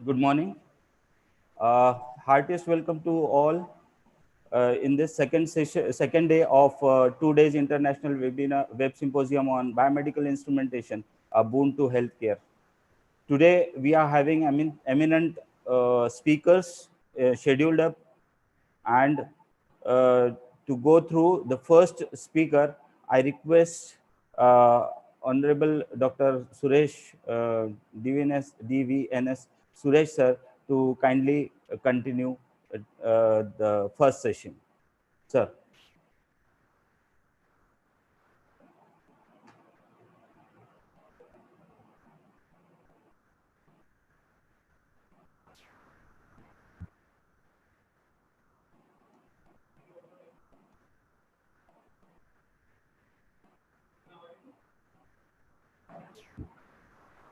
Good morning. Heartiest welcome to all in this second day of 2 days international webinar web symposium on biomedical instrumentation, a boon to healthcare. Today we are having eminent speakers scheduled up, and to go through the first speaker, I request Honorable Dr. Suresh DVNS Suresh sir to kindly continue the first session. Sir.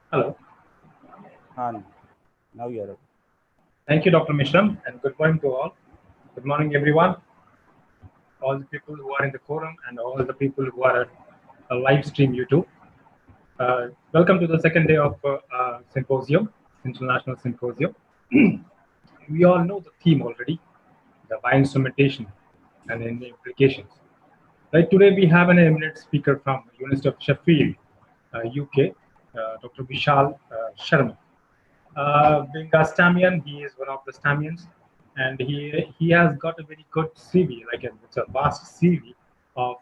Hello. Now you are up. Thank you, Dr. Mishram, and good morning to all. Good morning, everyone. All the people who are in the forum and all the people who are at a live stream YouTube. Welcome to the second day of symposium, international symposium. We all know the theme already, the bioinstrumentation and the implications. Right, today we have an eminent speaker from University of Sheffield, UK, Dr. Vishal Sharma. Being a Stamian, he is one of the Stamians, and he has got a very good CV, it's a vast CV of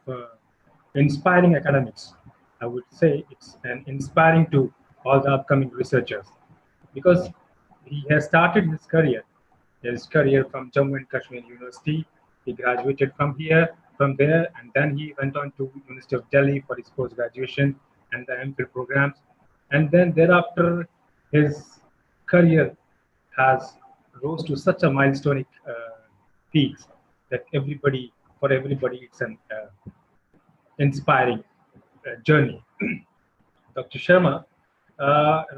inspiring academics. I would say it's an inspiring to all the upcoming researchers, because he has started his career from Jammu and Kashmir University. He graduated from there, and then he went on to University of Delhi for his post-graduation and the MPhil programs, and then thereafter his career has rose to such a milestone peaks that for everybody it's an inspiring journey. Dr. Sharma,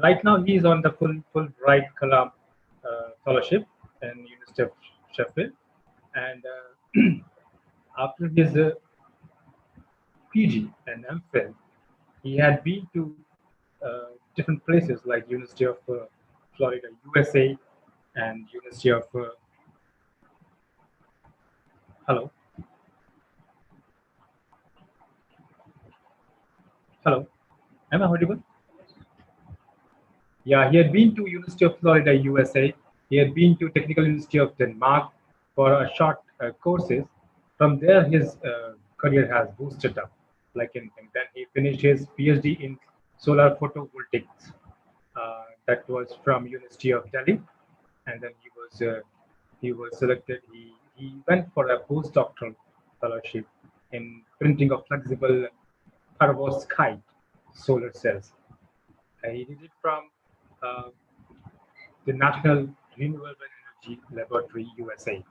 right now he is on the Fulbright Kalam Fellowship in University of Sheffield, and after his PG and MPhil, he had been to different places like University of Florida, USA, and University of Hello. Am I audible? Yeah, he had been to University of Florida, USA. He had been to Technical University of Denmark for a short courses. From there, his career has boosted up like anything. Then he finished his PhD in solar photovoltaics. That was from University of Delhi, and then he was selected. He went for a postdoctoral fellowship in printing of flexible perovskite solar cells. He did it from the National Renewable Energy Laboratory, USA.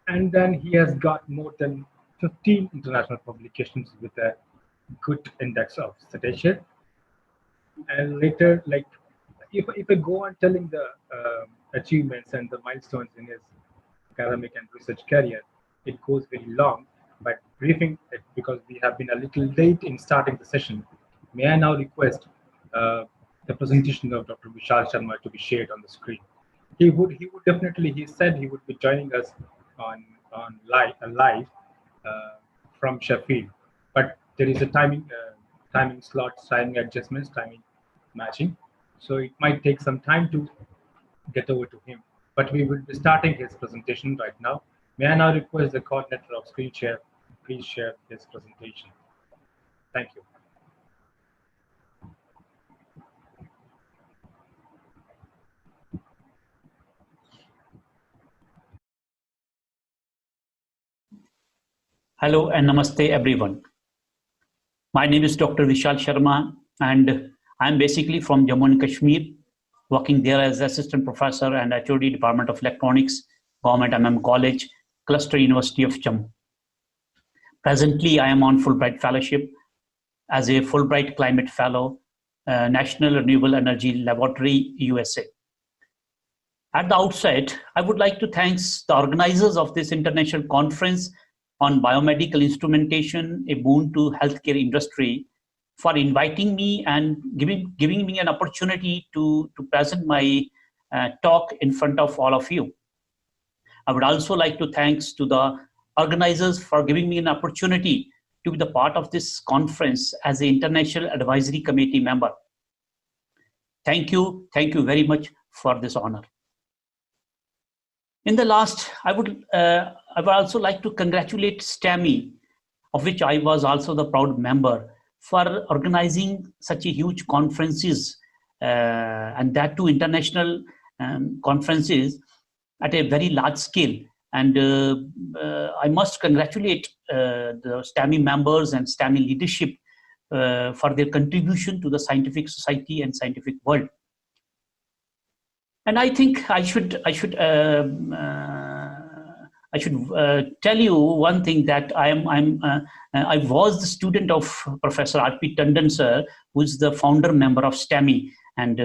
And then he has got more than 15 international publications with a good index of citation. And later, if I go on telling the achievements and the milestones in his academic and research career, it goes very long. But briefing it, because we have been a little late in starting the session, may I now request the presentation of Dr. Vishal Sharma to be shared on the screen. He would definitely, he said he would be joining us on live from Sheffield, but there is a timing slots, timing adjustments, timing matching, so it might take some time to get over to him, but we will be starting his presentation right now. May I now request the coordinator of screen share, please share his presentation. Thank you. Hello and namaste everyone. My name is Dr. Vishal Sharma, and I'm basically from Jammu and Kashmir, working there as assistant professor and HOD Department of Electronics, Government MM College, Cluster University of Jammu. Presently, I am on Fulbright Fellowship as a Fulbright Climate Fellow, National Renewable Energy Laboratory, USA. At the outset, I would like to thank the organizers of this international conference on biomedical instrumentation, a boon to healthcare industry, for inviting me and giving me an opportunity to present my talk in front of all of you. I would also like to thank to the organizers for giving me an opportunity to be the part of this conference as an International Advisory Committee member. Thank you very much for this honor. In the last, I would also like to congratulate STAMI, of which I was also the proud member, for organizing such a huge conferences, and that too international conferences at a very large scale. And I must congratulate the STAMI members and STAMI leadership for their contribution to the scientific society and scientific world. And I think I should tell you one thing, that I was the student of Professor R.P. Tandon sir, who is the founder member of STAMI, and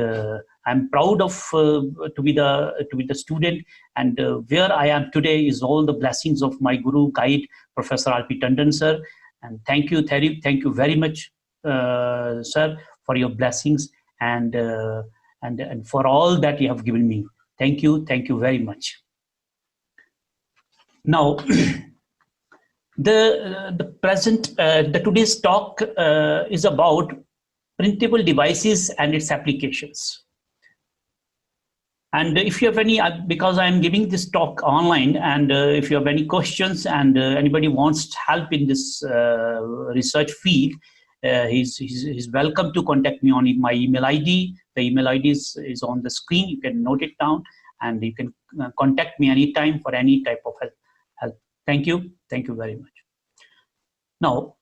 I'm proud of to be the student. And where I am today is all the blessings of my guru guide, Professor R.P. Tandon sir. And thank you very much, sir, for your blessings and for all that you have given me. Thank you very much. Now, today's talk is about printable devices and its applications. And if you have any, because I am giving this talk online, and if you have any questions and anybody wants help in this research field, he's welcome to contact me on my email ID. The email ID is on the screen. You can note it down, and you can contact me anytime for any type of help. Thank you very much. Now,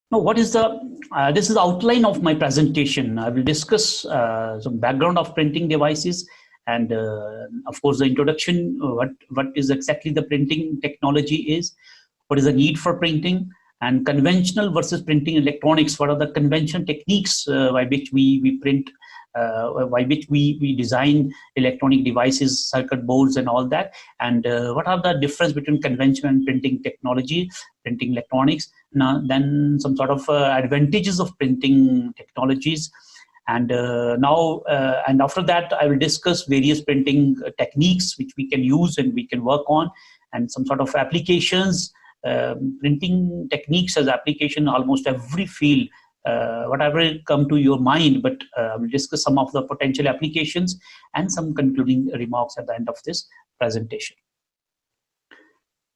what is this is the outline of my presentation. I will discuss some background of printing devices, and of course the introduction, what is exactly the printing technology is, what is the need for printing, and conventional versus printing electronics. What are the conventional techniques by which we print, by which we design electronic devices, circuit boards and all that, and what are the difference between conventional and printing technology, printing electronics. Now, then some sort of advantages of printing technologies, and and after that I will discuss various printing techniques which we can use and we can work on, and some sort of applications. Printing techniques as application almost every field, whatever come to your mind, but I will discuss some of the potential applications and some concluding remarks at the end of this presentation.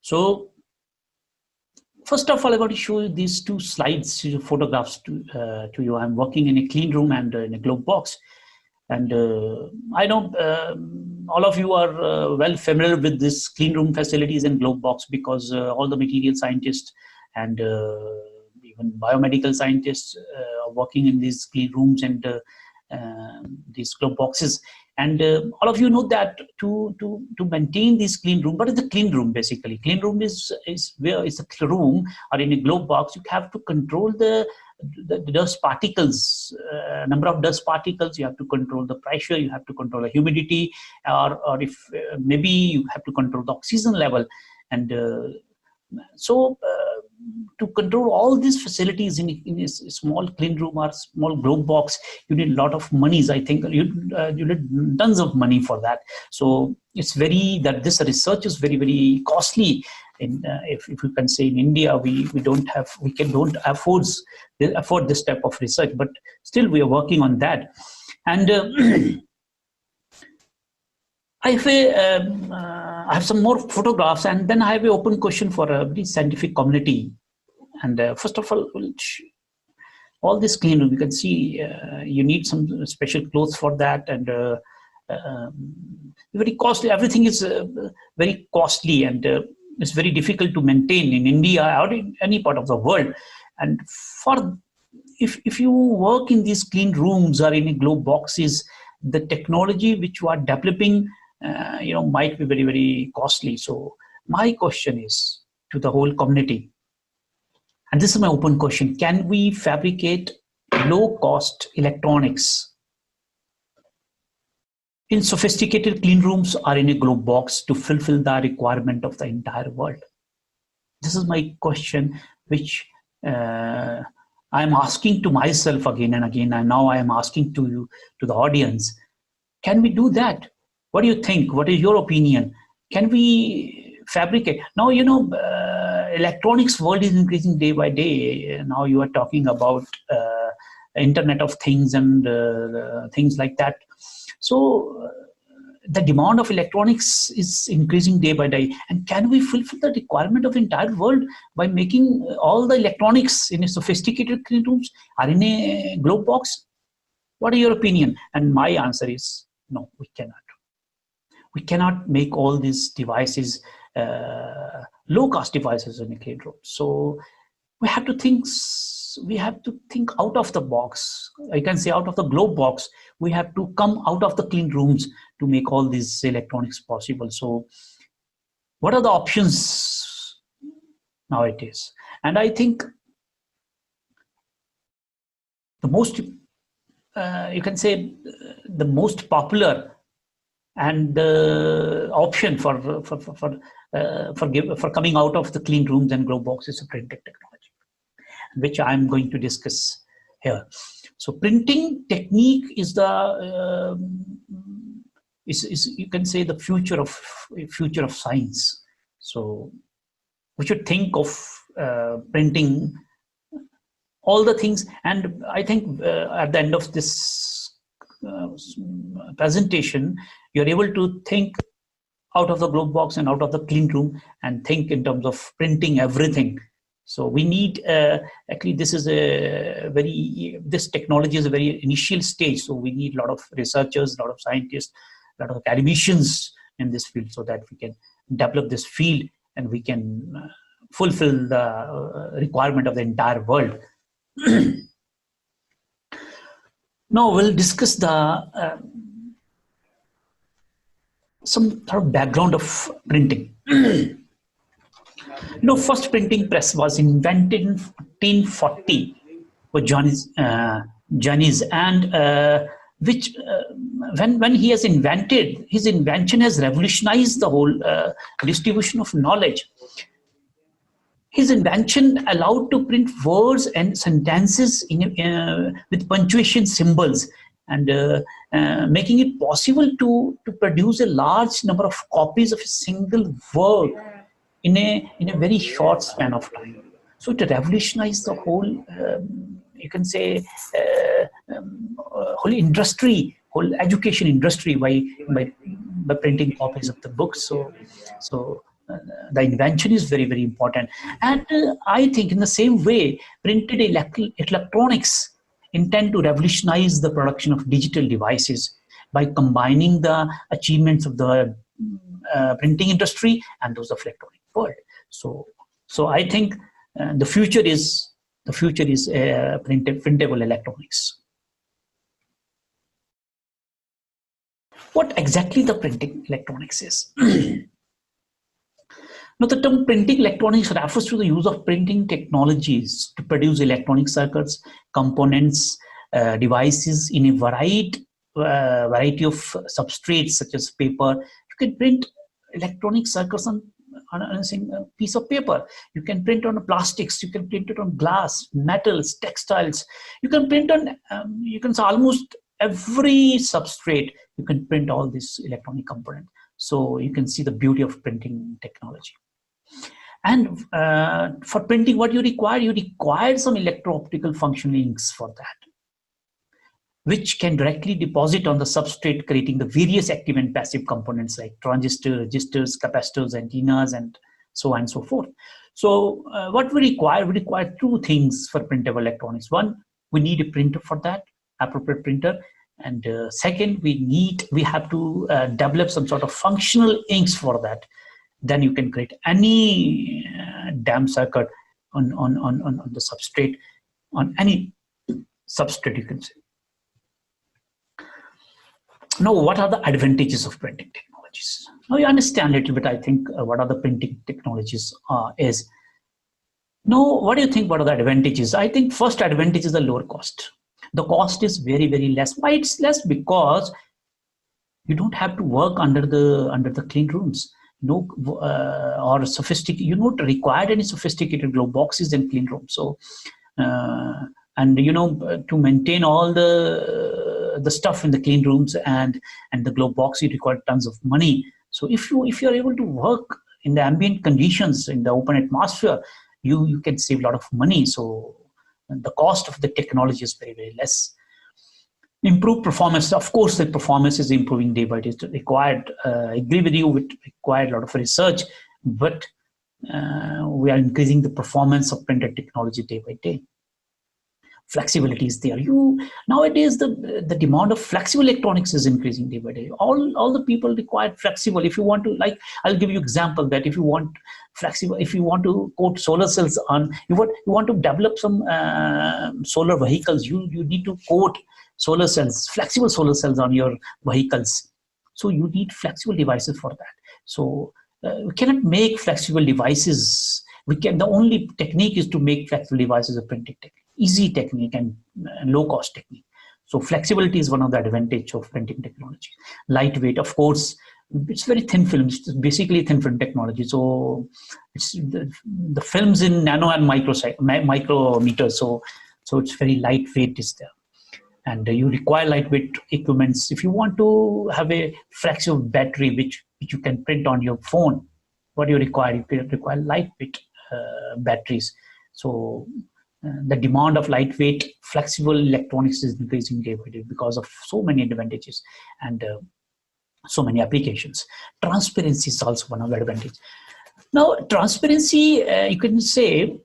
So first of all, I want to show you these two slides, photographs to you. I'm working in a clean room and in a globe box. And I know all of you are well familiar with this clean room facilities and globe box, because all the material scientists and even biomedical scientists are working in these clean rooms and these globe boxes. And all of you know that to maintain this clean room, what is the clean room basically? Clean room is where it's a room, or in a globe box, you have to control the dust particles, number of dust particles. You have to control the pressure, you have to control the humidity, or if maybe you have to control the oxygen level. And so to control all these facilities in a small clean room or small globe box, you need a lot of monies. I think you need tons of money for that. So it's this research is very costly. In if you can say, in India, we don't afford this type of research, but still we are working on that. And I have some more photographs, and then I have an open question for the scientific community. And first of all this clean room, you can see you need some special clothes for that, and very costly. Everything is very costly, and it's very difficult to maintain in India or in any part of the world. And if you work in these clean rooms or in globe boxes, the technology which you are developing might be very costly. So my question is to the whole community, and this is my open question: can we fabricate low-cost electronics in sophisticated clean rooms or in a globe box to fulfill the requirement of the entire world? This is my question, which I'm asking to myself again and again, and now I am asking to you, to the audience. Can we do that? What do you think? What is your opinion? Can we fabricate? Now, you know, electronics world is increasing day by day. Now you are talking about Internet of Things and things like that. So the demand of electronics is increasing day by day. And can we fulfill the requirement of the entire world by making all the electronics in a sophisticated clean rooms or in a globe box? What is your opinion? And my answer is no, we cannot. We cannot make all these devices, low-cost devices in a clean room. So we have to think out of the box. I can say out of the globe box. We have to come out of the clean rooms to make all these electronics possible. So what are the options nowadays? And I think the most, you can say the most popular and option for coming out of the clean rooms and globe box is a printing technology, which I'm going to discuss here. So printing technique is the you can say the future of science. So we should think of printing all the things, and I think at the end of this presentation, you're able to think out of the globe box and out of the clean room and think in terms of printing everything. So we need, actually this technology is a very initial stage. So we need a lot of researchers, a lot of scientists, a lot of academicians in this field so that we can develop this field and we can fulfill the requirement of the entire world. Now we'll discuss the some sort of background of printing. First printing press was invented in 1440 by Johannes, and which when he has invented, his invention has revolutionized the whole distribution of knowledge. His invention allowed to print words and sentences with punctuation symbols, and making it possible to produce a large number of copies of a single work in a very short span of time. So it revolutionized the whole, you can say, whole industry, whole education industry by printing copies of the books. So the invention is very, very important. And I think in the same way, printed electronics intend to revolutionize the production of digital devices by combining the achievements of the printing industry and those of electronic world. So I think the future is printable electronics. What exactly the printing electronics is? Now, the term printing electronics refers to the use of printing technologies to produce electronic circuits, components, devices in a variety of substrates such as paper. You can print electronic circuits on a piece of paper. You can print on plastics. You can print it on glass, metals, textiles. You can print on, you can say almost every substrate. You can print all this electronic component. So you can see the beauty of printing technology. And for printing, what you require some electro-optical functional inks for that, which can directly deposit on the substrate, creating the various active and passive components like transistors, resistors, capacitors, antennas, and so on and so forth. So what we require two things for printable electronics. One, we need a printer for that, appropriate printer. And second, we have to develop some sort of functional inks for that. Then you can create any damn circuit on the substrate, on any substrate, you can say. Now, what are the advantages of printing technologies? Now you understand a little bit, I think, what are the printing technologies is. Now, what do you think? What are the advantages? I think first advantage is the lower cost. The cost is very, very less. Why it's less? Because you don't have to work under the clean rooms, or sophisticated. You don't require any sophisticated glow boxes and clean rooms. So, and to maintain all the stuff in the clean rooms and the glow box, you require tons of money. So if you're able to work in the ambient conditions in the open atmosphere, you can save a lot of money. So the cost of the technology is very, very less. Improve performance. Of course, the performance is improving day by day. It's required. I agree with you. It required a lot of research, but we are increasing the performance of printed technology day by day. Flexibility is there. Nowadays the demand of flexible electronics is increasing day by day. All the people require flexible. If you want to, like, I'll give you example that if you want flexible, if you want to coat solar cells on, you want to develop some solar vehicles, you need to coat solar cells, flexible solar cells on your vehicles. So you need flexible devices for that. So we cannot make flexible devices. The only technique is to make flexible devices a printing technique. Easy technique and low cost technique. So flexibility is one of the advantage of printing technology. Lightweight, of course, it's very thin film. It's basically thin film technology. So it's the films in nano and micrometers. So it's very lightweight is there. And you require lightweight equipments. If you want to have a flexible battery, which you can print on your phone, what do you require? You require lightweight batteries. So the demand of lightweight, flexible electronics is increasing day by day because of so many advantages and so many applications. Transparency is also one of the advantages. Now, transparency, you can say,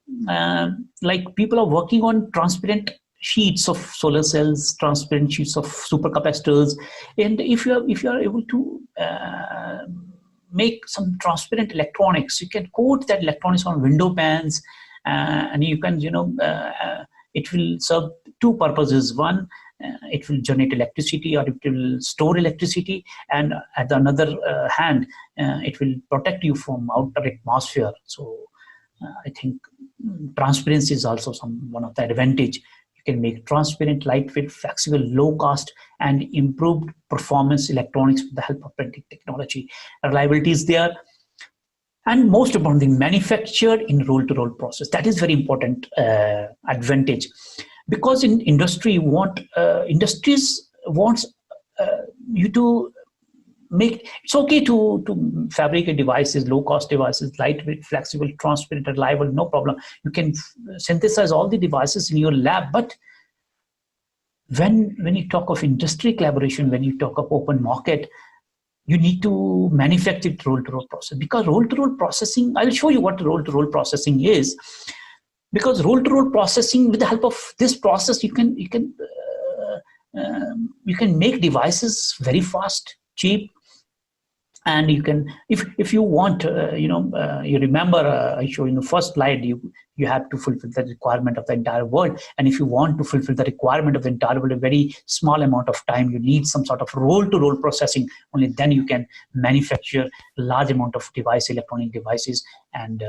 like people are working on transparent sheets of solar cells, transparent sheets of supercapacitors, and if you are able to make some transparent electronics, you can coat that electronics on window pans. And you can, it will serve two purposes. One, it will generate electricity, or it will store electricity, and at the other hand, it will protect you from outer atmosphere. So I think transparency is also one of the advantage. You can make transparent, lightweight, flexible, low cost, and improved performance electronics with the help of printing technology. Reliability is there. And most importantly, manufactured in roll-to-roll process. That is very important advantage, because in industries wants you to make. It's okay to fabricate devices, low-cost devices, lightweight, flexible, transparent, reliable. No problem. You can synthesize all the devices in your lab. But when you talk of industry collaboration, when you talk of open market, you need to manufacture roll-to-roll process, because roll-to-roll processing, I'll show you what roll-to-roll processing is. Because roll-to-roll processing, with the help of this process, you can make devices very fast, cheap, and you can, if you want, you remember I showed in the first slide, you have to fulfill the requirement of the entire world. And if you want to fulfill the requirement of the entire world in a very small amount of time, you need some sort of roll-to-roll processing. Only then you can manufacture a large amount of electronic devices, and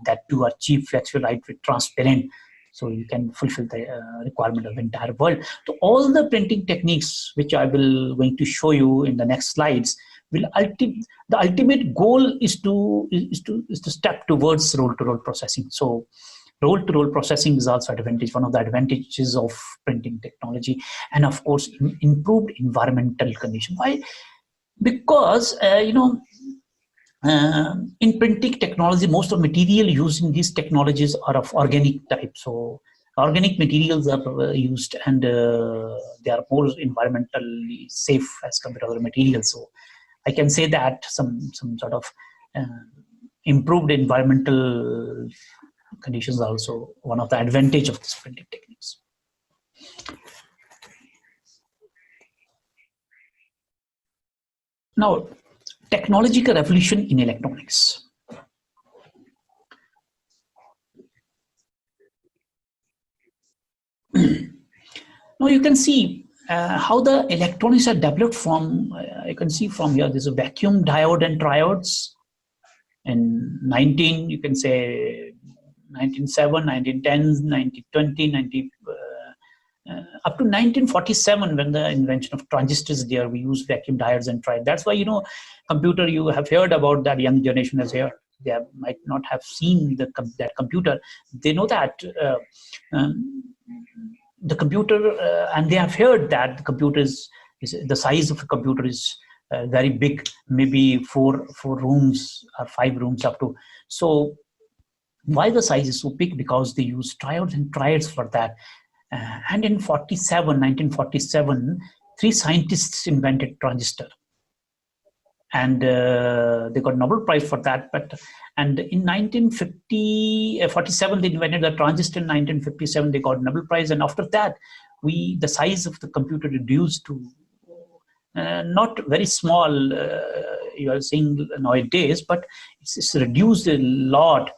that too are cheap, flexible, lightweight, transparent. So you can fulfill the requirement of the entire world. So all the printing techniques, which I will going to show you in the next slides, the ultimate goal is to step towards roll-to-roll processing. So roll-to-roll processing is also one of the advantages of printing technology. And of course, improved environmental condition. Why? Because in printing technology, most of material used in these technologies are of organic type. So organic materials are used, and they are more environmentally safe as compared to other materials. So I can say that some sort of improved environmental conditions are also one of the advantage of this printing techniques. Now, technological revolution in electronics. Now you can see how the electronics are developed from, you can see from here, there's a vacuum diode and triodes. In 19, you can say 1907, 1910, 1920, up to 1947, when the invention of transistors there, we use vacuum diodes and tried. That's why, computer, you have heard about that. Young generation has heard. They might not have seen that computer. They know that the computer, and they have heard that the computer is the size of a computer is very big, maybe four rooms or 5 rooms up to. So why the size is so big? Because they use diodes and triads for that. And in 1947, 3 scientists invented transistor, and they got Nobel Prize for that. And in 1947, they invented the transistor. In 1957, they got Nobel Prize, and after that, the size of the computer reduced to not very small. You are seeing nowadays, but it's reduced a lot.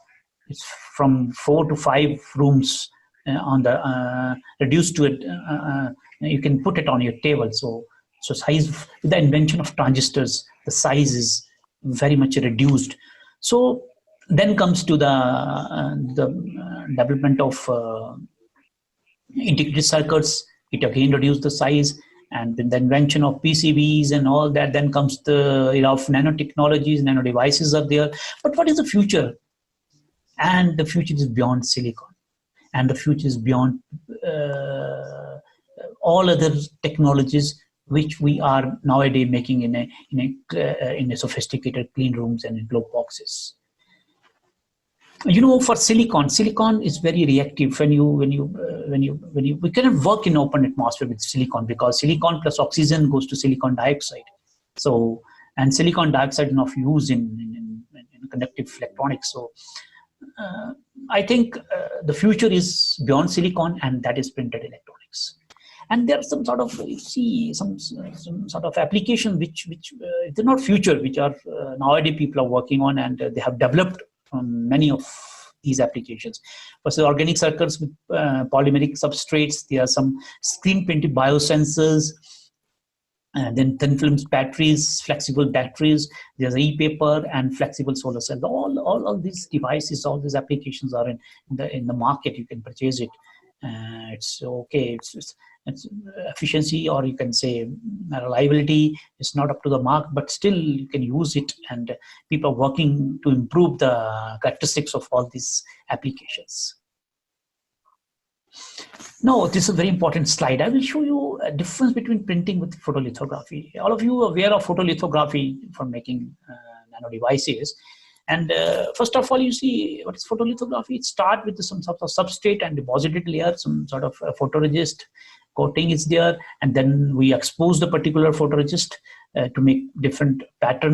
It's from 4 to 5 rooms on the reduced to it. You can put it on your table. So size, with the invention of transistors, the size is very much reduced. So then comes to the development of integrated circuits. It again reduced the size, and with the invention of PCBs and all that, then comes the era of nanotechnologies. Nano devices are there. But what is the future? And the future is beyond silicon, and the future is beyond all other technologies which we are nowadays making in a sophisticated clean rooms and in globe boxes. For silicon is very reactive. We cannot work in open atmosphere with silicon, because silicon plus oxygen goes to silicon dioxide. So, and silicon dioxide is not used in conductive electronics. So I think the future is beyond silicon, and that is printed electronics. And there are some sort of, some sort of application which they're not future, which are nowadays people are working on, and they have developed many of these applications. First, organic circuits with polymeric substrates. There are some screen printed biosensors. And then thin films batteries, flexible batteries. There's e-paper and flexible solar cells. All these devices, all these applications are in the market. You can purchase it. It's okay. It's efficiency, or you can say reliability, is not up to the mark, but still you can use it, and people are working to improve the characteristics of all these applications. Now, this is a very important slide. I will show you a difference between printing with photolithography. All of you are aware of photolithography for making nano devices. And first of all, you see what is photolithography. It starts with some sort of substrate and deposited layer, some sort of photoresist coating is there, and then we expose the particular photoresist to make different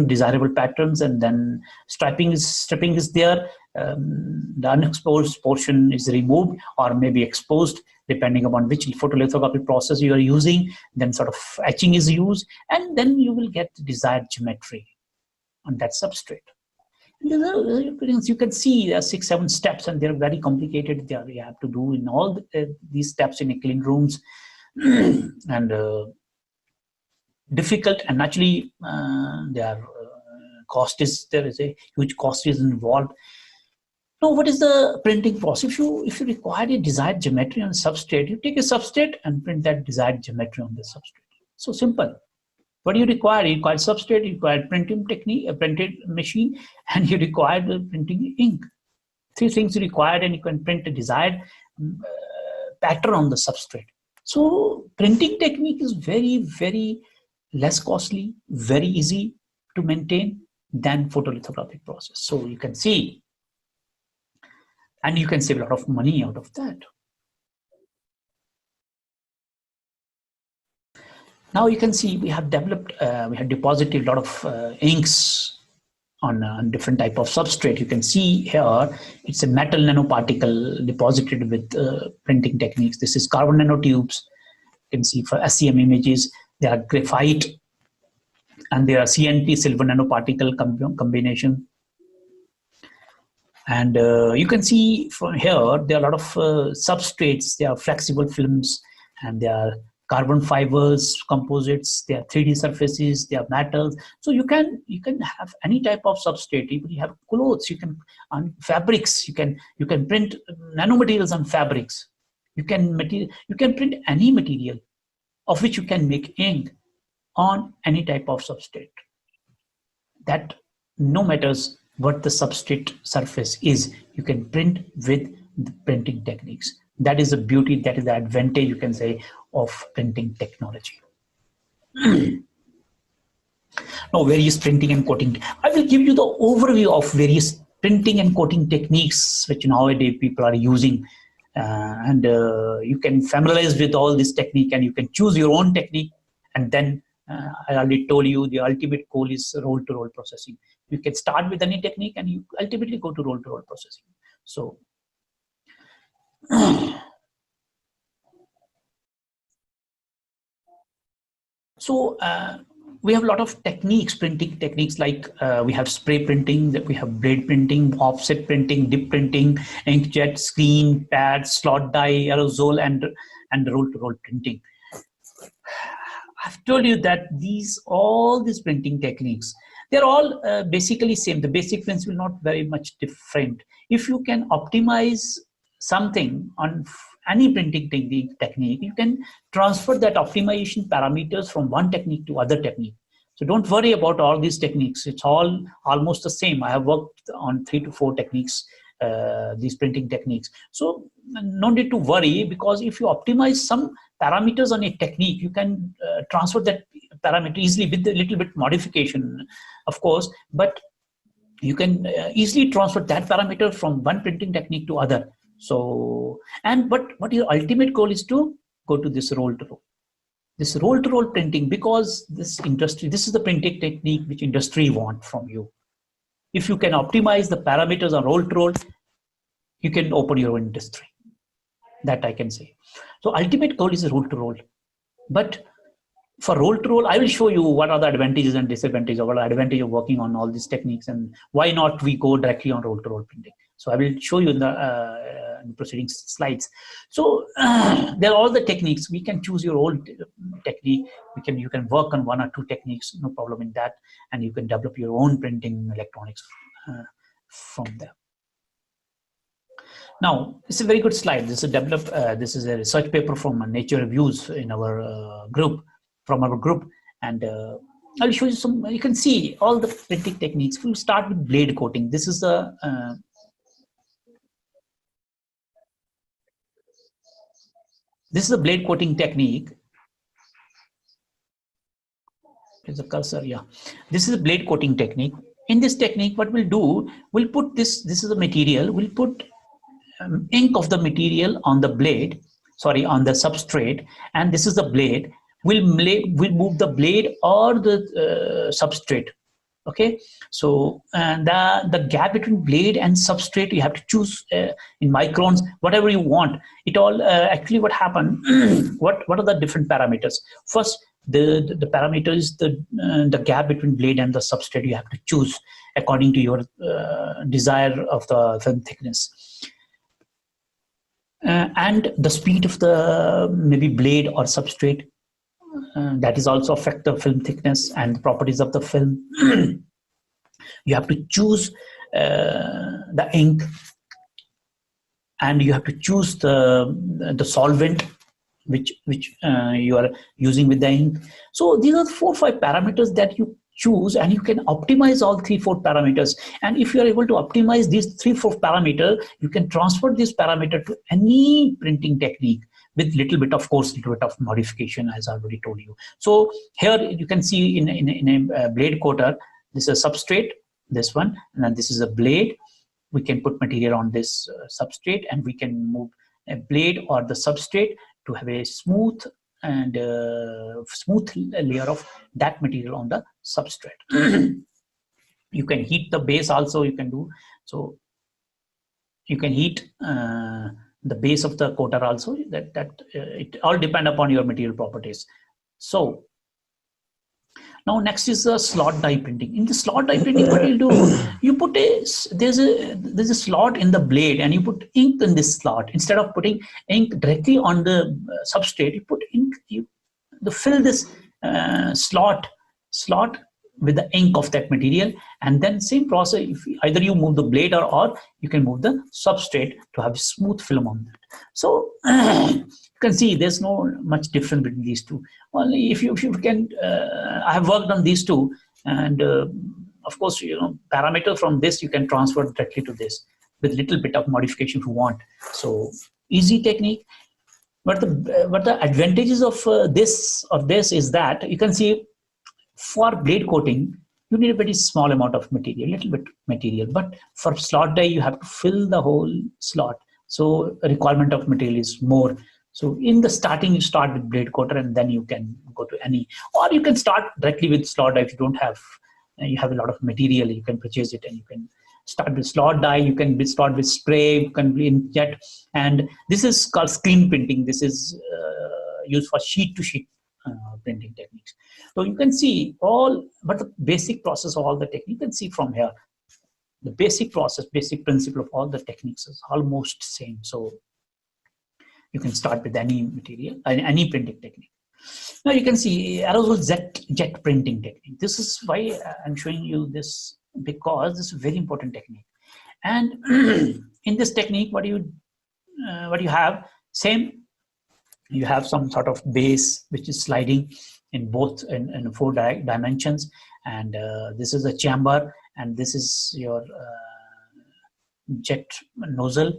desirable patterns, and then stripping is there. The unexposed portion is removed or maybe exposed, depending upon which photolithography process you are using. Then sort of etching is used, and then you will get the desired geometry on that substrate. You can see there are 6-7 steps, and they're very complicated. You have to do in all these steps in a clean rooms, and difficult, and naturally there is a huge cost is involved. Now, what is the printing process? If you require a desired geometry on a substrate, you take a substrate and print that desired geometry on the substrate. So simple. What do you require? You require substrate, you require printing technique, a printed machine, and you require the printing ink. 3 things you require, and you can print a desired pattern on the substrate. So printing technique is very, very less costly, very easy to maintain than photolithographic process. So you can see, and you can save a lot of money out of that. Now you can see we have developed, we have deposited a lot of inks on different type of substrate. You can see here, it's a metal nanoparticle deposited with printing techniques. This is carbon nanotubes. You can see for SEM images, there are graphite, and there are CNT, silver nanoparticle combination. And you can see from here, there are a lot of substrates. There are flexible films, and there are carbon fibers, composites, there are 3D surfaces, there are metals. So you can have any type of substrate. Even you have clothes, you can, on fabrics, you can print nanomaterials on fabrics. You can print any material of which you can make ink on any type of substrate. That no matters what the substrate surface is, you can print with the printing techniques. That is the beauty, that is the advantage, you can say, of printing technology. Now, various printing and coating. I will give you the overview of various printing and coating techniques which nowadays people are using. You can familiarize with all this technique and you can choose your own technique. And then I already told you the ultimate goal is roll-to-roll processing. You can start with any technique and you ultimately go to roll-to-roll processing. So, we have a lot of techniques, printing techniques, like we have spray printing, that we have blade printing, offset printing, dip printing, inkjet, screen, pad, slot die, aerosol, and roll-to-roll printing. I've told you that all these printing techniques, they're all basically same. The basic principle not very much different. If you can optimize something on any printing technique, you can transfer that optimization parameters from one technique to other technique. So don't worry about all these techniques. It's all almost the same. I have worked on 3 to 4 techniques, these printing techniques. So no need to worry, because if you optimize some parameters on a technique, you can transfer that parameter easily with a little bit modification, of course, but you can easily transfer that parameter from one printing technique to other. So, but your ultimate goal is to go to this roll-to-roll. This roll-to-roll printing, because this is the printing technique which industry want from you. If you can optimize the parameters on roll-to-roll, you can open your own industry. That I can say. So ultimate goal is roll-to-roll. But for roll-to-roll, I will show you what are the advantages and disadvantages, or what are the advantage of working on all these techniques, and why not we go directly on roll-to-roll printing. So I will show you in the preceding slides. So there are all the techniques. We can choose your own technique. You can work on 1 or 2 techniques, no problem in that, and you can develop your own printing electronics from there. Now, it's a very good slide. This is a research paper from Nature Reviews in our group, and I'll show you some. You can see all the printing techniques. We'll start with blade coating. This is the blade coating technique. There's a cursor, yeah. This is a blade coating technique. In this technique, what we'll do, we'll put this is the material. We'll put ink of the material on the blade, on the substrate, and this is the blade. We'll move the blade or the substrate. Okay, so the gap between blade and substrate, you have to choose in microns, whatever you want. It all actually what happened. what are the different parameters? First, the parameter is the gap between blade and the substrate. You have to choose according to your desire of the film thickness. And the speed of the maybe blade or substrate, that is also affect the film thickness and the properties of the film. You have to choose the ink, and you have to choose the solvent which you are using with the ink. So these are 4 or 5 parameters that you choose, and you can optimize all 3-4 parameters. And if you are able to optimize these 3-4 parameters, you can transfer this parameter to any printing technique with little bit of modification, as I already told you. So here you can see in a blade coater, this is a substrate, this one, and then this is a blade. We can put material on this substrate, and we can move a blade or the substrate to have a smooth layer of that material on the substrate. You can heat the base also. You can do so. You can heat the base of the coater also. It all depend upon your material properties. So now next is the slot die printing. In the slot die printing, what you do, you put there's a slot in the blade, and you put ink in this slot. Instead of putting ink directly on the substrate, you put ink. You fill this slot with the ink of that material, and then same process, if either you move the blade or you can move the substrate to have a smooth film on that. So you can see there's no much difference between these two. Only if you can, I have worked on these two, and of course, parameter from this you can transfer directly to this with little bit of modification if you want. So easy technique. But the advantages of this is that you can see, for blade coating, you need a very small amount of material, little bit material. But for slot die, you have to fill the whole slot. So requirement of material is more. So in the starting, you start with blade coater, and then you can go to any, or you can start directly with slot die if you don't have, you have a lot of material, you can purchase it, and you can start with slot die, you can start with spray, you can inkjet, and this is called screen printing. This is used for sheet to sheet printing techniques. So you can see all, but the basic process of all the technique, you can see from here. The basic process, basic principle of all the techniques is almost same. So you can start with any material, any printing technique. Now you can see aerosol jet printing technique. This is why I'm showing you this, because this is a very important technique. And in this technique, what you have, same, you have some sort of base which is sliding in both in 4 dimensions, and this is a chamber, and this is your jet nozzle.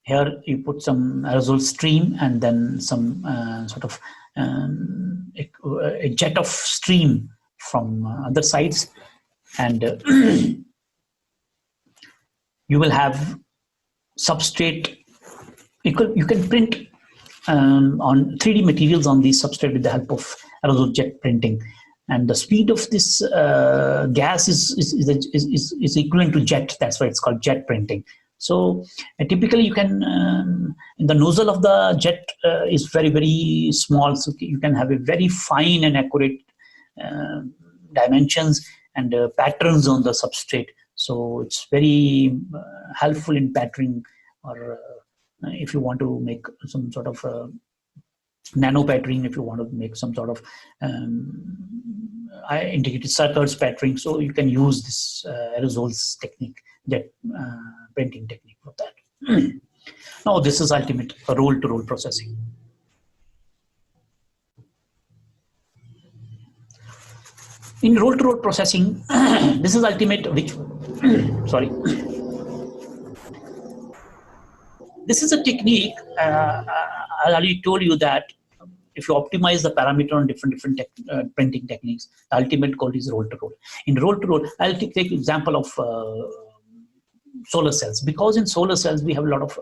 Here you put some aerosol stream, and then some sort of a jet of stream from other sides, and you will have substrate. You can print on 3D materials on these substrate with the help of aerosol jet printing, and the speed of this gas is equivalent to jet. That's why it's called jet printing. So typically you can, the nozzle of the jet is very, very small, so you can have a very fine and accurate dimensions and patterns on the substrate. So it's very helpful in patterning, or if you want to make some sort of nano patterning, if you want to make some sort of integrated circuits patterning, so you can use this aerosols technique, jet printing technique for that. Now this is ultimate roll-to-roll processing. In roll-to-roll processing, this is ultimate, which sorry, this is a technique. I already told you that if you optimize the parameter on different printing techniques, the ultimate goal is roll-to-roll. In roll-to-roll, I'll take example of solar cells, because in solar cells we have a lot of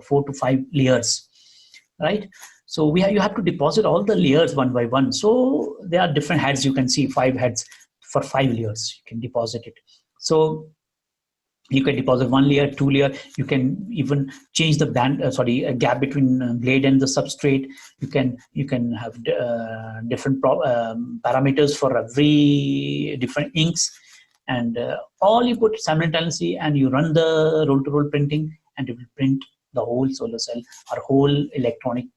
4 to 5 layers, right? So you have to deposit all the layers one by one. So there are different heads. You can see 5 heads for 5 layers. You can deposit it. So you can deposit 1 layer, 2 layer. You can even change the gap between blade and the substrate. You can have different parameters for every different inks, and all you put simultaneously, and you run the roll-to-roll printing, and it will print the whole solar cell or whole electronics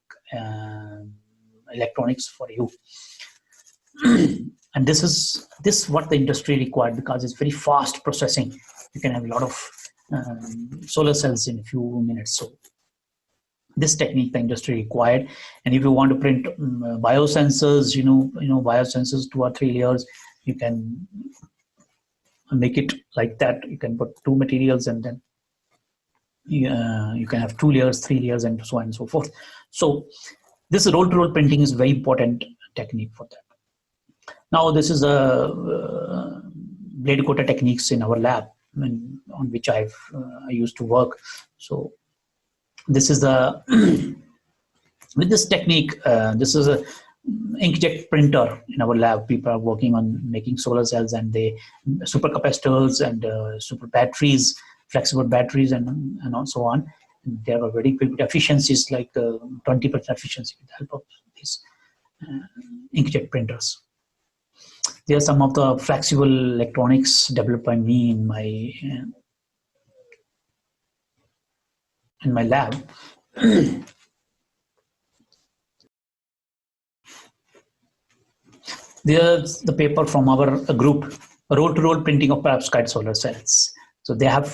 for you. And this is what the industry required, because it's very fast processing. You can have a lot of solar cells in a few minutes. So this technique the industry required. And if you want to print biosensors, biosensors 2 or 3 layers, you can make it like that. You can put 2 materials, and then you can have 2 layers, 3 layers, and so on and so forth. So this roll-to-roll printing is very important technique for that. Now this is a blade coater techniques in our lab, on which I used to work. So this is the with this technique, this is a inkjet printer in our lab. People are working on making solar cells, and they supercapacitors and super batteries, flexible batteries, and so on. And they have a very quick efficiencies, like 20% efficiency with the help of these inkjet printers. There are some of the flexible electronics developed by me in my lab. There's the paper from our group, roll-to-roll printing of perovskite solar cells. So they have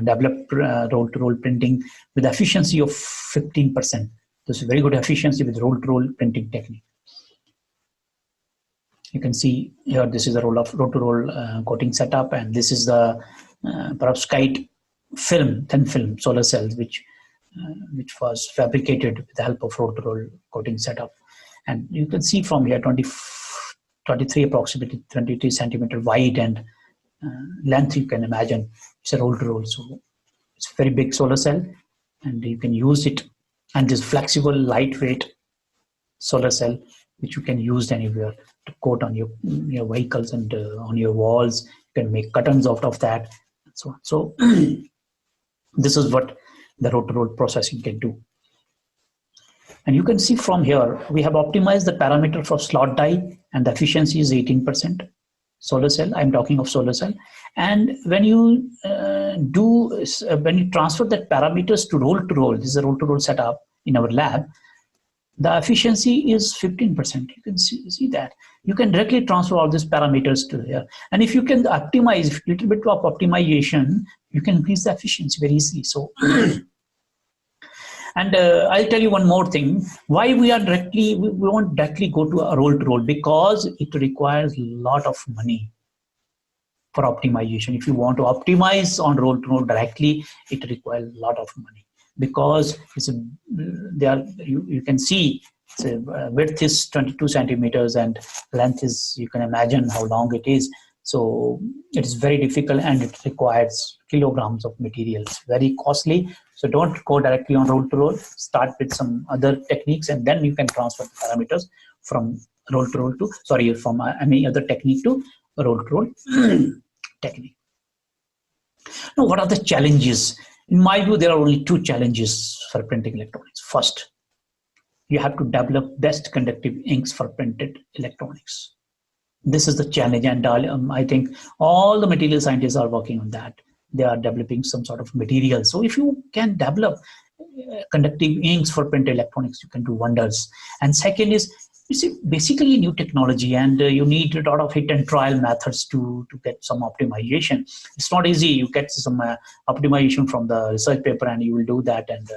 developed roll-to-roll printing with efficiency of 15%. This is very good efficiency with roll-to-roll printing technique. You can see here, this is the roll-to-roll coating setup, and this is the perovskite film, thin film solar cells, which was fabricated with the help of roll-to-roll coating setup. And you can see from here 23 approximately 23 centimeter wide, and length you can imagine. It's a roll-to-roll, so it's a very big solar cell, and you can use it. And this flexible, lightweight solar cell, which you can use anywhere to coat on your vehicles and on your walls. You can make curtains out of that, and so on. So this is what the roll-to-roll processing can do. And you can see from here, we have optimized the parameter for slot die, and the efficiency is 18%. Solar cell, I'm talking of solar cell. And when you when you transfer that parameters to roll-to-roll, this is a roll-to-roll setup in our lab, the efficiency is 15%. You can see that. You can directly transfer all these parameters to here. And if you can optimize, a little bit of optimization, you can increase the efficiency very easily. So, and I'll tell you one more thing. Why we won't directly go to a roll-to-roll? Because it requires a lot of money for optimization. If you want to optimize on roll-to-roll directly, it requires a lot of money. Because you can see width is 22 centimeters and length is, you can imagine how long it is. So it is very difficult, and it requires kilograms of materials, very costly. So don't go directly on roll-to-roll. Start with some other techniques, and then you can transfer the parameters from roll-to-roll to, sorry, from any other technique to roll-to-roll technique. Now, what are the challenges? In my view, there are only two challenges for printing electronics. First, you have to develop best conductive inks for printed electronics. This is the challenge, and I think all the material scientists are working on that. They are developing some sort of material. So if you can develop conductive inks for printed electronics, you can do wonders. And second is, you see, basically a new technology, and you need a lot of hit and trial methods to get some optimization. It's not easy. You get some optimization from the research paper, and you will do that, and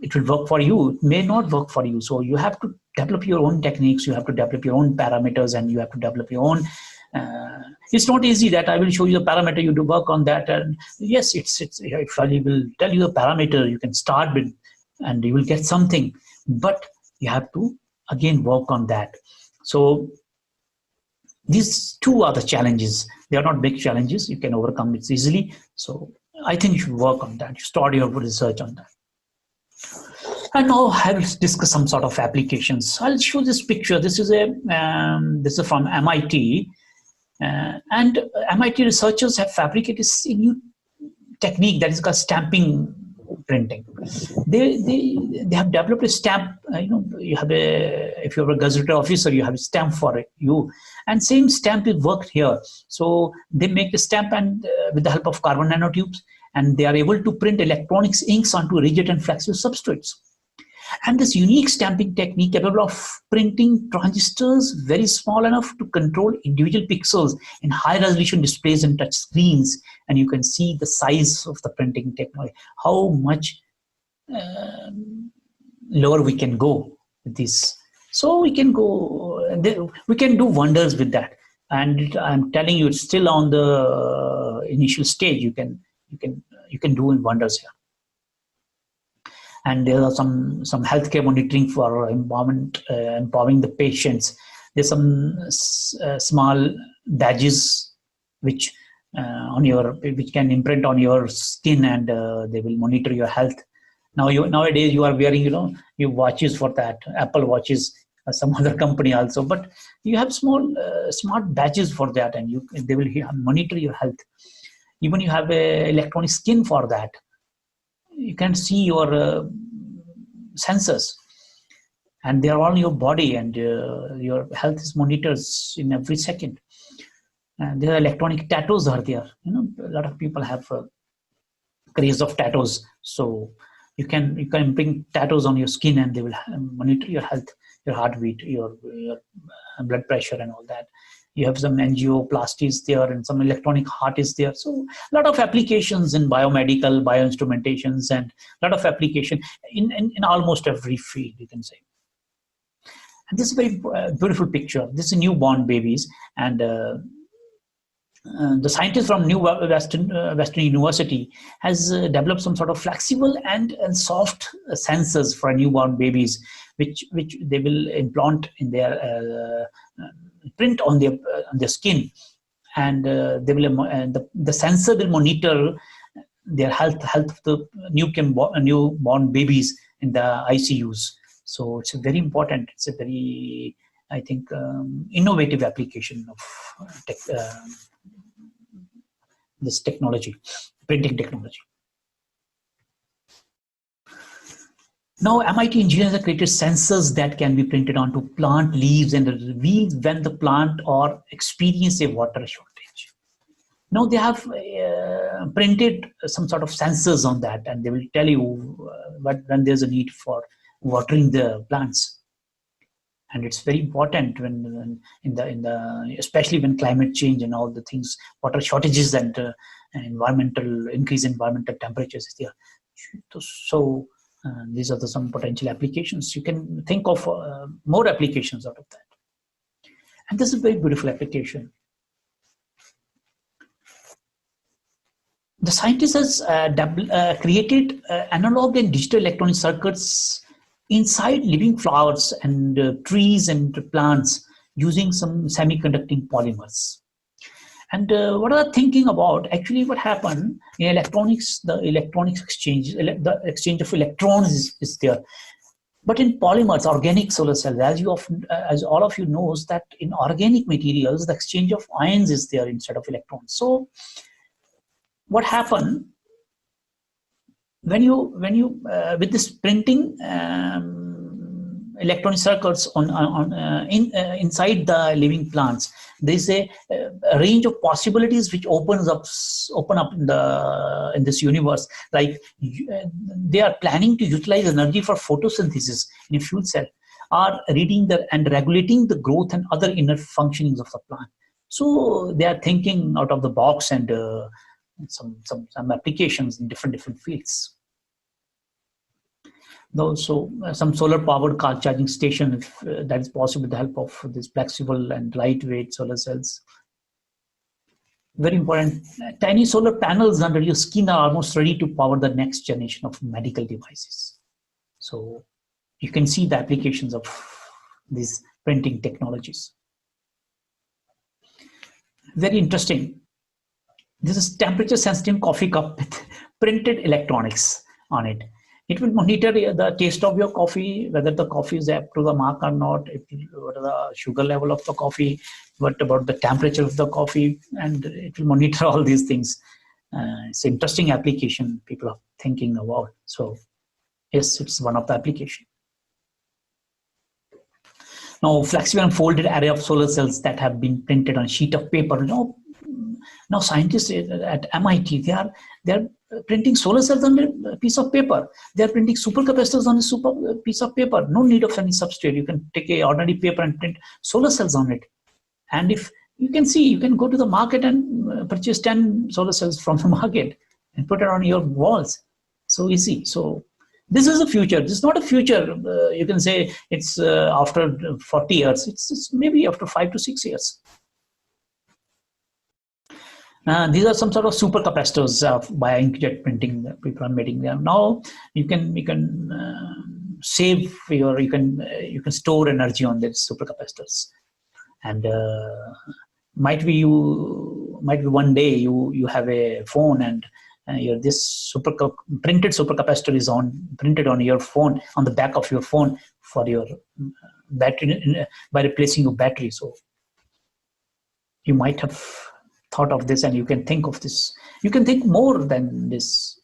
it will work for you. It may not work for you. So you have to develop your own techniques. You have to develop your own parameters, and you have to develop your own. It's not easy that I will show you the parameter, you do work on that. And yes, if I will tell you a parameter, you can start with, and you will get something. But you have to again work on that. So these two are the challenges. They are not big challenges. You can overcome it easily. So I think you should work on that. You start your research on that. And now I will discuss some sort of applications. I'll show this picture. This is from MIT, and MIT researchers have fabricated a new technique that is called stamping printing. They have developed a stamp. You have if you're a gazetted officer, you have a stamp for it. And same stamp is worked here. So they make the stamp, and with the help of carbon nanotubes, and they are able to print electronics inks onto rigid and flexible substrates. And this unique stamping technique capable of printing transistors very small enough to control individual pixels in high resolution displays and touch screens. And you can see the size of the printing technology, how much lower we can go with this. So we can do wonders with that. And I'm telling you, it's still on the initial stage. You can do wonders here. And there are some healthcare monitoring for empowering the patients. There's some small badges which can imprint on your skin, and they will monitor your health. Nowadays you are wearing your watches for that, Apple watches, some other company also, but you have small smart badges for that, and they will monitor your health. Even you have a electronic skin for that. You can see your sensors, and they are on your body, and your health is monitored in every second. And there are electronic tattoos are there. A lot of people have craze of tattoos. So You can bring tattoos on your skin, and they will monitor your health, your heartbeat, your blood pressure, and all that. You have some angioplasties there, and some electronic heart is there. So a lot of applications in biomedical, bioinstrumentations, and a lot of application in almost every field, you can say. And this is a very beautiful picture. This is newborn babies, and the scientist from New Western University has developed some sort of flexible and soft sensors for newborn babies, which they will implant in their print on their skin, and they will the sensor will monitor their health of the newborn babies in the ICUs. So it's a very important. It's a very, I think, innovative application of this technology, printing technology. Now, MIT engineers have created sensors that can be printed onto plant leaves and reveal when the plant or experience a water shortage. Now they have printed some sort of sensors on that, and they will tell you when there's a need for watering the plants. And it's very important when especially when climate change and all the things, water shortages and increase in environmental temperatures is there. So these are some potential applications. You can think of more applications out of that. And this is a very beautiful application. The scientist has created analog and digital electronic circuits inside living flowers and trees and plants using some semiconducting polymers. And what are thinking about, actually what happened in electronics, the electronics exchange, the exchange of electrons is there. But in polymers, organic solar cells, as all of you knows, that in organic materials, the exchange of ions is there instead of electrons. So what happened when you with this printing electronic circuits inside the living plants, there is a range of possibilities which open up in this universe. Like they are planning to utilize energy for photosynthesis in a fuel cell, or reading and regulating the growth and other inner functionings of the plant. So they are thinking out of the box, and some applications in different fields. Also, some solar-powered car charging station, if that is possible with the help of these flexible and lightweight solar cells. Very important. Tiny solar panels under your skin are almost ready to power the next generation of medical devices. So you can see the applications of these printing technologies. Very interesting. This is temperature-sensitive coffee cup with printed electronics on it. It will monitor the taste of your coffee, whether the coffee is up to the mark or not, what is the sugar level of the coffee, what about the temperature of the coffee, and it will monitor all these things. It's an interesting application people are thinking about. So yes, it's one of the applications. Now, flexible and folded array of solar cells that have been printed on a sheet of paper. Now scientists at MIT, they are printing solar cells on a piece of paper. They are printing supercapacitors on a piece of paper. No need of any substrate. You can take a ordinary paper and print solar cells on it. And if you can see, you can go to the market and purchase 10 solar cells from the market and put it on your walls. So easy. So this is the future. This is not a future. You can say it's after 40 years. It's maybe after 5 to 6 years. These are some sort of supercapacitors by inkjet printing that people are making them. Now you can save you can store energy on these supercapacitors, and might be one day you have a phone and this printed supercapacitor is printed on your phone, on the back of your phone for your battery, by replacing your battery. So you might have thought of this, and you can think of this. You can think more than this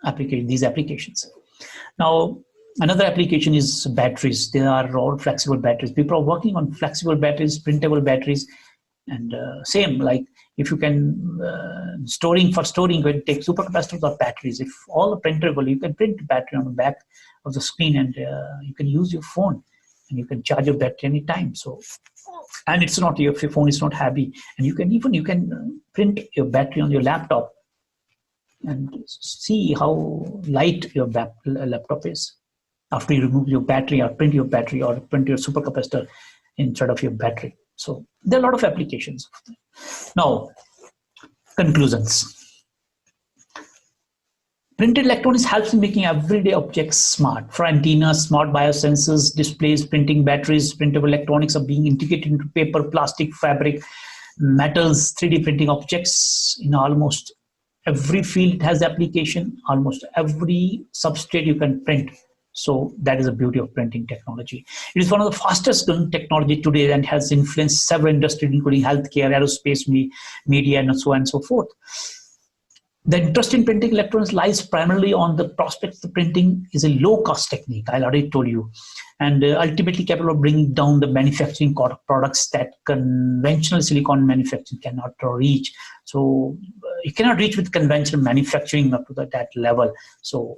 these applications. Now, another application is batteries. There are all flexible batteries. People are working on flexible batteries, printable batteries. And same, like if you can storing, you can take supercapacitors or batteries. If all are printable, you can print the battery on the back of the screen, and you can use your phone, and you can charge your battery anytime. So, and it's not, your phone is not heavy, and you can print your battery on your laptop and see how light your laptop is after you remove your battery, or print your battery, or print your supercapacitor instead of your battery. So there are a lot of applications. Now, conclusions. Printed electronics helps in making everyday objects smart. For antennas, smart biosensors, displays, printing batteries, printable electronics are being integrated into paper, plastic, fabric, metals, 3D printing objects in almost every field. It has application. Almost every substrate you can print. So that is the beauty of printing technology. It is one of the fastest growing technology today and has influenced several industries, including healthcare, aerospace, media, and so on and so forth. The interest in printing electronics lies primarily on the prospect the printing is a low-cost technique, I already told you, and ultimately capable of bringing down the manufacturing products that conventional silicon manufacturing cannot reach. So you cannot reach with conventional manufacturing up to that level. So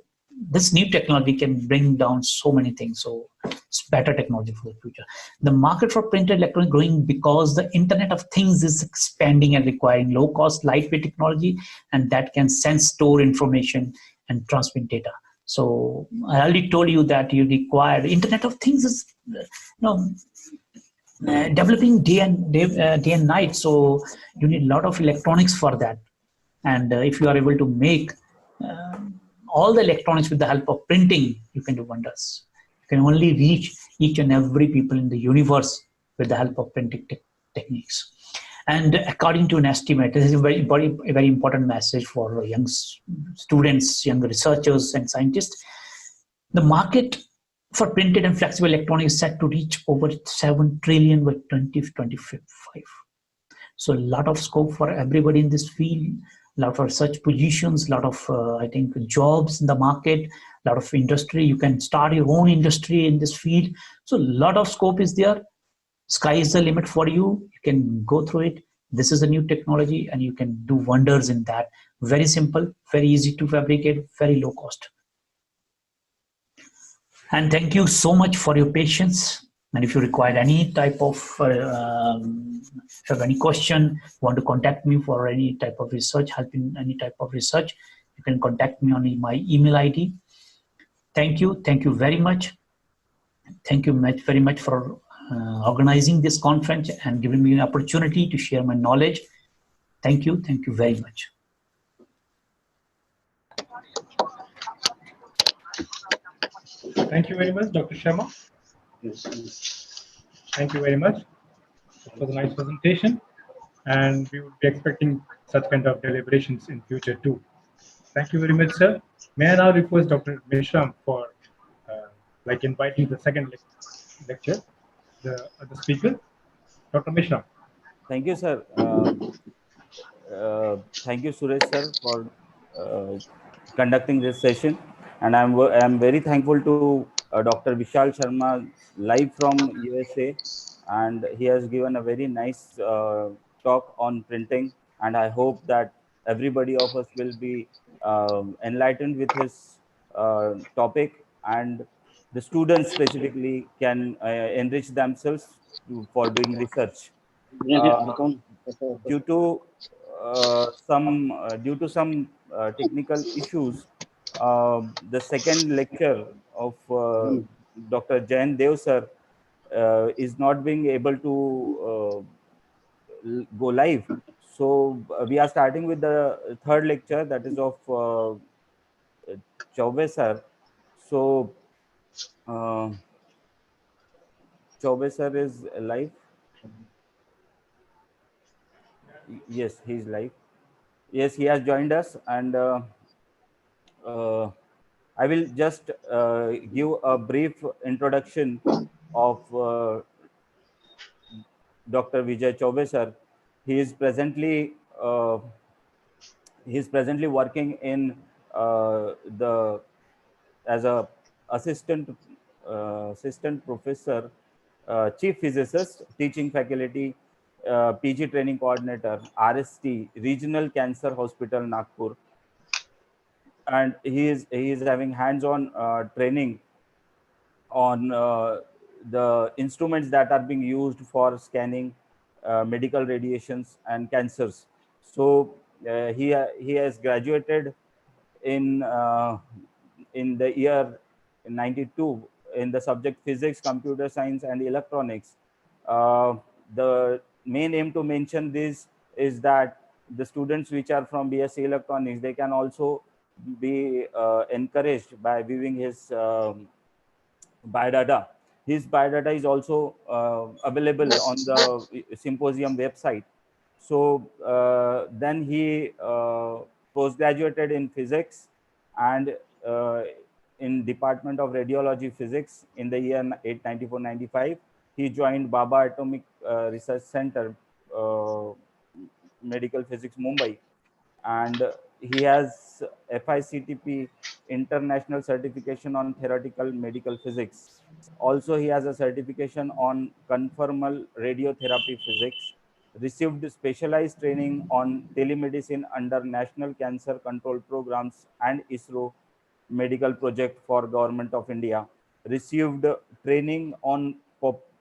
this new technology can bring down so many things. So it's better technology for the future. The market for printed electronics growing because the Internet of Things is expanding and requiring low-cost, lightweight technology, and that can sense, store information, and transmit data. So I already told you that you require Internet of Things is developing day and night. So you need a lot of electronics for that. And if you are able to make all the electronics with the help of printing, you can do wonders. You can only reach each and every people in the universe with the help of printing techniques. And according to an estimate, this is a very important message for young students, young researchers, and scientists. The market for printed and flexible electronics is set to reach over 7 trillion by 2025. So a lot of scope for everybody in this field, a lot of research positions, a lot of, I think, jobs in the market, a lot of industry. You can start your own industry in this field. So a lot of scope is there. Sky is the limit for you. You can go through it. This is a new technology, and you can do wonders in that. Very simple, very easy to fabricate, very low cost. And thank you so much for your patience. And if you require any type of, if you have any question, want to contact me for any type of research, help in any type of research, you can contact me on my email ID. Thank you very much. Thank you very much for organizing this conference and giving me an opportunity to share my knowledge. Thank you very much. Thank you very much, Dr. Sharma. Thank you very much. It was a nice presentation, and we would be expecting such kind of deliberations in future too. Thank you very much, sir. May I now request Dr. Mishram for inviting the second lecture, the speaker, Dr. Mishram. Thank you, sir. Thank you, Suresh, sir, for conducting this session. And I'm very thankful to Dr. Vishal Sharma, live from USA. And he has given a very nice talk on printing. And I hope that everybody of us will be enlightened with his topic, and the students specifically can enrich themselves for doing research. Due to some technical issues, the second lecture of Dr. Jain Dev sir is not being able to go live. So we are starting with the third lecture, that is of Chaube sir. So Chaube sir is live. Yes, he is live. Yes, he has joined us, and I will just give a brief introduction of Dr. Vijay Chaube sir. He is presently working in the as a assistant professor, chief physicist, teaching faculty PG training coordinator, RST, Regional Cancer Hospital, Nagpur. And he is having hands-on training on the instruments that are being used for scanning medical radiations and cancers. So he has graduated in the year 92 in the subject physics, computer science, and electronics. Uh, the main aim to mention this is that the students which are from BSc electronics, they can also be encouraged by viewing his biodata. His biodata is also available on the symposium website. So then he postgraduated in physics and in Department of Radiology Physics in the year 894-95. He joined Baba Atomic Research Center, uh, Medical Physics, Mumbai, and he has FICTP international certification on theoretical medical physics. Also, he has a certification on conformal radiotherapy physics, received specialized training on telemedicine under National Cancer Control Programs and ISRO medical project for Government of India, received training on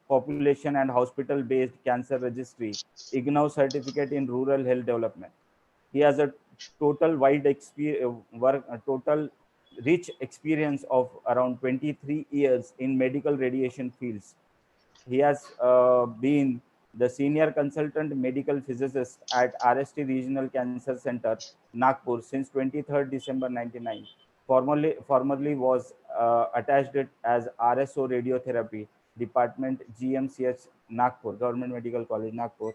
population and hospital based cancer registry, IGNOU certificate in rural health development. He has a total total rich experience of around 23 years in medical radiation fields. He has been the senior consultant medical physicist at RST Regional Cancer Center, Nagpur, since 23rd December 99. Formerly was attached it as RSO Radiotherapy Department, GMCH, Nagpur, Government Medical College, Nagpur.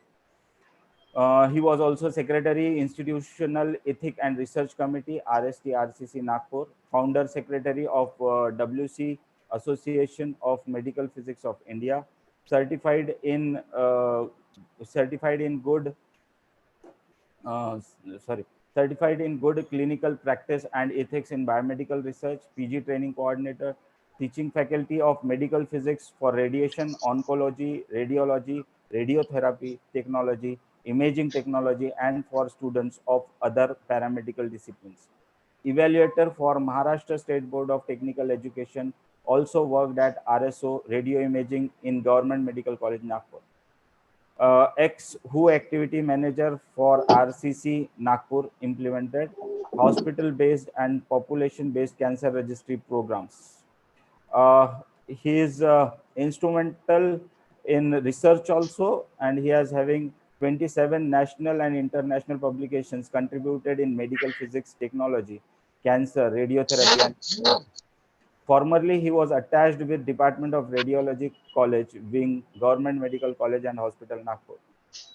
He was also Secretary, Institutional Ethic and Research Committee, RST-RCC, Nagpur, Founder Secretary of WC Association of Medical Physics of India, certified in certified in good uh, sorry, certified in good clinical practice and ethics in biomedical research, PG training coordinator, teaching faculty of medical physics for radiation, oncology, radiology, radiotherapy technology, imaging technology, and for students of other paramedical disciplines. Evaluator for Maharashtra State Board of Technical Education, also worked at RSO Radio Imaging in Government Medical College, Nagpur. Ex WHO activity manager for RCC Nagpur, implemented hospital based and population based cancer registry programs. He is instrumental in research also, and he is having 27 national and international publications contributed in medical physics, technology, cancer, radiotherapy, and therapy. Formerly, he was attached with Department of Radiology College, Wing, Government Medical College and Hospital, Nagpur.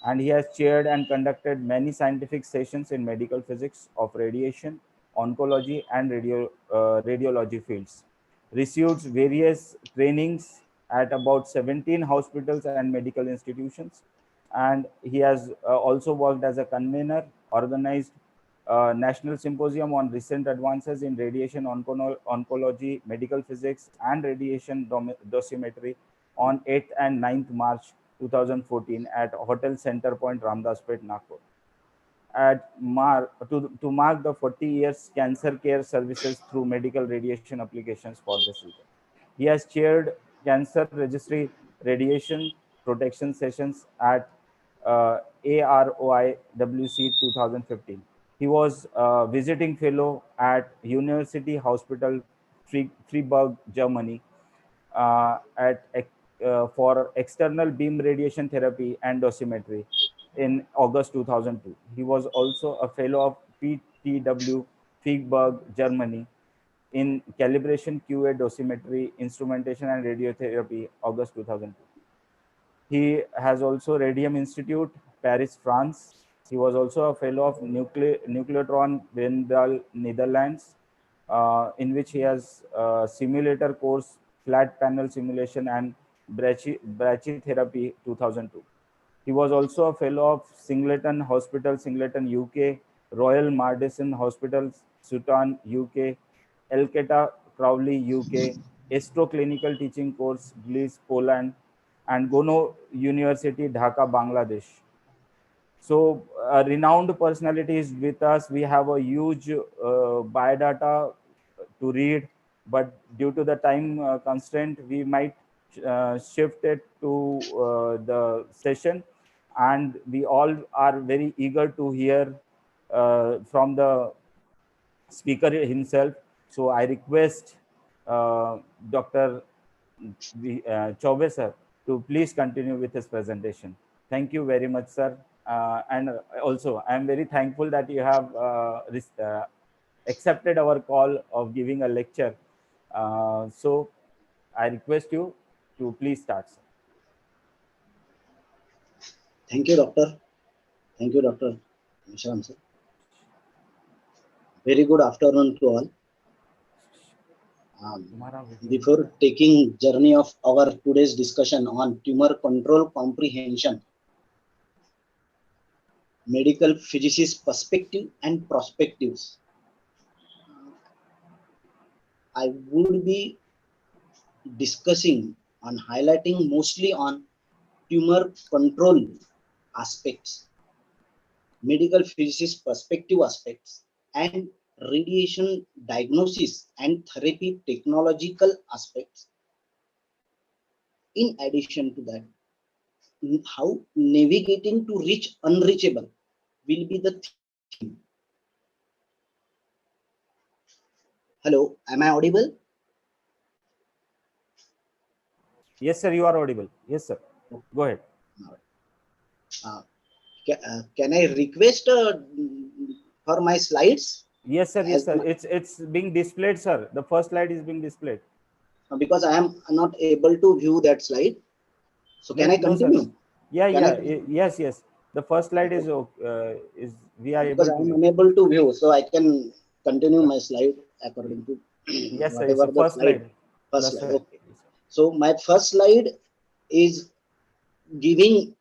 And he has chaired and conducted many scientific sessions in medical physics of radiation, oncology, and radiology fields. Received various trainings at about 17 hospitals and medical institutions. And he has also worked as a convener, organized National Symposium on Recent Advances in Radiation Oncology, Medical Physics, and Radiation Dosimetry on 8th and 9th March 2014 at Hotel Center Point, Ramdaspet, Nagpur. To mark the 40 years cancer care services through medical radiation applications for this region. He has chaired cancer registry radiation protection sessions at AROIWC 2015. He was a visiting fellow at University Hospital Freiburg, Germany, for external beam radiation therapy and dosimetry in August 2002. He was also a fellow of PTW Freiburg, Germany, in calibration QA dosimetry, instrumentation and radiotherapy, August 2002. He has also Radium Institute, Paris, France. He was also a fellow of Nucleotron Wendel, Netherlands, in which he has simulator course, flat panel simulation, and brachytherapy 2002. He was also a fellow of Singleton Hospital, Singleton, UK, Royal Mardison Hospital, Sutton, UK, Elketa, Crowley, UK, Estro Clinical Teaching Course, Gliwice, Poland, and Gono University, Dhaka, Bangladesh. So a renowned personality is with us. We have a huge biodata to read, but due to the time constraint, we might shift it to the session, and we all are very eager to hear from the speaker himself. So I request Dr. Chaube sir to please continue with his presentation. Thank you very much, sir. And also, I am very thankful that you have accepted our call of giving a lecture. So I request you to please start, sir. Thank you, Doctor. Thank you, Dr. Mishram, sir. Very good afternoon to all. Before taking journey of our today's discussion on tumor control comprehension, medical physicist perspective and perspectives, I would be discussing on highlighting mostly on tumor control aspects, medical physicist perspective aspects, and radiation diagnosis and therapy technological aspects. In addition to that, how navigating to reach unreachable will be the theme. Hello, am I audible? Yes, sir, you are audible. Yes, sir. Go ahead. Can I request for my slides? Yes, sir. Yes, sir. It's being displayed, sir. The first slide is being displayed. Because I am not able to view that slide. So can I continue? No, yeah. Yes, yes. The first slide is we are because able to I am unable to view, so I can continue my slide according to yes, sir. whatever Yes, the first slide. First First slide. Okay. So my first slide is giving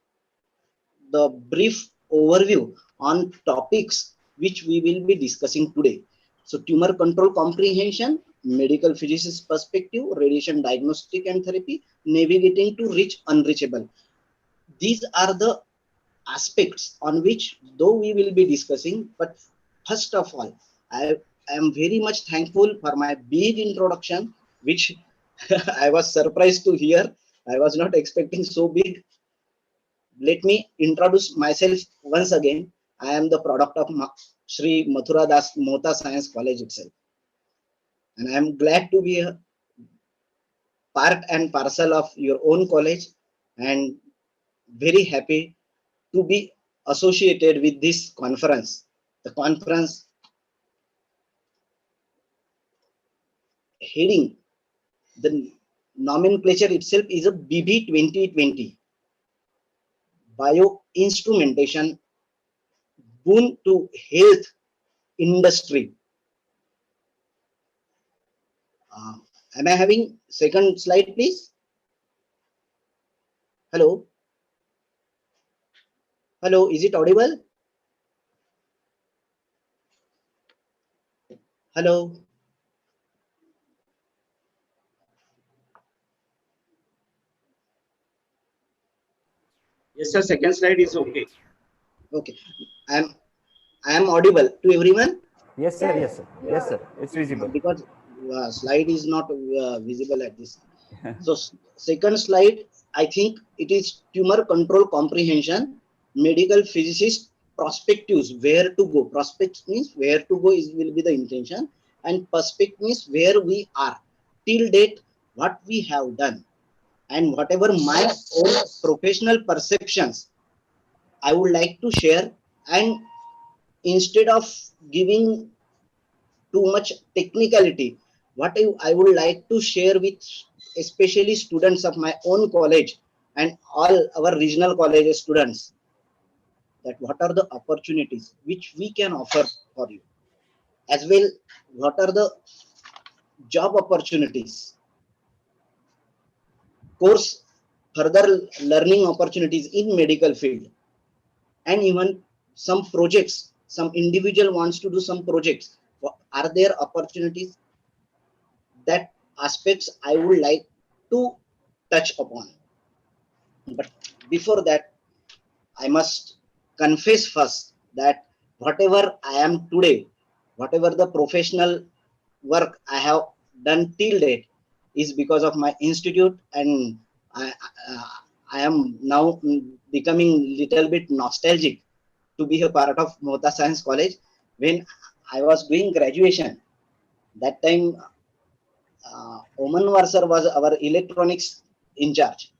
the brief overview on topics which we will be discussing today. So tumor control comprehension, medical physicist perspective, radiation diagnostic and therapy, navigating to reach unreachable. These are the aspects on which though we will be discussing, but first of all, I am very much thankful for my big introduction, which I was surprised to hear. I was not expecting so big. Let me introduce myself once again. I am the product of Sri Mathura Das Mohta Science College itself. And I am glad to be a part and parcel of your own college, and very happy to be associated with this conference. The conference heading, the nomenclature itself is a BIBHI 2020, Bioinstrumentation Boon to Health Industry. Am I having second slide, please? Hello? Hello, is it audible? Hello? Yes, sir, second slide is okay. Okay. I am audible to everyone? Yes, sir. Yes, sir. Yes, sir. It's visible. Because slide is not visible at this. So second slide, I think it is tumor control comprehension, medical physicist perspectives, where to go. Prospect means where to go will be the intention, and perspective means where we are till date, what we have done, and whatever my own professional perceptions I would like to share. And instead of giving too much technicality, what I would like to share with especially students of my own college and all our regional colleges students, that what are the opportunities which we can offer for you, as well what are the job opportunities, course further learning opportunities in medical field, and even some projects, some individual wants to do some projects. Are there opportunities? That aspects I would like to touch upon. But before that, I must confess first that whatever I am today, whatever the professional work I have done till date is because of my institute, and I, uh, I am now becoming little bit nostalgic to be a part of Mohta Science College. When I was doing graduation, that time Oman Varsar was our electronics in charge,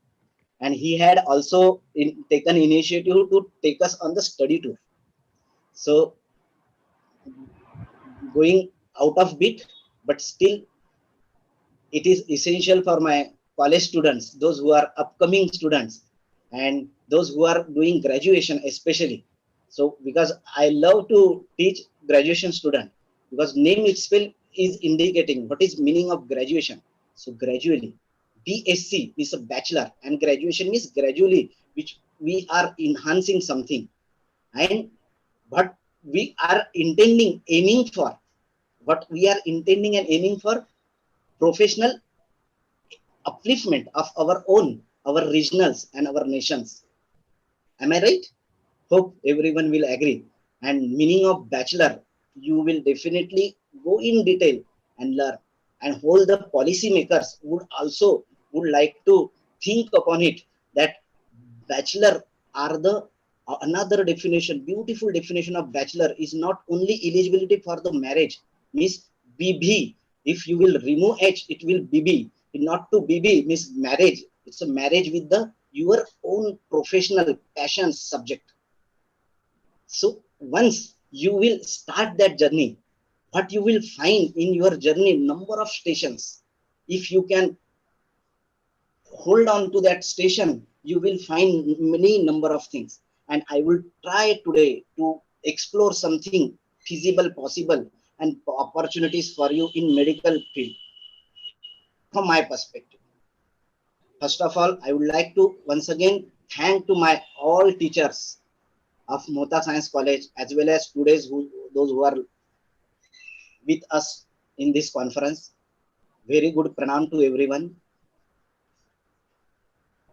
and he had also taken initiative to take us on the study tour. So going out of bit, but still it is essential for my college students, those who are upcoming students, and those who are doing graduation especially. So because I love to teach graduation student, because name itself is indicating what is meaning of graduation. So gradually, BSc is a bachelor, and graduation means gradually, which we are enhancing something, and what we are intending, aiming for, what we are intending and aiming for, professional upliftment of our own, our regionals and our nations. Am I right? Hope everyone will agree. And meaning of bachelor, you will definitely go in detail and learn. And whole the policymakers would also would like to think upon it, that bachelor are the another definition, beautiful definition of bachelor is not only eligibility for the marriage, means BB. If you will remove H, it will BB. Not to BB means marriage. It's a marriage with the your own professional passion subject. So once you will start that journey, what you will find in your journey, number of stations. If you can hold on to that station, you will find many number of things. And I will try today to explore something feasible, possible, and opportunities for you in medical field from my perspective. First of all, I would like to once again thank to my all teachers of Mohta Science College, as well as today's those who are with us in this conference. Very good pranam to everyone.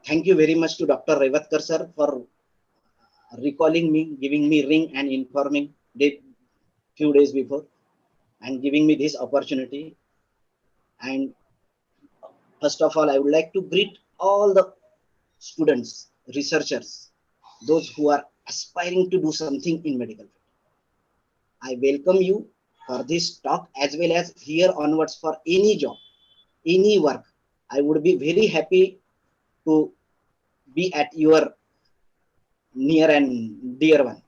Thank you very much to Dr. Revatkar sir for recalling me, giving me ring and informing few days before, and giving me this opportunity. And first of all, I would like to greet all the students, researchers, those who are aspiring to do something in medical field. I welcome you for this talk, as well as here onwards for any job, any work. I would be very happy to be at your near and dear one.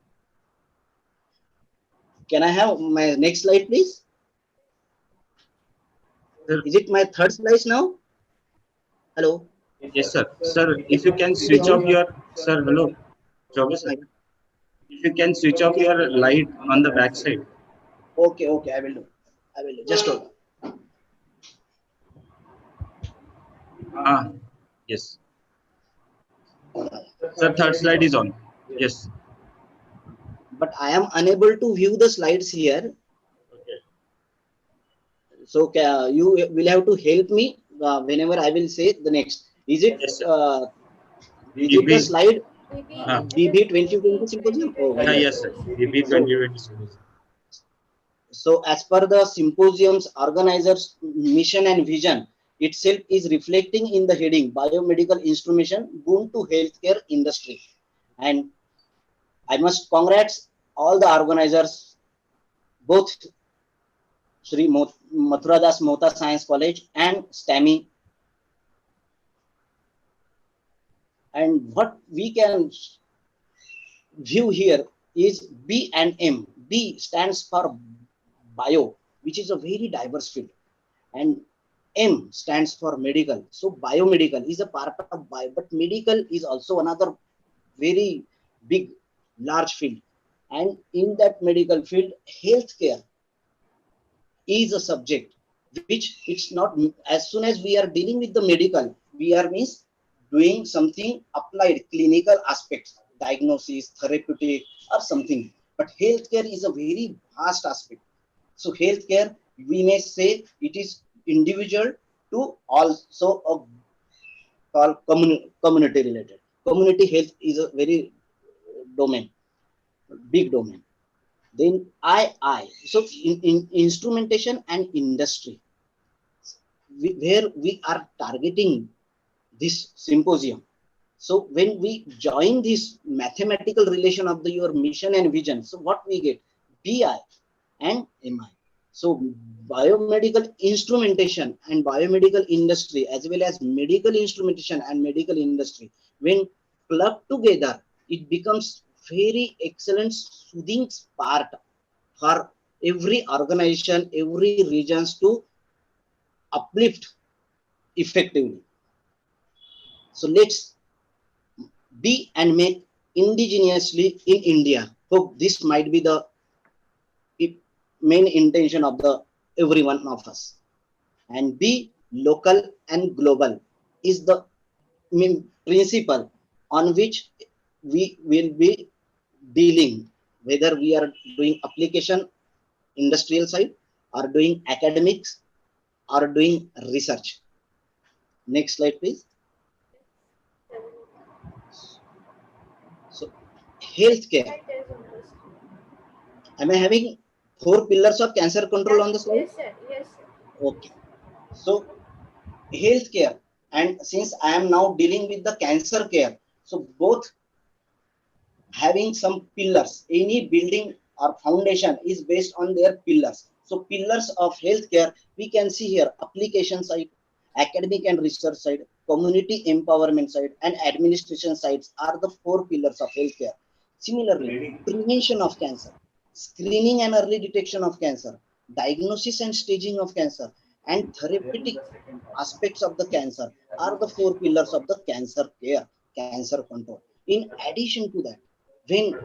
Can I have my next slide, please? Sir, Is it my third slide now? Hello. yes, sir. Sir, if you can switch off your, sir, hello, Joby sir. If you can switch off your light on the back side. Okay, okay, I will do. I will do. Just hold on. Ah, yes. Sir, third slide is on. Yes. But I am unable to view the slides here. Okay. So you will have to help me whenever I will say the next. Is it Yes, sir. the BB. slide Ah, BB 2020 symposium? Oh, yeah, very yes, good. sir. BB So, 2020. so as per the symposium's organizers' mission and vision itself is reflecting in the heading biomedical instrumentation boon to healthcare industry. And I must congrats all the organizers, both Sri Mathuradas Mohta Science College and STAMI. And what we can view here is B and M. B stands for bio, which is a very diverse field, and M stands for medical. So biomedical is a part of bio, but medical is also another very big, large field. And in that medical field, healthcare is a subject which it's not, as soon as we are dealing with the medical, we are means doing something applied clinical aspects, diagnosis, therapeutic or something, but healthcare is a very vast aspect. So healthcare, we may say it is individual to also a called community related. Community health is a very domain. big domain. Then I. So in instrumentation and industry, where we are targeting this symposium. So when we join this mathematical relation of your mission and vision, so what we get? BI and MI. So biomedical instrumentation and biomedical industry, as well as medical instrumentation and medical industry, when clubbed together, it becomes very excellent soothing part for every organization, every regions to uplift effectively. So let's be and make indigenously in India. Hope this might be the main intention of the every one of us. And be local and global is the main principle on which we will be dealing, whether we are doing application industrial side or doing academics or doing research. Next slide, please. So healthcare. Am I having 4 pillars of cancer control on the slide? Yes, sir. Yes, sir. Okay. So healthcare, and since I am now dealing with the cancer care, so both having some pillars. Any building or foundation is based on their pillars. So pillars of healthcare, we can see here application side, academic and research side, community empowerment side, and administration sides are the 4 pillars of healthcare. Similarly, prevention of cancer, screening and early detection of cancer, diagnosis and staging of cancer, and therapeutic aspects of the cancer are the 4 pillars of the cancer care, cancer control. In addition to that, when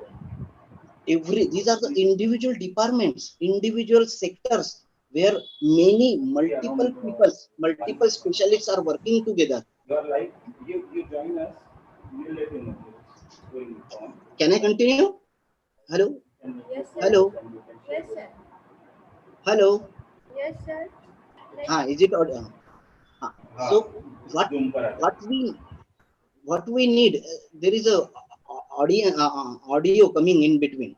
these are the individual departments, individual sectors where many multiple people, multiple specialists are working together. You join us, we'll let you know. Going on. Can I continue? Hello? Yes, sir. Hello? Yes, sir. Hello? Yes, sir. Is it audio? So what we need, there is a audio coming in between.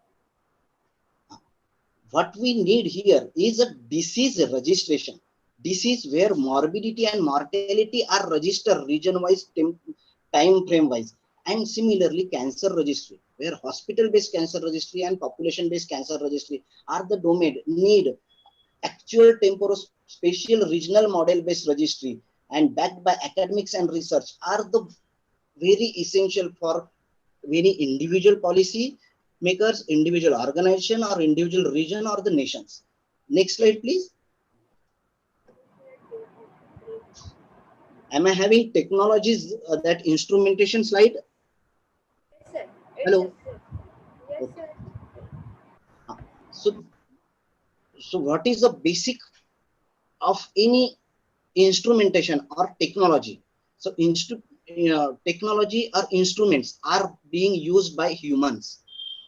What we need here is a disease registration. Disease where morbidity and mortality are registered region-wise, time frame-wise. And similarly, cancer registry, where hospital-based cancer registry and population-based cancer registry are the domain need actual temporospatial regional model-based registry and backed by academics and research are the very essential for many individual policy makers, individual organization, or individual region or the nations. Next slide, please. Am I having technologies that instrumentation slide? Yes, sir. Hello. Yes, sir. So what is the basic of any instrumentation or technology? So technology or instruments are being used by humans.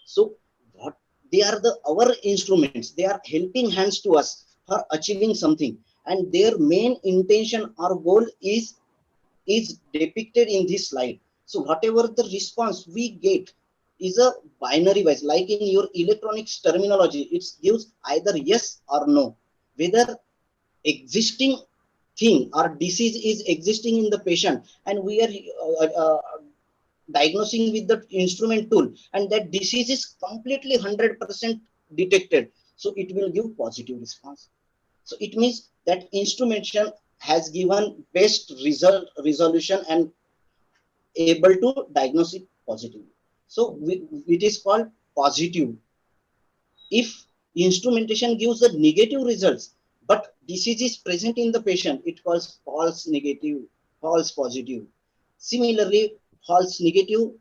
So what they are our instruments, they are helping hands to us for achieving something, and their main intention or goal is depicted in this slide. So whatever the response we get is a binary wise, like in your electronics terminology, it gives either yes or no, whether existing thing or disease is existing in the patient and we are diagnosing with the instrument tool, and that disease is completely 100% detected, so it will give positive response. So it means that instrumentation has given best resolution and able to diagnose it positively. So it is called positive. If instrumentation gives the negative results, but disease is present in the patient, it calls false negative, false positive. Similarly, false negative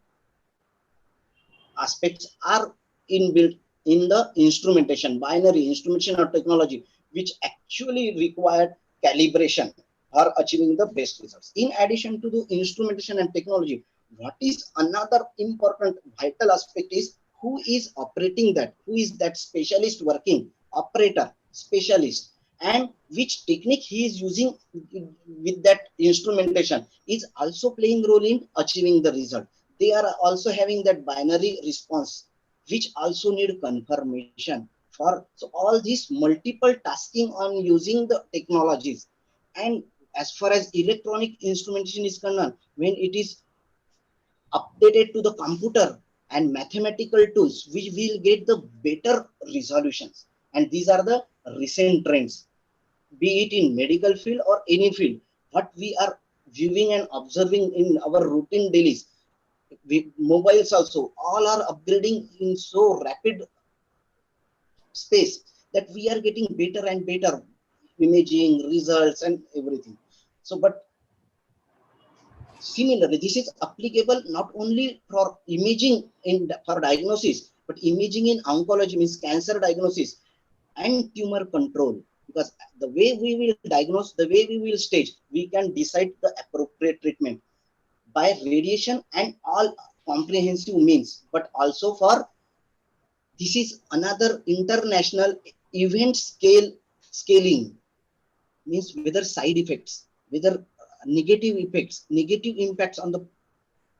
aspects are inbuilt in the instrumentation, binary instrumentation or technology, which actually require calibration for achieving the best results. In addition to the instrumentation and technology, what is another important vital aspect is who is operating that, who is that specialist working, operator, specialist, and which technique he is using with that instrumentation is also playing role in achieving the result. They are also having that binary response which also need confirmation for. So all these multiple tasking on using the technologies. And as far as electronic instrumentation is concerned, when it is updated to the computer and mathematical tools, we will get the better resolutions. And these are the recent trends, be it in medical field or any field. What we are viewing and observing in our routine dailies, mobiles also all are upgrading in so rapid space that we are getting better and better imaging results and everything. So, but similarly, this is applicable not only for imaging in for diagnosis, but imaging in oncology, means cancer diagnosis and tumor control. Because the way we will diagnose, the way we will stage, we can decide the appropriate treatment by radiation and all comprehensive means. But also for this is another international event scaling, means whether side effects, whether negative effects, negative impacts on the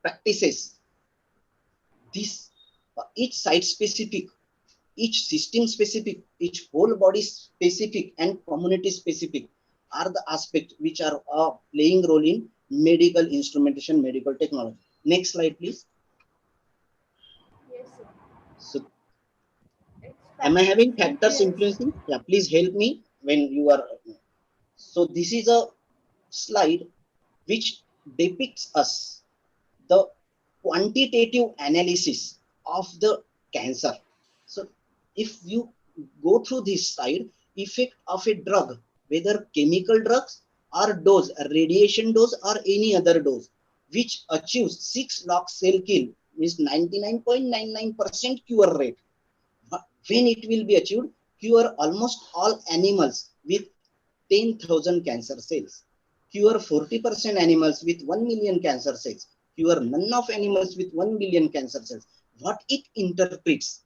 practices. This each site specific, each system specific, each whole body specific and community specific are the aspects which are playing role in medical instrumentation, medical technology. Next slide, please. Yes, sir. So, It's am I having factors factors influence. influencing? Yeah, please help me when you are. So, this is a slide which depicts us the quantitative analysis of the cancer. So if you go through this slide, effect of a drug, whether chemical drugs or dose, a radiation dose or any other dose, which achieves 6 log cell kill, means 99.99% cure rate. When it will be achieved, cure almost all animals with 10,000 cancer cells, cure 40% animals with 1 million cancer cells, cure none of animals with 1 billion cancer cells. What it interprets,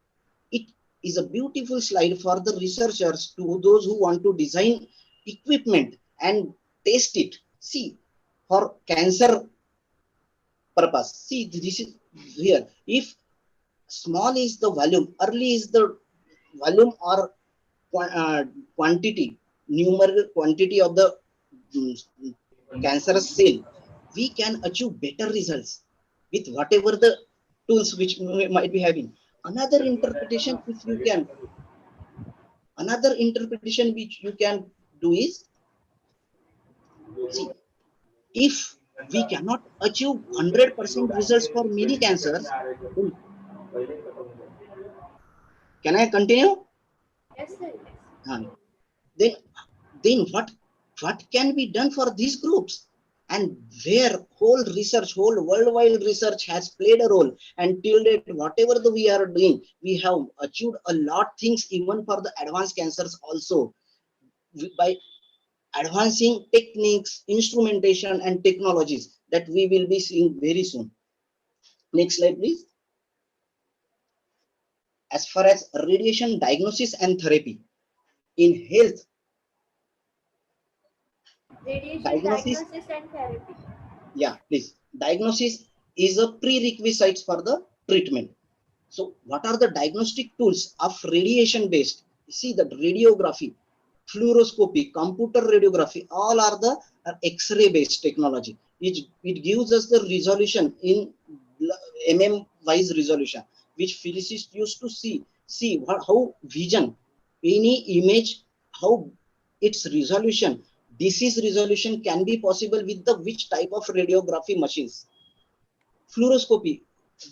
it is a beautiful slide for the researchers, to those who want to design equipment and test it. See, for cancer purpose, see this is here. If small is the volume, early is the volume or uh, quantity, numerical quantity of the mm, cancerous cell, we can achieve better results with whatever the tools which we might be having. Another interpretation, if you can, another interpretation which you can do is, see, if we cannot achieve 100% results for many cancers, then can I continue? Yes, sir. Yes. Uh, then then what can be done for these groups, and where whole research, whole worldwide research has played a role. And till date, whatever we are doing, we have achieved a lot things even for the advanced cancers also, by advancing techniques, instrumentation and technologies that we will be seeing very soon. Next slide, please. As far as radiation diagnosis and therapy in health, Radiation diagnosis, diagnosis and therapy. yeah, please. Diagnosis is a prerequisite for the treatment. So what are the diagnostic tools of radiation based? See that radiography, fluoroscopy, computer radiography, all are the X-ray based technology. It gives us the resolution in wise resolution, which physicists used to see how vision, any image, how its resolution, disease resolution can be possible with the which type of radiography machines. Fluoroscopy,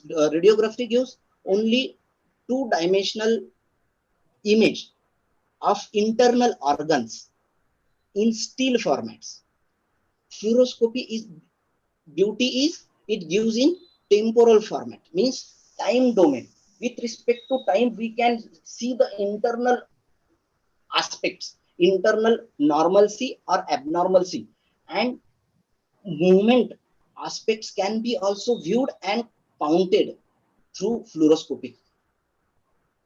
radiography gives only two-dimensional image of internal organs in still formats. Fluoroscopy is beauty is it gives in temporal format, means time domain. With respect to time, we can see the internal aspects, internal normalcy or abnormalcy, and movement aspects can be also viewed and counted through fluoroscopy.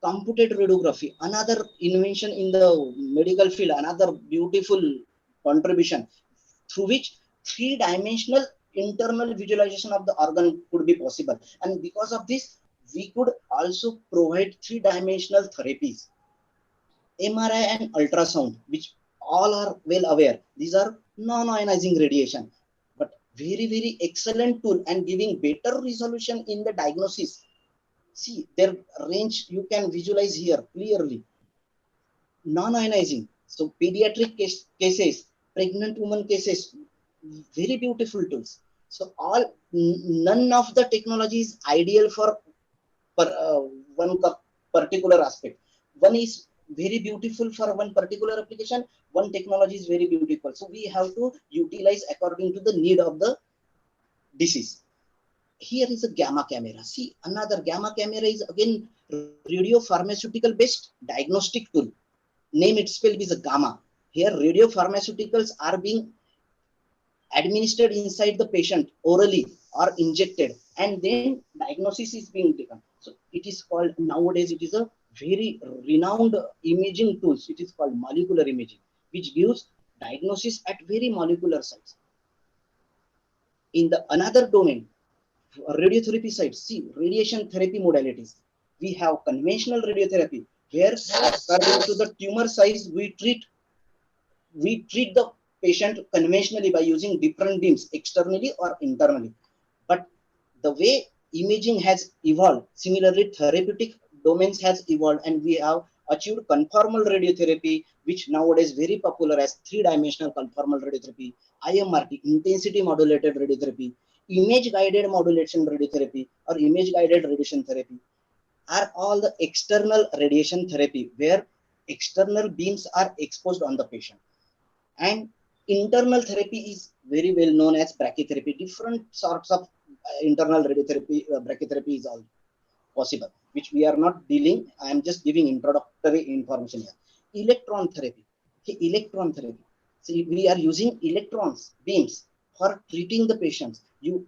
Computed radiography, another invention in the medical field, another beautiful contribution, through which three-dimensional internal visualization of the organ could be possible. And because of this, we could also provide three-dimensional therapies, MRI and ultrasound, which all are well aware. These are non-ionizing radiation, but very, very excellent tool and giving better resolution in the diagnosis. See, their range you can visualize here clearly. Non-ionizing. So pediatric cases, pregnant woman cases, very beautiful tools. So none of the technology is ideal for one particular aspect. One is very beautiful for one particular application. One technology is very beautiful. So we have to utilize according to the need of the disease. Here is a gamma camera. See, another gamma camera is again radio pharmaceutical based diagnostic tool. Name itself is a gamma. Here, radio pharmaceuticals are being administered inside the patient orally or injected, and then diagnosis is being taken. So it is called nowadays, it is a very renowned imaging tools. It is called molecular imaging, which gives diagnosis at very molecular sites. In the another domain, radiotherapy side, see radiation therapy modalities. We have conventional radiotherapy where according to the tumor size we treat the patient conventionally by using different beams externally or internally. But the way imaging has evolved, similarly therapeutic domains has evolved, and we have achieved conformal radiotherapy, which nowadays very popular as three-dimensional conformal radiotherapy, IMRT, intensity modulated radiotherapy, image guided modulation radiotherapy, or image guided radiation therapy are all the external radiation therapy where external beams are exposed on the patient. And internal therapy is very well known as brachytherapy. Different sorts of internal radiotherapy, brachytherapy is all possible, which we are not dealing. I am just giving introductory information here. Electron therapy. Okay, electron therapy. See, we are using electrons, beams for treating the patients. You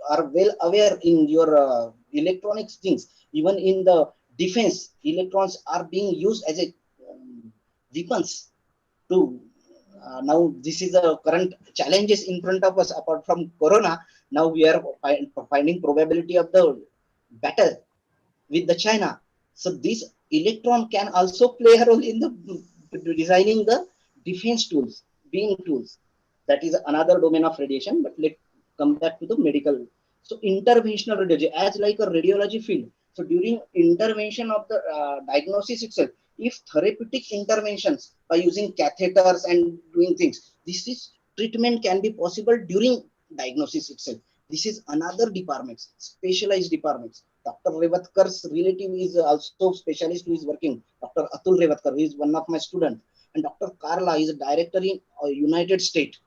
are well aware in your electronics things. Even in the defense, electrons are being used as a weapons to now this is the current challenges in front of us apart from corona. Now we are finding probability of the battle with the China. So this electron can also play a role in the designing the defense tools, beam tools. That is another domain of radiation, but let's come back to the medical. So interventional radiology as like a radiology field. So during intervention of the diagnosis itself, if therapeutic interventions by using catheters and doing things, this is treatment can be possible during diagnosis itself. This is another department, specialized departments. Dr. Revatkar's relative is also specialist who is working. Dr. Atul Revatkar, he is one of my students. And Dr. Carla is a director in United States.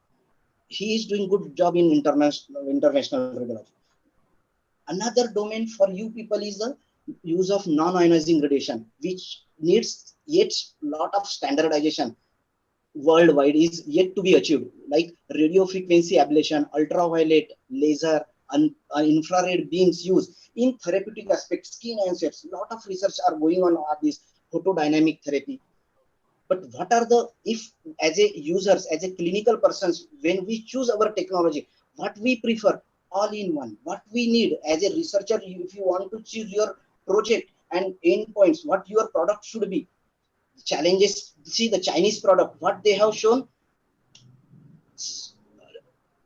He is doing good job in interventional radiology. Another domain for you people is the use of non-ionizing radiation, which needs yet lot of standardization worldwide is yet to be achieved, like radio frequency ablation, ultraviolet, laser, and infrared beams used in therapeutic aspects, skin cancers. A lot of research are going on this photodynamic therapy. But what are the, if as a users, as a clinical persons, when we choose our technology, what we prefer, all in one, what we need as a researcher, if you want to choose your project and endpoints, what your product should be. Challenges, see the Chinese product, what they have shown,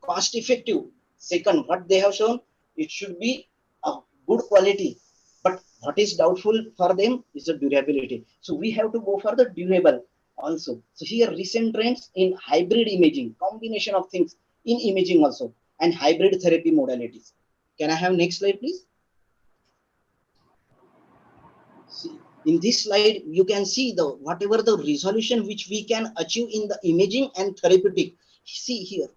cost effective. Second, what they have shown, it should be of good quality. But what is doubtful for them is the durability. So we have to go for the durable also. So here recent trends in hybrid imaging, combination of things in imaging also, and hybrid therapy modalities. Can I have next slide, please? See, in this slide, you can see the whatever the resolution which we can achieve in the imaging and therapeutic. See here,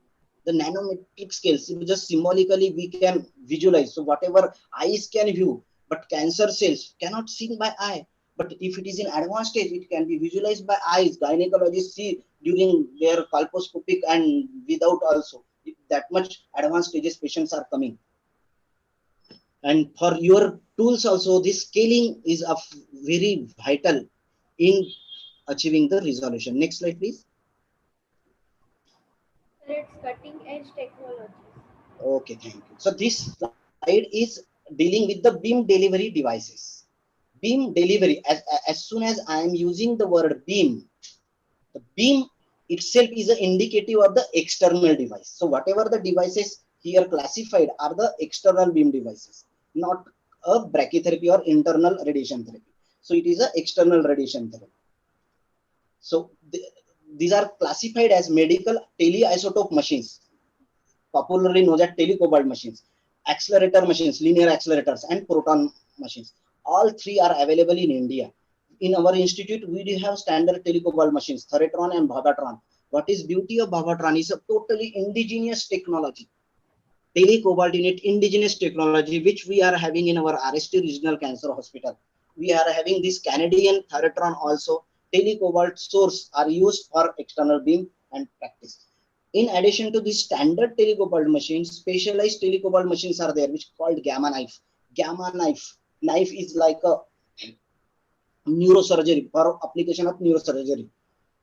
the nanometric scales, just symbolically we can visualize. So whatever eyes can view, but cancer cells cannot seen by eye. But if it is in advanced stage, it can be visualized by eyes. Gynecologists see during their colposcopic and without also. If that much advanced stages patients are coming. And for your tools also, this scaling is of very vital in achieving the resolution. Next slide, please. It's cutting edge technologies. Okay, thank you. So this slide is dealing with the beam delivery devices. Beam delivery, as soon as I am using the word beam, the beam itself is an indicative of the external device. So whatever the devices here classified are the external beam devices, not a brachytherapy or internal radiation therapy. So it is an external radiation therapy. So these are classified as medical teleisotope machines, popularly known as telecobalt machines, accelerator machines, linear accelerators, and proton machines. All three are available in India. In our institute, we do have standard telecobalt machines, Theratron and Bhavatron. What is beauty of Bhavatron is a totally indigenous technology. Telecobalt unit, indigenous technology, which we are having in our RST Regional Cancer Hospital. We are having this Canadian Theratron also. Telecobalt source are used for external beam and practice. In addition to the standard telecobalt machines, specialized telecobalt machines are there, which called gamma knife. Gamma knife is like a neurosurgery, for application of neurosurgery.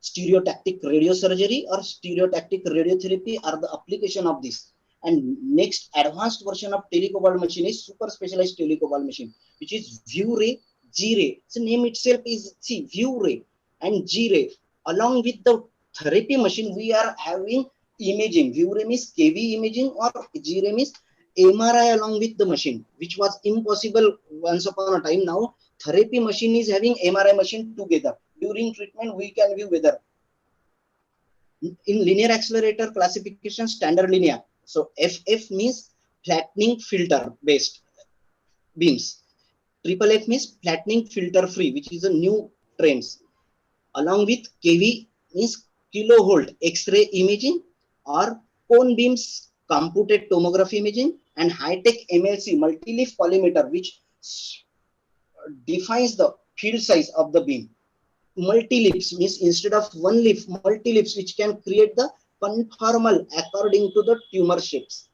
Stereotactic radiosurgery or stereotactic radiotherapy are the application of this. And next advanced version of telecobalt machine is super specialized telecobalt machine, which is view ray, G ray. So name itself is view ray and G ray. Along with the therapy machine, we are having imaging. View ray means KV imaging or G ray means MRI along with the machine, which was impossible once upon a time. Now therapy machine is having MRI machine together. During treatment, we can view whether in linear accelerator classification, standard linear. So FF means flattening filter based beams. Triple F means flattening filter free, which is a new trends. Along with KV means kilovolt X-ray imaging or cone beams computed tomography imaging and high-tech MLC multi-leaf collimator, which defines the field size of the beam. Multi-leaves means instead of one leaf, multi-leaves, which can create the conformal according to the tumor shapes.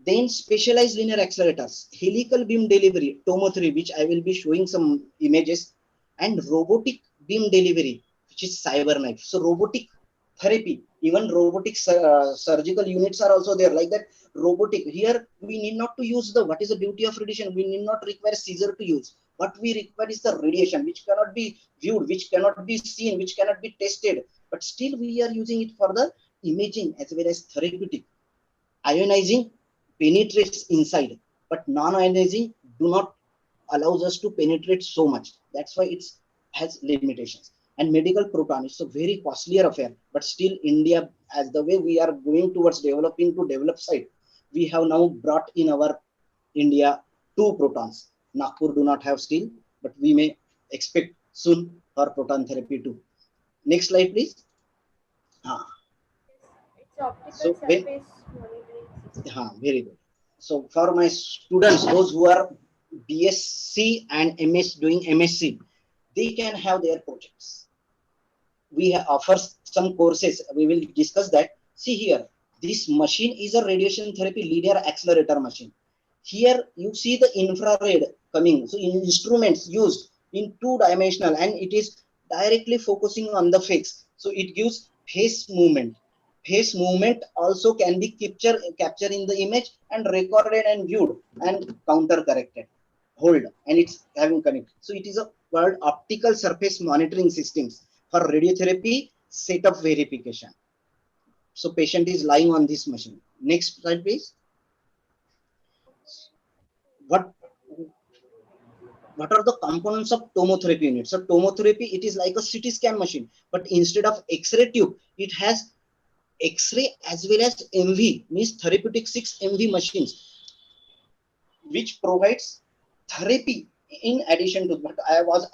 Then specialized linear accelerators, helical beam delivery, TOMO3, which I will be showing some images, and robotic beam delivery, which is CyberKnife. So robotic therapy, even robotic surgical units are also there, like that. Robotic, here we need not to use the, what is the beauty of radiation, we need not require scissor to use. What we require is the radiation, which cannot be viewed, which cannot be seen, which cannot be tested, but still we are using it for the imaging as well as therapeutic. Ionizing penetrates inside, but non-ionizing do not allows us to penetrate so much. That's why it has limitations. And medical proton is a very costlier affair, but still India, as the way we are going towards developing to develop side, we have now brought in our India 2 protons. Nagpur do not have still, but we may expect soon for proton therapy too. Next slide, please. It's optical So surface monitoring system. very good. So for my students, those who are BSc and MS doing MSc, they can have their projects. We offer some courses. We will discuss that. See here, this machine is a radiation therapy linear accelerator machine. Here you see the infrared coming. So instruments used in 2-dimensional, and it is directly focusing on the face. So it gives face movement. Face movement also can be captured in the image and recorded and viewed and counter corrected. Hold, and it's having connect. So it is a called optical surface monitoring systems for radiotherapy setup verification. So patient is lying on this machine. Next slide, please. What are the components of tomotherapy unit? So tomotherapy, it is like a CT scan machine, but instead of X-ray tube, it has X-ray as well as MV, means therapeutic 6 MV machines, which provides therapy in addition to what I was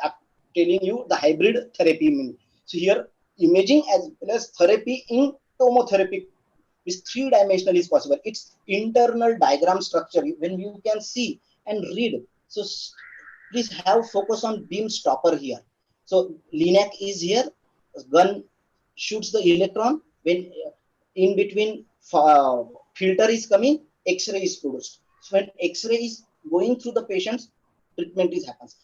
telling you, the hybrid therapy. So here imaging as well as therapy in tomotherapy is 3-dimensional is possible. It's internal diagram structure when you can see and read. So please have focus on beam stopper here. So LINAC is here, gun shoots the electron, when in between filter is coming, X-ray is produced. So when X-ray is going through the patient's, treatment is happens.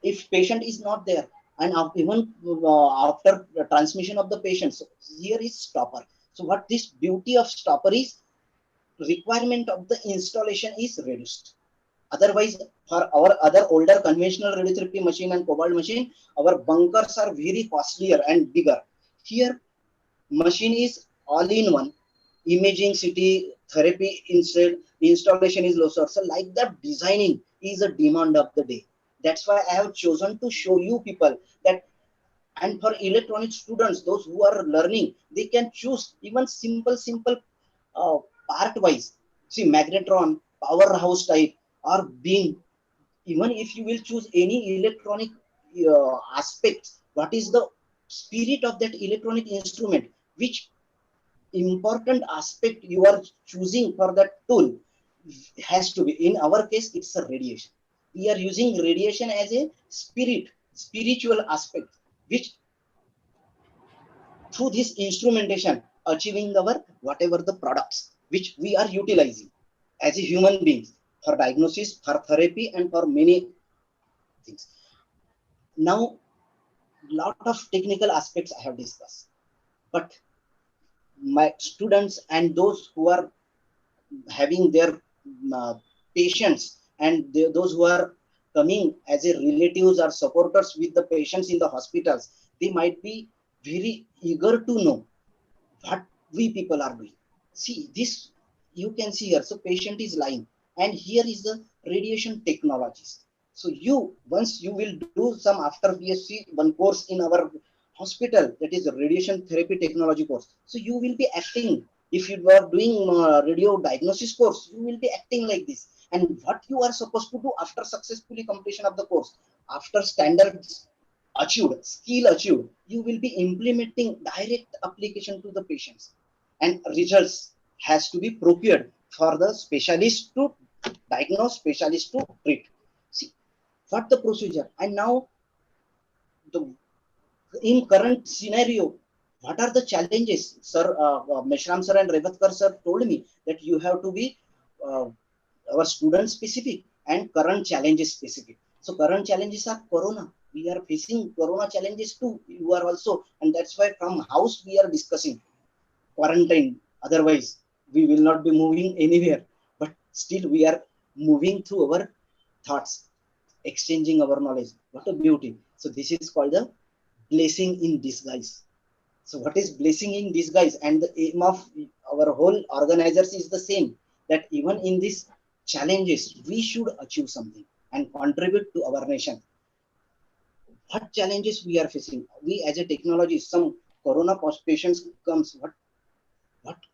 If patient is not there, and even after the transmission of the patient, so here is stopper. So what this beauty of stopper is, requirement of the installation is reduced. Otherwise, for our other older conventional radiotherapy machine and cobalt machine, our bunkers are very costlier and bigger. Here, machine is all in one. Imaging, CT, therapy installation is low. So like that, designing is a demand of the day. That's why I have chosen to show you people that. And for electronic students, those who are learning, they can choose even simple uh, part wise. See, magnetron, powerhouse type, or beam. Even if you will choose any electronic aspect, what is the spirit of that electronic instrument? Which important aspect you are choosing for that tool has to be, in our case, it's a radiation. We are using radiation as a spiritual aspect, which through this instrumentation achieving our whatever the products which we are utilizing as a human beings for diagnosis, for therapy, and for many things. Now, lot of technical aspects I have discussed, but my students and those who are having their uh, patients and those who are coming as a relatives or supporters with the patients in the hospitals, they might be very eager to know what we people are doing. See, this you can see here. So patient is lying, and here is the radiation technologies. So you once you will do some after BSc one course in our hospital, that is a radiation therapy technology course. So you will be acting. If you are doing radio diagnosis course, you will be acting like this. And what you are supposed to do after successfully completion of the course, after standards achieved, skill achieved, you will be implementing direct application to the patients, and results has to be procured for the specialist to diagnose, specialist to treat. See what the procedure. And now the in current scenario, what are the challenges, sir? Meshram sir and Revatkar sir told me that you have to be uh, our student specific and current challenges specific. So current challenges are corona. We are facing corona challenges too. You are also, and that's why from house we are discussing quarantine. Otherwise, we will not be moving anywhere. But still, we are moving through our thoughts, exchanging our knowledge. What a beauty! So this is called the blessing in disguise. So what is blessing in disguise? And the aim of our whole organizers is the same, that even in these challenges, we should achieve something and contribute to our nation. What challenges we are facing? We as a technology, some corona patients comes,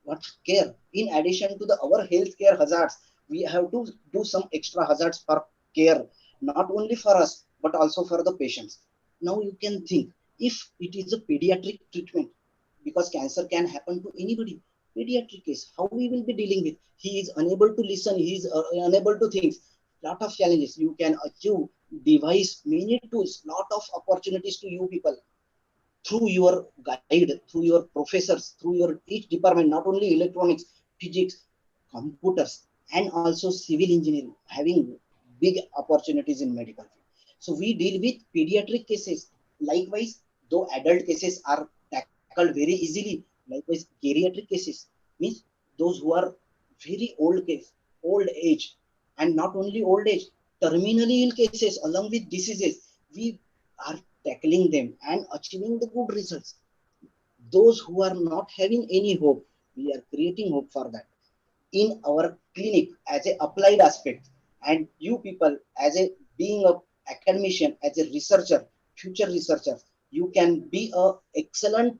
what care? In addition to the our healthcare hazards, we have to do some extra hazards for care, not only for us, but also for the patients. Now you can think, if it is a pediatric treatment, because cancer can happen to anybody. Pediatric case, how we will be dealing with? He is unable to listen. He is unable to think. Lot of challenges. You can achieve device, many tools, lot of opportunities to you people through your guide, through your professors, through your each department, not only electronics, physics, computers, and also civil engineering, having big opportunities in medical field. So we deal with pediatric cases. Likewise, though adult cases are tackled very easily, likewise geriatric cases means those who are very old case, old age, and not only old age, terminally ill cases along with diseases, we are tackling them and achieving the good results. Those who are not having any hope, we are creating hope for that in our clinic as a applied aspect. And you people as a being a academician, as a researcher, future researcher, you can be a excellent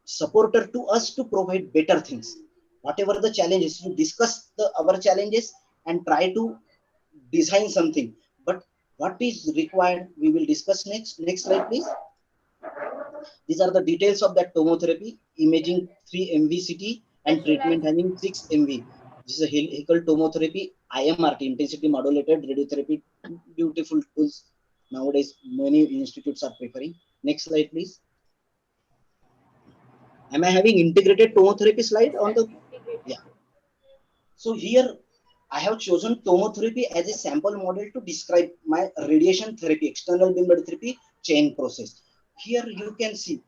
supporter to us to provide better things. Whatever the challenges, you discuss our challenges and try to design something. But what is required, we will discuss next slide please. These are the details of that tomotherapy. Imaging 3 MVCT and Special treatment life. having 6 MV. This is a helical tomotherapy, IMRT, intensity modulated radiotherapy. Beautiful tools nowadays many institutes are preferring. Next slide please. Am I having integrated tomotherapy slide Yes, on sir. the? Integrated. Yeah. So here I have chosen tomotherapy as a sample model to describe my radiation therapy, external beam radiotherapy chain process. Here you can see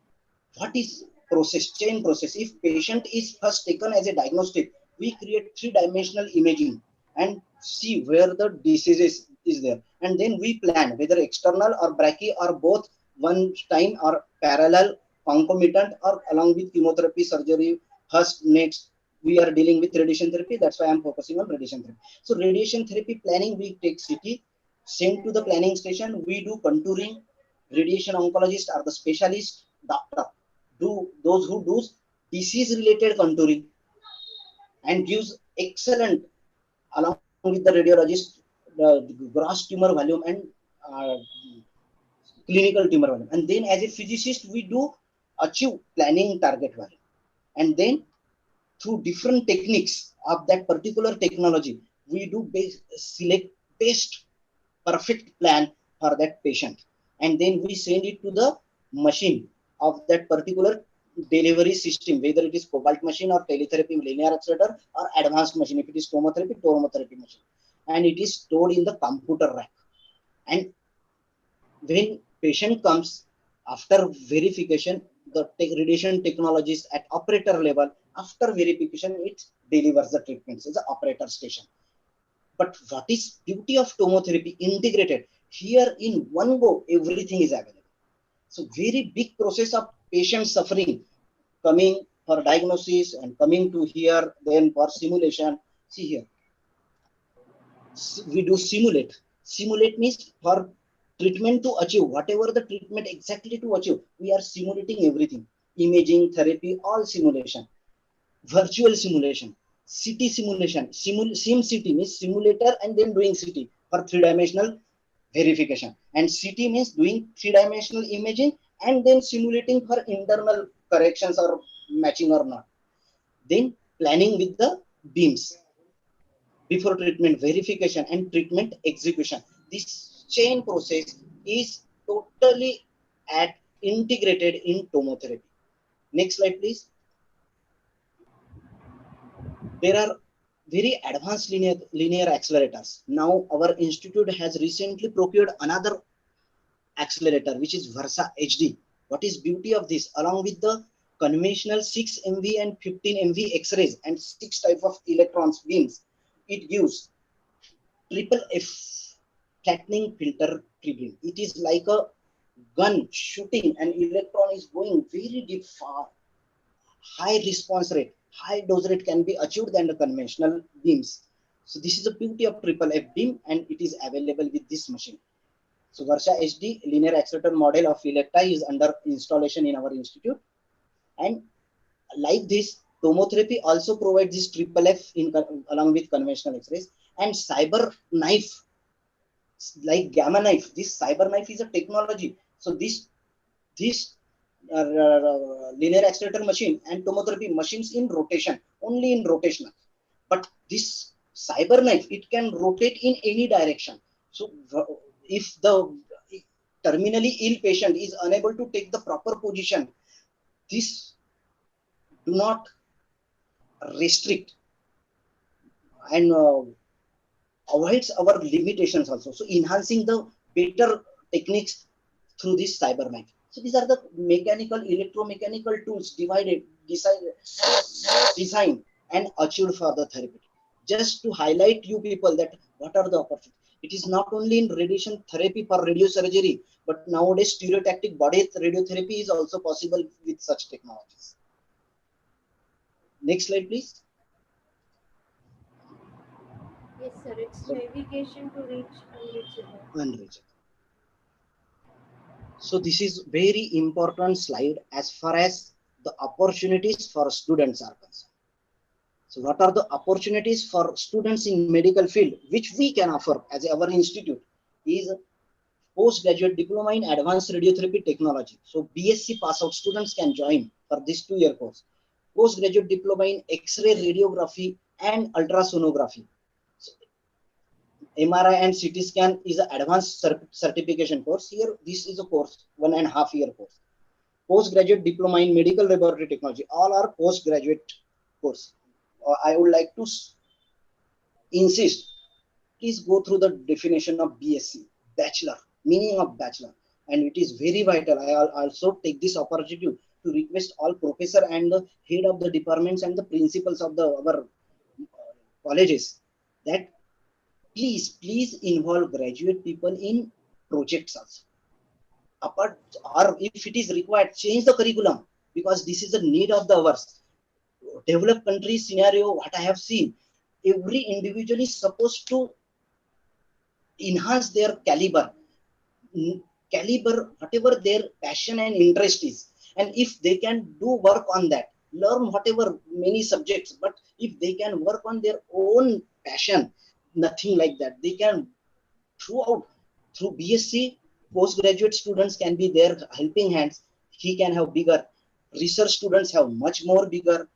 what is process, chain process. If patient is first taken as a diagnostic, we create three-dimensional imaging and see where the disease is there. And then we plan whether external or brachy or both one time or parallel, concomitant or along with chemotherapy, surgery. First, next, we are dealing with radiation therapy. That's why I'm focusing on radiation therapy. So radiation therapy planning, we take CT, send to the planning station. We do contouring. Radiation oncologist are the specialist doctor. Do those who do disease related contouring and gives excellent along with the radiologist the gross tumor volume and uh, clinical tumor volume. And then as a physicist, we do achieve planning target value. And then through different techniques of that particular technology, we do select best perfect plan for that patient. And then we send it to the machine of that particular delivery system, whether it is cobalt machine or teletherapy linear accelerator or advanced machine. If it is tomotherapy machine. And it is stored in the computer rack. And when patient comes after verification, the radiation technologies at operator level, after verification, it delivers the treatments as the operator station. But what is beauty of tomotherapy integrated? Here in one go, everything is available. So very big process of patient suffering coming for diagnosis and coming to here, then for simulation. See here, we do simulate. Simulate means for treatment to achieve whatever the treatment exactly to achieve, we are simulating everything. Imaging, therapy, all simulation. Virtual simulation, CT simulation, SimCT means simulator and then doing CT for three-dimensional verification. And CT means doing three-dimensional imaging and then simulating for internal corrections or matching or not. Then planning with the beams before treatment verification and treatment execution. This chain process is totally integrated in tomotherapy. Next slide, please. There are very advanced linear accelerators. Now our institute has recently procured another accelerator, which is Versa HD. What is beauty of this? Along with the conventional 6 MV and 15 MV X-rays and 6 type of electrons beams, it gives triple F flattening filter triggering. It is like a gun shooting, an electron is going very deep far. High response rate, high dose rate can be achieved than the conventional beams. So this is the beauty of triple F beam and it is available with this machine. So Versa HD linear accelerator model of Electa is under installation in our institute. And like this, tomotherapy also provides this triple F along with conventional X-rays. And cyber knife, like gamma knife, this cyber knife is a technology. So this linear accelerator machine and tomotherapy machines in rotation, only in rotational. But this cyber knife, it can rotate in any direction. So if the terminally ill patient is unable to take the proper position, this do not restrict and avoids our limitations also. So enhancing the better techniques through this cyber knife. So these are the mechanical, electromechanical tools designed and achieved for the therapy. Just to highlight you people that what are the opportunities. It is not only in radiation therapy for radiosurgery, but nowadays stereotactic body radiotherapy is also possible with such technologies. Next slide, please. Yes, sir. It's navigation to reach unreachable. Unreachable. So this is very important slide as far as the opportunities for students are concerned. So what are the opportunities for students in medical field, which we can offer as our institute is postgraduate diploma in advanced radiotherapy technology. So BSc pass out students can join for this 2-year course. Postgraduate diploma in X-ray radiography and ultrasonography. So MRI and CT scan is an advanced certification course. Here, this is a course, 1.5-year course. Postgraduate diploma in medical laboratory technology. All are postgraduate course. I would like to insist, please go through the definition of BSc, bachelor, meaning of bachelor. And it is very vital. I also take this opportunity to request all professor and the head of the departments and the principals of our colleges that please involve graduate people in projects also. Apart, or if it is required, change the curriculum, because this is a need of the hours. Developed country scenario, what I have seen, every individual is supposed to enhance their caliber, whatever their passion and interest is. And if they can do work on that, learn whatever many subjects, but if they can work on their own passion, nothing like that. They can through BSc, postgraduate students can be their helping hands. He can have bigger. Research students have much more bigger.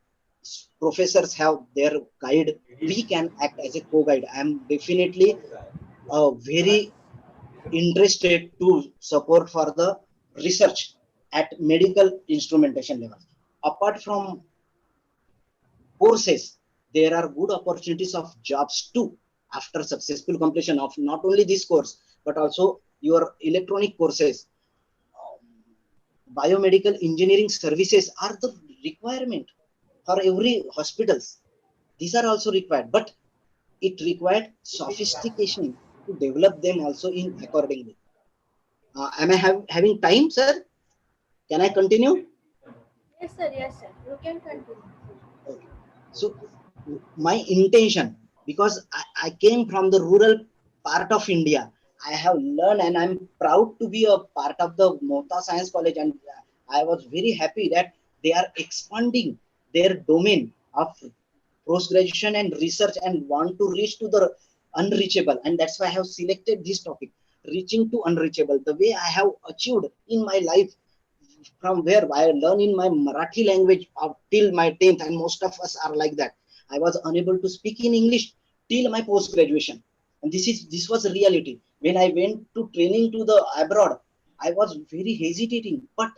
Professors have their guide. We can act as a co-guide. I am definitely very interested to support for the research at medical instrumentation level. Apart from courses, there are good opportunities of jobs too after successful completion of not only this course but also your electronic courses. Biomedical engineering services are the requirement for every hospitals. These are also required, but it required sophistication to develop them also in accordingly. Am I having time, sir? Can I continue? Yes, sir. You can continue. Okay. So my intention, because I came from the rural part of India, I have learned and I'm proud to be a part of the Mohta Science College, and I was very happy that they are expanding their domain of post-graduation and research and want to reach to the unreachable, and that's why I have selected this topic, reaching to unreachable. The way I have achieved in my life, from where I learn in my Marathi language till my 10th, and most of us are like that. I was unable to speak in English till my post graduation, and this was a reality. When I went to training to the abroad, I was very hesitating, but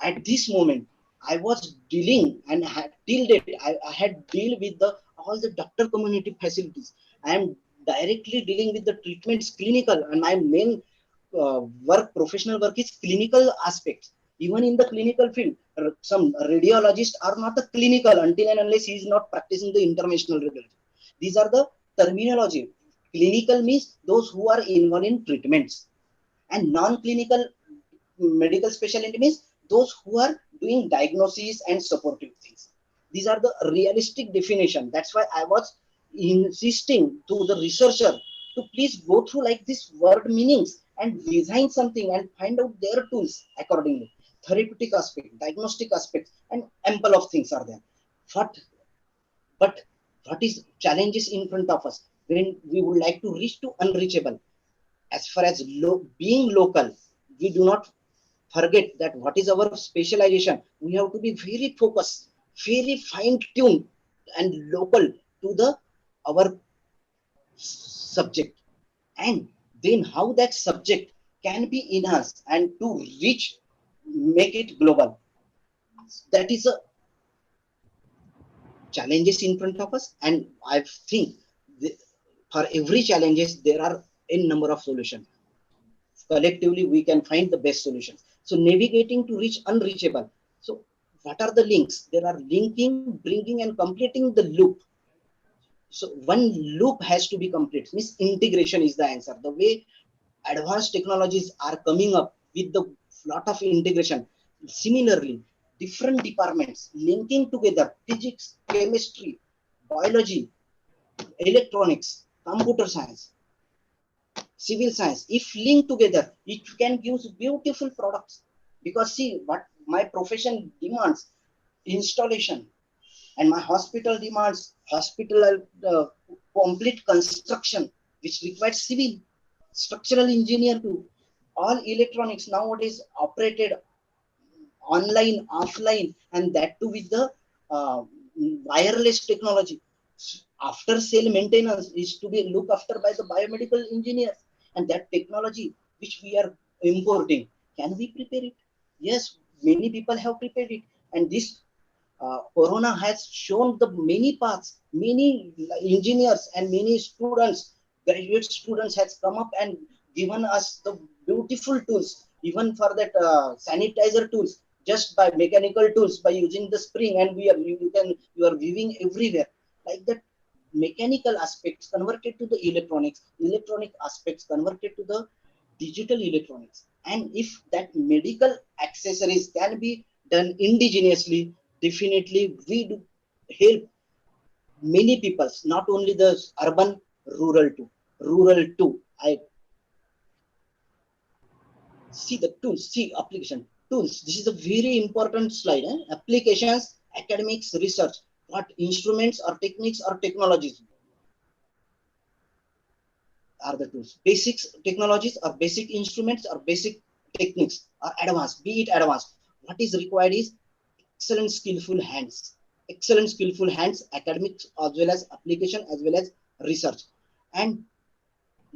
at this moment, I was dealing and till date I had deal with the all the doctor community facilities. I am directly dealing with the treatments clinical, and my main professional work is clinical aspects. Even in the clinical field, some radiologists are not a clinical until and unless he is not practicing the interventional radiology. These are the terminology. Clinical means those who are involved in treatments, and non-clinical medical specialty means those who are doing diagnosis and supportive things. These are the realistic definition. That's why I was insisting to the researcher to please go through like this word meanings and design something and find out their tools accordingly. Therapeutic aspect, diagnostic aspect, and ample of things are there. But but what is challenges in front of us when we would like to reach to unreachable? As far as being local, we do not forget that what is our specialization. We have to be very focused, very fine-tuned and local to the our subject, and then how that subject can be enhanced and to reach, make it global. That is a challenges in front of us, and I think for every challenges there are n number of solutions. Collectively we can find the best solutions. So navigating to reach unreachable. So what are the links? There are linking, bringing, and completing the loop. So one loop has to be complete, means integration is the answer. The way advanced technologies are coming up with the lot of integration, similarly different departments linking together, physics, chemistry, biology, electronics, computer science, civil science, if linked together, it can give beautiful products. Because see, what my profession demands installation, and my hospital demands hospital complete construction, which requires civil, structural engineer too. All electronics nowadays operated online, offline, and that too with the uh, wireless technology. After sale maintenance is to be looked after by the biomedical engineers, and that technology which we are importing, can we prepare it? Yes, many people have prepared it, and this Corona has shown the many paths. Many engineers and many students, graduate students, has come up and given us the beautiful tools, even for that sanitizer tools, just by mechanical tools, by using the spring, and you are weaving everywhere like that. mechanical aspects converted to the electronics, electronic aspects converted to the digital electronics. And if that medical accessories can be done indigenously, definitely we do help many people, not only the urban, rural too. Rural too. I see the tools, see application tools. This is a very important slide. Applications, academics, research. What instruments or techniques or technologies are the tools? Basics technologies or basic instruments or basic techniques or advanced, be it advanced. What is required is excellent skillful hands. Excellent skillful hands, academics as well as application as well as research and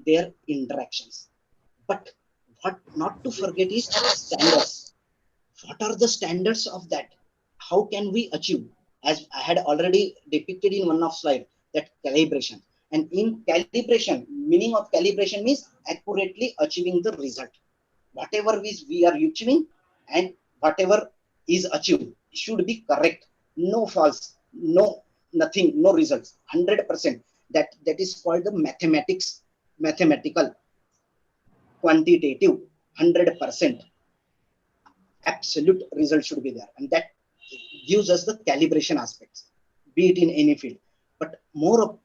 their interactions. But what not to forget is standards. What are the standards of that? How can we achieve? As I had already depicted in one of slide, that calibration. And in calibration, meaning of calibration means accurately achieving the result. Whatever we are achieving and whatever is achieved should be correct. No false, no nothing, no results. 100%. That is called the mathematical, quantitative, 100%. Absolute result should be there, and that gives us the calibration aspects, be it in any field. But moreover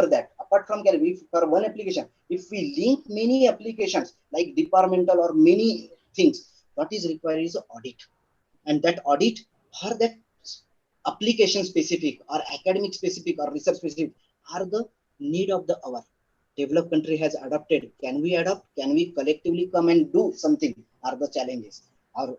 that, apart from calibration, for one application, if we link many applications like departmental or many things, what is required is audit. And that audit or that application specific or academic specific or research specific are the need of the hour. Developed country has adopted. Can we adopt? Can we collectively come and do something? Are the challenges. Or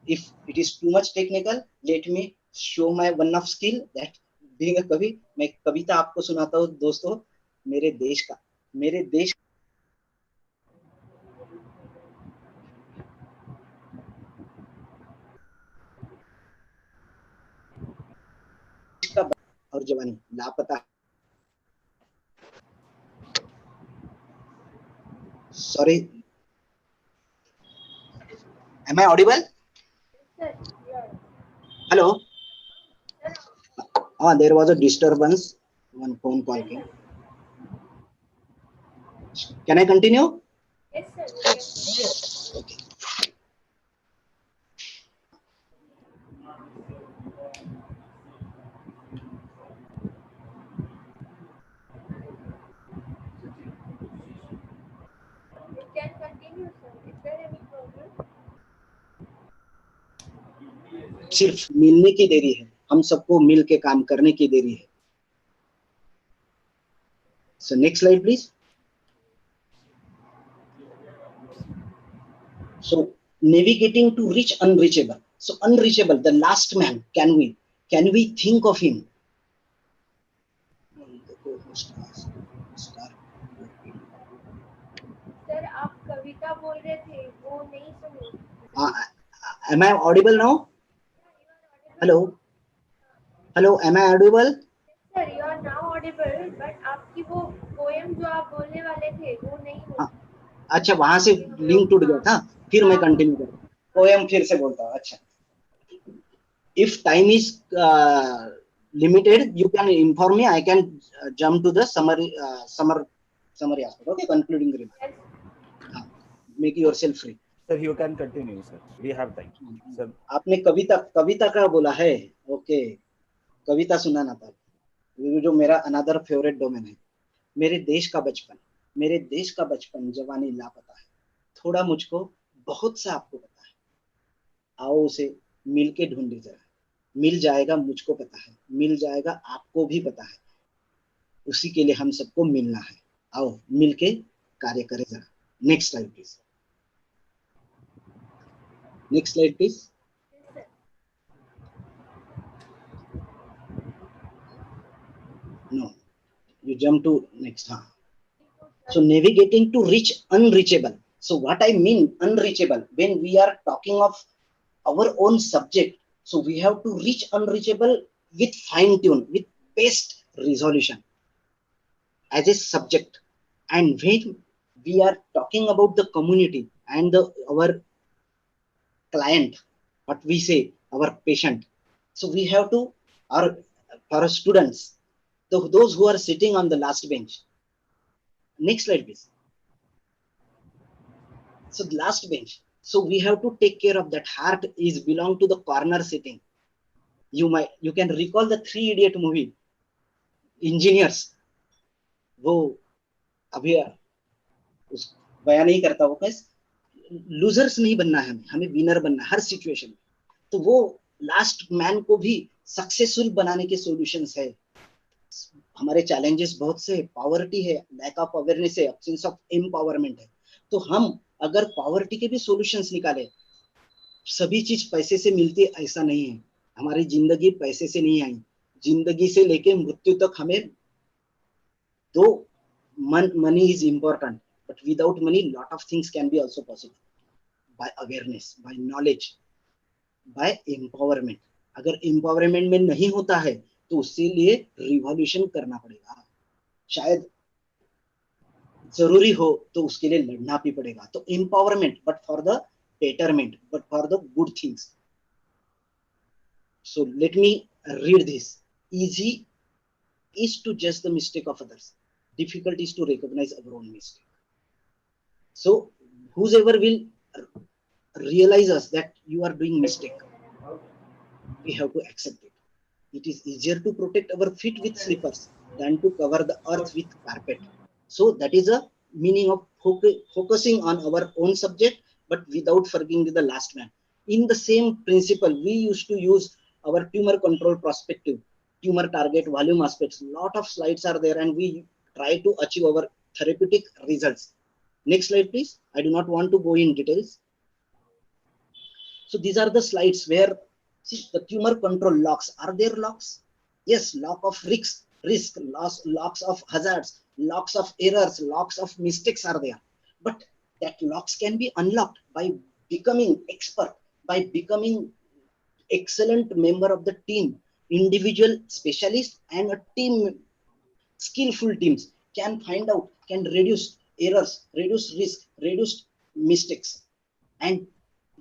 if it is too much technical, let me show my one of skill that being a कवि, मैं कविता आपको सुनाता हूँ दोस्तों, मेरे देश का और जवानी लापता. Sorry, am I audible? Sir, yeah. Hello. There was a disturbance. One phone call came. Can I continue? Yes, sir. Okay. You can continue, sir. Is there any problem? सिर्फ मिलने की देरी है, हम सबको मिल के काम करने की देरी है. So next slide please. So navigating to reach unreachable. So unreachable, the last man. Can we think of him? Sir आप कविता बोल रहे थे वो नहीं सुनी. Am I audible now? Hello, am I audible? Sir, you are now audible, but आपकी वो poem जो आप बोलने वाले थे वो नहीं हुई. अच्छा, वहां से लिंक टूट गया था, फिर मैं कंटिन्यू करूँ. पोएम फिर से बोलता हूँ. अच्छा, if time is limited, you can inform me. I can jump to the summary aspect. Okay, concluding remark. Yes. Make yourself free. Sir, you can continue, sir. We have time. Sir, आपने कविता का बोला है. Okay, कविता सुनाना था, जो मेरा another favourite domain है. मेरे देश का बचपन जवानी लापता है. थोड़ा मुझको बहुत सा आपको पता है. आओ उसे मिल के ढूंढे जरा. मिल जाएगा मुझको पता है, मिल जाएगा आपको भी पता है. उसी के लिए हम सबको मिलना है. आओ मिल के कार्य करें जरा. Next slide please. Next slide please. No, you jump to next. So navigating to reach unreachable. So what I mean unreachable, when we are talking of our own subject, so we have to reach unreachable with fine tune, with best resolution as a subject. And when we are talking about the community and our client, what we say, our patient, so we have to, or for students, those who are sitting on the last bench. Next slide, please. So the last bench. So we have to take care of that. Heart is belong to the corner sitting. You can recall the Three Idiot movie. Engineers, वो अभी उस बयान नहीं करता, वो कैसे losers नहीं बनना है, हमें विनर बनना हर सिचुएशन में. तो वो लास्ट मैन को भी सक्सेसफुल बनाने के सॉल्यूशंस है. हमारे चैलेंजेस बहुत से, पॉवर्टी है, लैक ऑफ अवेयरनेस है, एब्सेंस ऑफ एम्पावरमेंट है. तो हम अगर पॉवर्टी के भी सॉल्यूशंस निकाले, सभी चीज पैसे से मिलती है ऐसा नहीं है. हमारी जिंदगी पैसे से नहीं आई. जिंदगी से लेके मृत्यु तक हमें दो money is important, but without money lot of things can be also possible. By awareness, by knowledge, by empowerment. अगर empowerment में नहीं होता है तो उसके लिए रिवॉल्यूशन करना पड़ेगा. शायद जरूरी हो तो उसके लिए लड़ना भी पड़ेगा. तो empowerment, but for the betterment, but for the good things. So let me read this. Easy is to judge the mistake of others. Difficult is to recognize our own mistake. So whosoever will realize us that you are doing mistake, we have to accept it. It is easier to protect our feet with slippers than to cover the earth with carpet. So that is a meaning of focusing on our own subject, but without forgetting the last man. In the same principle, we used to use our tumor control perspective, tumor target, volume aspects. Lot of slides are there, and we try to achieve our therapeutic results. Next slide, please. I do not want to go in details. So these are the slides where, see, the tumor control locks. Are there locks? Yes, lock of risk, locks of hazards, locks of errors, locks of mistakes are there. But that locks can be unlocked by becoming expert, by becoming excellent member of the team, individual specialist and a team. Skillful teams can find out, can reduce errors, reduce risk, reduce mistakes. And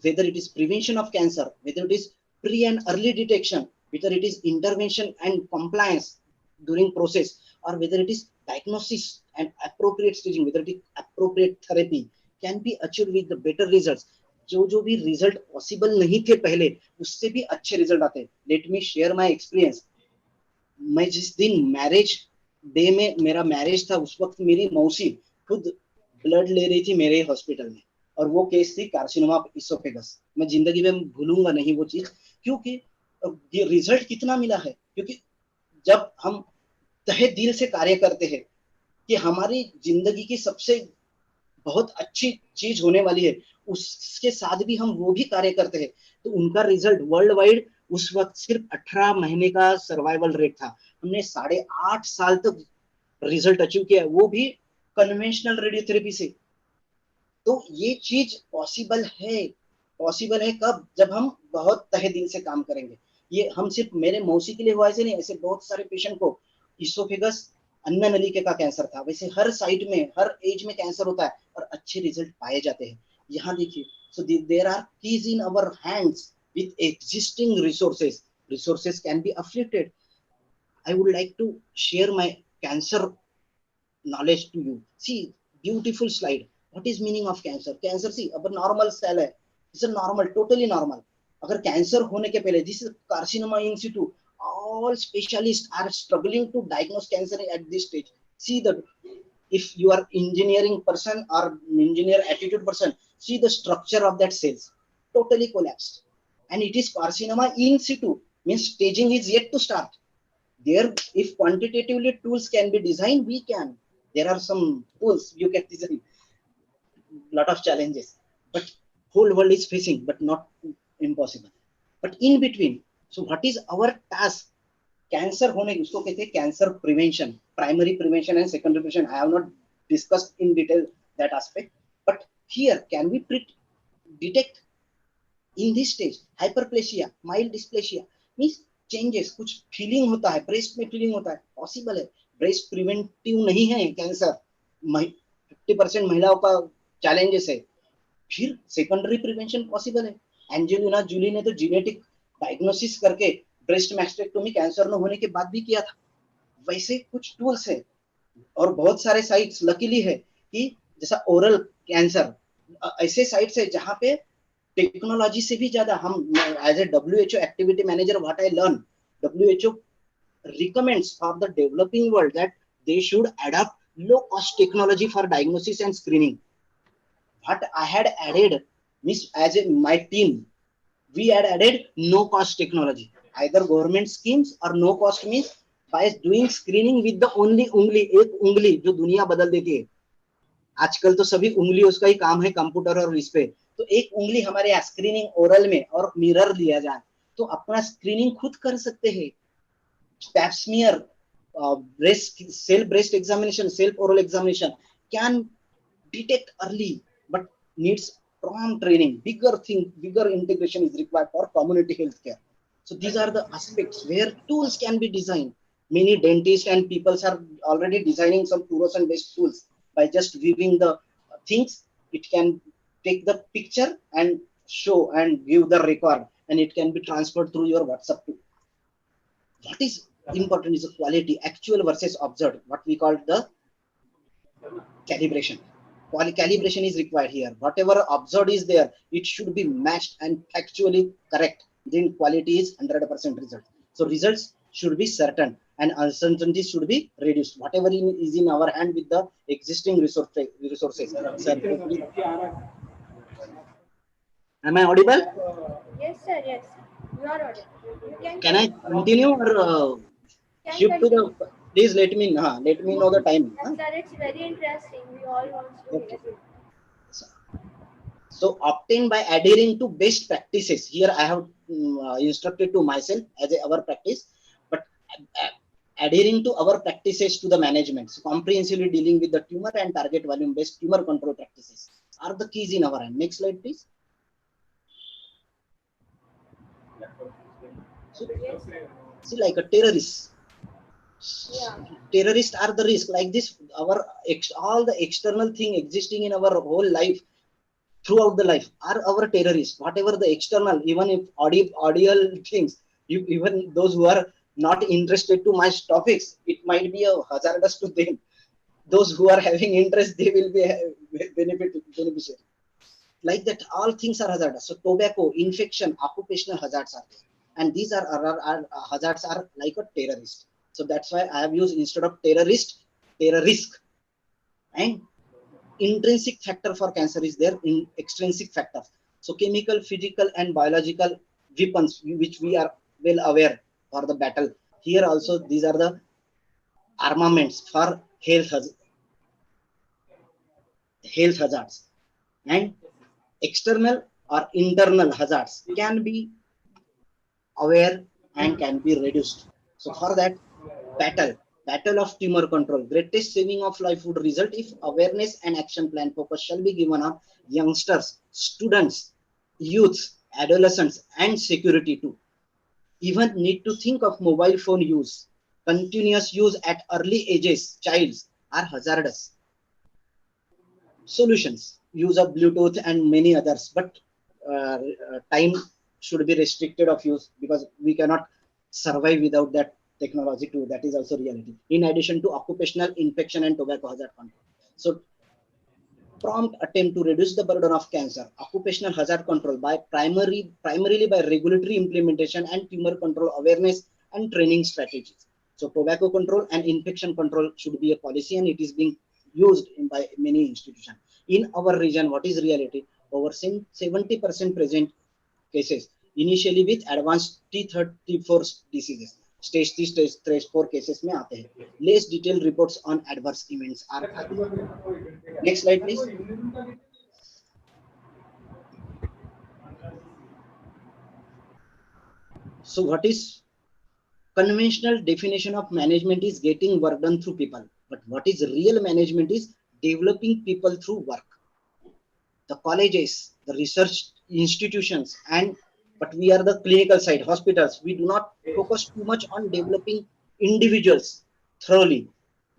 whether it is prevention of cancer, whether it is pre and early detection, whether it is intervention and compliance during process, or whether it is diagnosis and appropriate staging, whether it is appropriate therapy, can be achieved with the better results. जो भी result possible नहीं थे पहले, उससे भी अच्छे result आते हैं. Let me share my experience. मैं जिस दिन मैरिज डे में मेरा मैरिज था, उस वक्त मेरी मौसी खुद ब्लड ले रही थी मेरे हॉस्पिटल में, और वो केस थी कार्सिनोमा ऑफ इसोफेगस. मैं जिंदगी में भूलूंगा नहीं वो चीज, क्योंकि ये रिजल्ट कितना मिला है. क्योंकि जब हम तहे दिल से कार्य करते हैं कि हमारी जिंदगी की सबसे बहुत अच्छी चीज होने वाली है, उसके साथ भी हम वो भी कार्य करते हैं, तो उनका रिजल्ट वर्ल्ड वाइड उस वक्त सिर्फ 18 महीने का सर्वाइवल रेट था. हमने 8.5 साल तक रिजल्ट अचीव किया, वो भी कन्वेंशनल रेडियोथेरेपी से. तो ये चीज पॉसिबल है. पॉसिबल है कब? जब हम बहुत तहे दिल से काम करेंगे. ये हम सिर्फ मेरे मौसी के लिए हुआ ऐसे नहीं, ऐसे बहुत सारे पेशेंट को इसोफेगस अन्न नलिका का कैंसर था. वैसे हर साइड में, हर एज में कैंसर होता है और अच्छे रिजल्ट पाए जाते हैं. यहाँ देखिए, so there are keys in our hands with existing resources can be afflicted. I would like to share my cancer knowledge to you. See, beautiful slide. What is meaning of cancer? Cancer, see, अब normal cell है. It's a normal, totally normal. अगर cancer होने के पहले, this is carcinoma in situ. All specialists are struggling to diagnose cancer at this stage. See that if you are engineering person or engineer attitude person, see the structure of that cells totally collapsed. And it is carcinoma in situ, means staging is yet to start. There, if quantitatively tools can be designed, we can. There are some tools you can design. Lot of challenges, but whole world is facing, but not impossible. But in between, so what is our task? Cancer होने, उसको कहते हैं cancer prevention, primary prevention and secondary prevention. I have not discussed in detail that aspect, but here can we detect in this stage hyperplasia, mild dysplasia, means changes, कुछ feeling होता है, breast में feeling होता है, possible है. Breast preventive नहीं है cancer, 50% महिलाओं का चैलेंजेस है. फिर सेकेंडरी प्रिवेंशन पॉसिबल है. एंजेलिना जूली ने तो जेनेटिक डायग्नोसिस करके ब्रेस्ट मैस्टेक्टोमी कैंसर न होने के बाद भी किया था। वैसे कुछ टूल्स है और बहुत सारे साइट्स लकीली है कि जैसा ओरल कैंसर, ऐसे साइट्स है जहाँ पे टेक्नोलॉजी से भी ज्यादा हम as a WHO activity manager what I learn, WHO recommends for the developing world that they should adopt low cost technology for diagnosis and screening. What I had added means as a, my team, we had added no cost technology, either government schemes or no cost means by doing screening with the only उंगली, एक उंगली जो दुनिया बदल देती है। आजकल तो सभी उंगली उसका ही काम है कंप्यूटर और इस पे, तो एक उंगली हमारे यहाँ स्क्रीनिंग ओरल में और मिरर लिया जाए तो अपना स्क्रीनिंग खुद कर सकते हैं। Pap smear, self breast examination, self oral examination can detect early, but needs prompt training. Bigger integration is required for community healthcare. So these are the aspects where tools can be designed. Many dentists and people are already designing some fluorescent-based tools. By just viewing the things, it can take the picture and show and give the record, and it can be transferred through your WhatsApp too. What is important is the quality, actual versus observed, what we call the calibration. Calibration is required here. Whatever observed is there, it should be matched and factually correct. Then quality is 100% result. So results should be certain and uncertainty should be reduced. Whatever is in our hand with the existing resources. Sir, am I audible? Yes, sir. Yes, you are audible. You Can I continue or shift to the? Please let me know the time. Yes, sir. It's very interesting. We all want to Okay. hear. So obtained by adhering to best practices. Here I have instructed to myself as our practice, but adhering to our practices to the management. So comprehensively dealing with the tumor and target volume based tumor control practices are the keys in our hand. Next slide, please. So, see, like a terrorist. Yeah. Terrorists are the risk. Like this, all the external thing existing in our whole life, throughout the life, are our terrorists. Whatever the external, even if audio things, even those who are not interested to my topics, it might be a hazardous to them. Those who are having interest, they will be beneficiary. Like that, all things are hazardous. So tobacco, infection, occupational hazards are there, and these are hazards are like a terrorist. So that's why I have used instead of terrorist, terrorisk. And intrinsic factor for cancer is there in extrinsic factor. So chemical, physical, and biological weapons which we are well aware for the battle. Here also these are the armaments for health hazards, and external or internal hazards can be aware and can be reduced. So for that, battle of tumor control, greatest saving of life would result if awareness and action plan focus shall be given on youngsters, students, youths, adolescents, and security too. Even need to think of mobile phone use, continuous use at early ages, childs are hazardous. Solutions, use of Bluetooth and many others, but time should be restricted of use because we cannot survive without that technology too. That is also reality. In addition to occupational infection and tobacco hazard control. So prompt attempt to reduce the burden of cancer, occupational hazard control by primarily by regulatory implementation and tumor control awareness and training strategies. So tobacco control and infection control should be a policy, and it is being used by many institutions. In our region, what is reality? Over 70% present cases initially with advanced T34 diseases. Stage 3, stage 4 cases में आते हैं. Less detailed reports on adverse events are आते. Next slide, please. So what is conventional definition of management is getting work done through people, but what is real management is developing people through work. The colleges, the research institutions, but we are the clinical side, hospitals. We do not focus too much on developing individuals thoroughly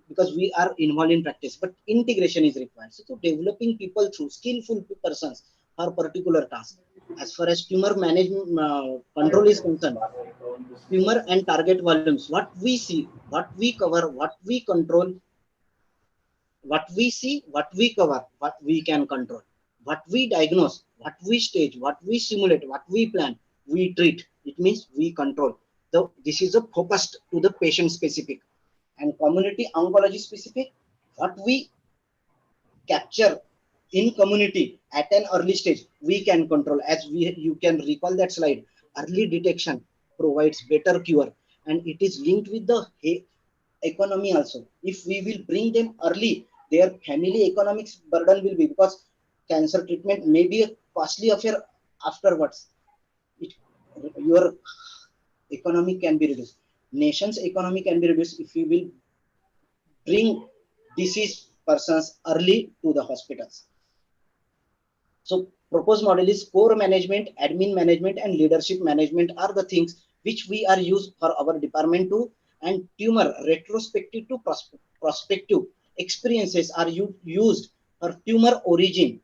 because we are involved in practice, but integration is required. So developing people through skillful persons for particular task. As far as tumor management control is concerned, tumor and target volumes, what we see, what we cover, what we control, what we see, what we cover, what we can control, what we diagnose, what we stage, what we simulate, what we plan, we treat. It means we control. So this is a focused to the patient specific, and community oncology specific. What we capture in community at an early stage, we can control. As you can recall that slide, early detection provides better cure, and it is linked with the economy also. If we will bring them early, their family economics burden will be, because cancer treatment may be a costly affair afterwards. Your economy can be reduced. Nation's economy can be reduced if we will bring diseased persons early to the hospitals. So proposed model is core management, admin management, and leadership management are the things which we are used for our department to, and tumor retrospective to prospective experiences are used for tumor origin.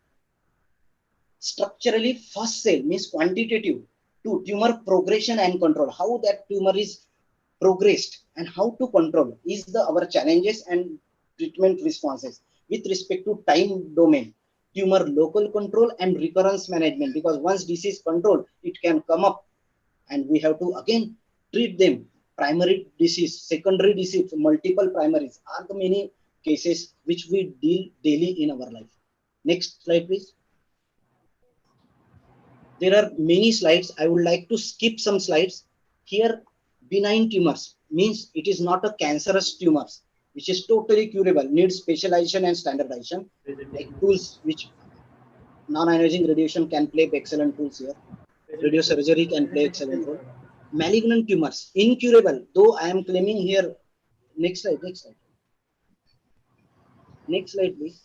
Structurally, first cell means quantitative to tumor progression and control. How that tumor is progressed and how to control is the our challenges and treatment responses. With respect to time domain, tumor local control and recurrence management, because once disease control, it can come up and we have to again treat them. Primary disease, secondary disease, multiple primaries are the many cases which we deal daily in our life. Next slide, please. There are many slides. I would like to skip some slides. Here, benign tumors means it is not a cancerous tumors, which is totally curable, needs specialization and standardization. Like tools which non-ionizing radiation can play excellent tools here. Radiosurgery can play excellent role. Malignant tumors, incurable, though I am claiming here. Next slide, next slide. Next slide, please.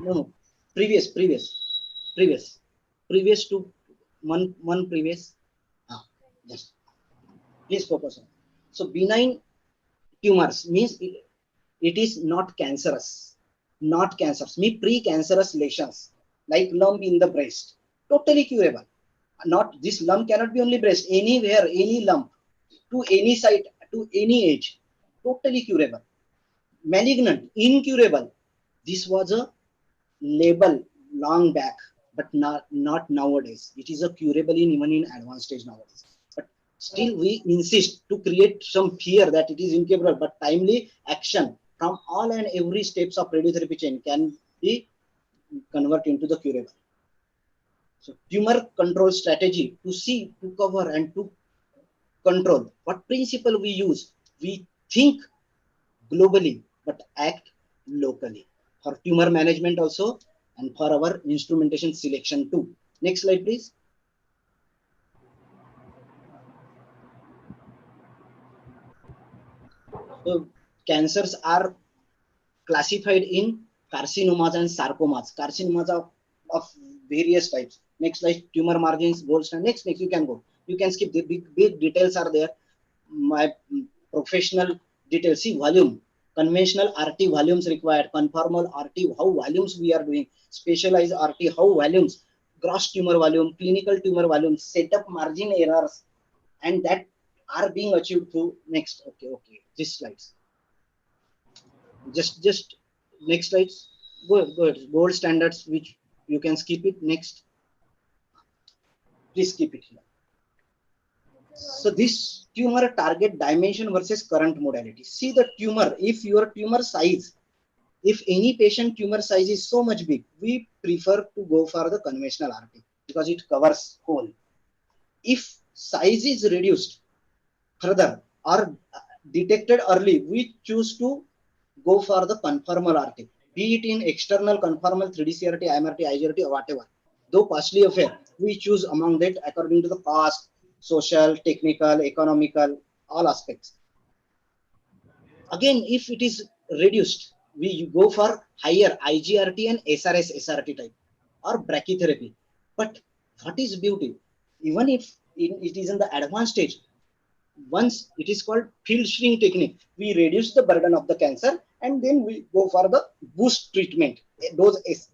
No, previous to one previous. Just please focus on. So benign tumors means it is not cancerous, not cancers, mean pre-cancerous lesions like lump in the breast, totally curable. Not this lump cannot be only breast, anywhere, any lump, to any site, to any age, totally curable. Malignant, incurable. This was a label long back, but not nowadays. It is a curable in even in advanced stage nowadays. But still we insist to create some fear that it is incurable, but timely action from all and every steps of radiotherapy chain can be converted into the curable. So tumor control strategy to see, to cover, and to control. What principle we use? We think globally, but act locally. For tumor management also, and for our instrumentation selection too. Next slide, please. So cancers are classified in carcinomas and sarcomas. Carcinomas of various types. Next slide, tumor margins, gold standard. Next, you can go. You can skip, the big details are there. My professional details, see volume, conventional RT volumes required, conformal RT, how volumes we are doing, specialized RT, how volumes, gross tumor volume, clinical tumor volume, setup margin errors, and that are being achieved through next. Okay, this slides. Just next slides. Go ahead. Gold standards, which you can skip it. Next, please skip it here. So this tumor target dimension versus current modality. See the tumor, if your tumor size, if any patient tumor size is so much big, we prefer to go for the conventional RT because it covers whole. If size is reduced further or detected early, we choose to go for the conformal RT, be it in external conformal 3D CRT, IMRT, IGRT, or whatever. Though costly affair, we choose among that according to the cost, social, technical, economical, all aspects. Again, if it is reduced, we go for higher IGRT and SRT type or brachytherapy. But what is beauty? Even if it is in the advanced stage, once it is called field shrink technique, we reduce the burden of the cancer and then we go for the boost treatment, dose S.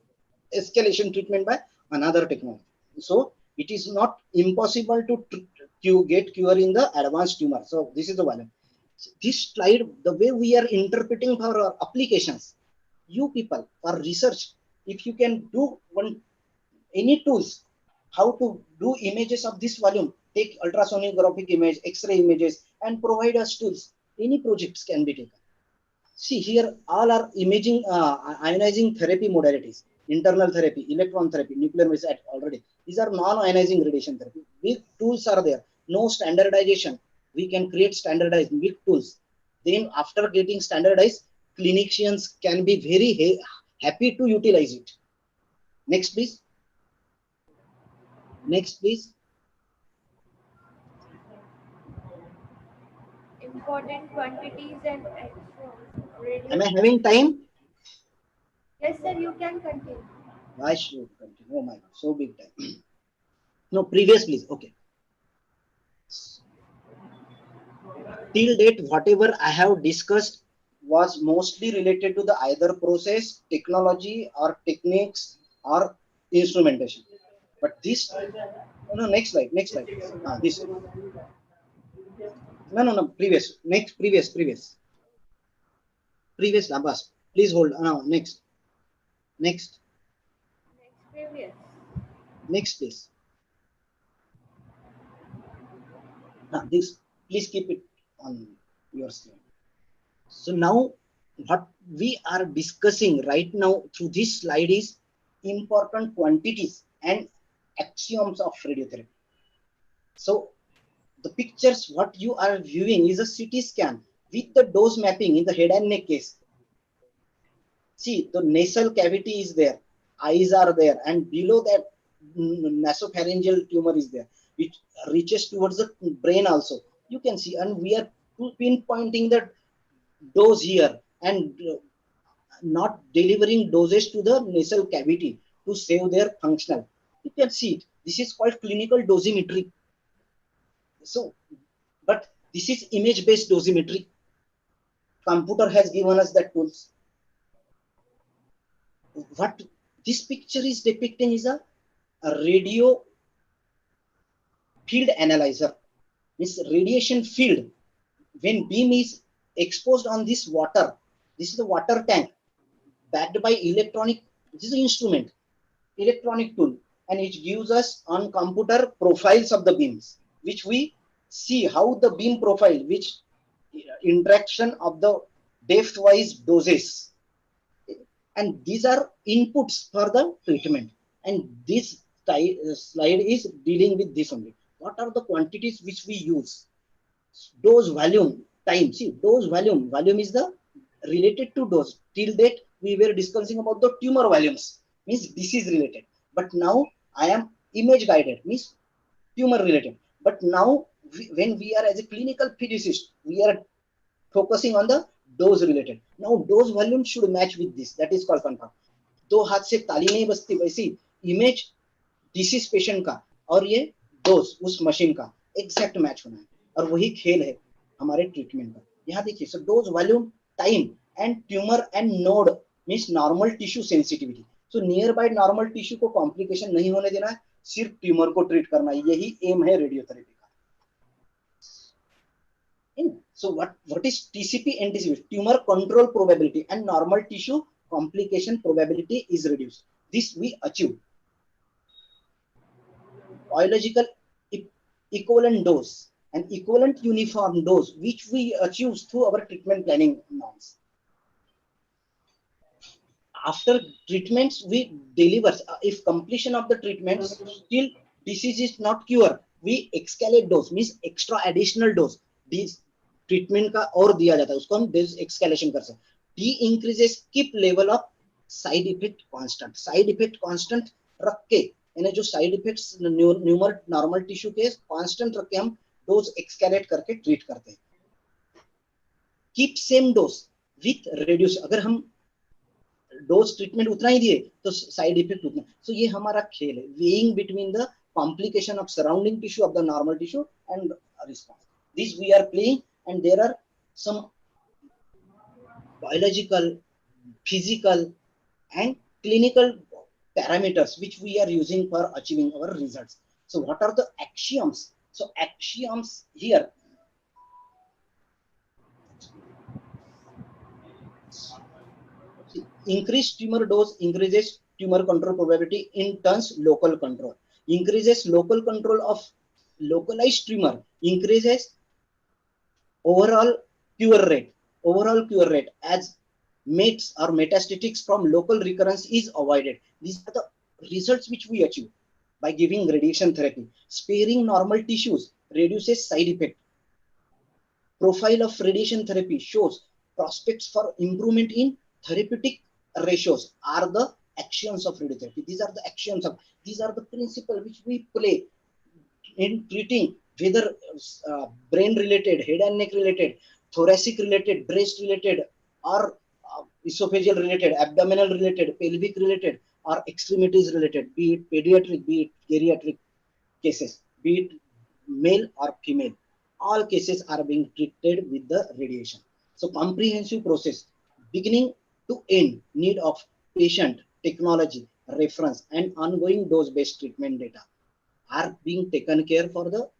escalation treatment by another technology. So it is not impossible to get cure in the advanced tumor. So this is the one. This slide, the way we are interpreting for our applications, you people for research, if you can do any tools, how to do images of this volume, take ultrasonographic image, X-ray images, and provide us tools. Any projects can be taken. See here, all are imaging, ionizing therapy modalities, internal therapy, electron therapy, nuclear medicine already. These are non-ionizing radiation therapy. Big tools are there. No standardization. We can create standardized big tools. Then after getting standardized, clinicians can be very happy to utilize it. Next, please. Next, please. Important quantities and Am I radio. having time? Yes, sir, you can continue. I should continue. Oh my God, so big time. No, previous, please. Okay. Till date, whatever I have discussed was mostly related to the either process, technology, or techniques, or instrumentation. But this, no, next slide, next slide. This, no, previous, Abbas. Please hold. No, next, Next, previous. next, please. This, please keep it on your screen. So now what we are discussing right now through this slide is important quantities and axioms of radiotherapy. So the pictures what you are viewing is a CT scan with the dose mapping in the head and neck case. See, the nasal cavity is there, eyes are there, and below that nasopharyngeal tumor is there, which reaches towards the brain also. You can see, and we are pinpointing the dose here and not delivering doses to the nasal cavity to save their functional. You can see it. This is called clinical dosimetry. So, but this is image-based dosimetry. Computer has given us that tools. What this picture is depicting is a radio field analyzer. This radiation field, when beam is exposed on this water, this is the water tank backed by electronic, this is an instrument, electronic tool, and it gives us on computer profiles of the beams, which we see how the beam profile, which interaction of the depth wise doses, and these are inputs for the treatment. And this slide is dealing with this only. What are the quantities which we use? Dose, volume, time. See, dose, volume is the related to dose. Till date we were discussing about the tumor volumes, means disease related, but now I am image guided, means tumor related. But now when we are as a clinical physicist, we are focusing on the dose related. Now dose volume should match with this, that is called confirm. दो हाथ से ताली नहीं बजती वैसी image disease patient का और ये डोज उस मशीन का एग्जैक्ट मैच होना है, और वही खेल है हमारे ट्रीटमेंट का. यहाँ देखिए, so dose, volume, time and tumour and node means normal tissue sensitivity. So near by normal tissue को कॉम्प्लिकेशन नहीं होने देना है, सिर्फ ट्यूमर को ट्रीट करना है. यही एम है रेडियोथेरेपी का. So what is TCP and TCP? Tumor control probability and normal tissue complication probability is reduced. This we achieve. Biological equivalent dose and equivalent uniform dose, which we achieve through our treatment planning norms. After treatments, we deliver. If completion of the treatments still disease is not cured, we escalate dose, means extra additional dose. This treatment का और दिया जाता है, उसको हम एक्सकैलेशन कर सकते हैं. D increases keep level of side effect constant. Side effect constant रख के, यानी जो साइड इफेक्ट्स न्यूमर नॉर्मल टिश्यू के कांस्टेंट रख के हम डोज एक्सकैलेट करके ट्रीट करते हैं. Keep same dose with reduce. अगर हम डोज ट्रीटमेंट उतना ही दिए तो साइड इफेक्ट उतना. सो ये हमारा खेल है, weighing between the complication of surrounding tissue of the normal tissue and response. This we are playing. And there are some biological, physical, and clinical parameters which we are using for achieving our results. So what are the axioms? So axioms here, increased tumor dose increases tumor control probability, in turns local control. Increases local control of localized tumor, increases overall cure rate. Overall cure rate as mets or metastatics from local recurrence is avoided. These are the results which we achieve by giving radiation therapy. Sparing normal tissues reduces side effect. Profile of radiation therapy shows prospects for improvement in therapeutic ratios are the actions of radiotherapy. These are the actions of, these are the principles which we play in treating whether brain related, head and neck related, thoracic related, breast related, or esophageal related, abdominal related, pelvic related, or extremities related, be it pediatric, be it geriatric cases, be it male or female. All cases are being treated with the radiation. So comprehensive process, beginning to end, need of patient, technology, reference, and ongoing dose-based treatment data are being taken care for the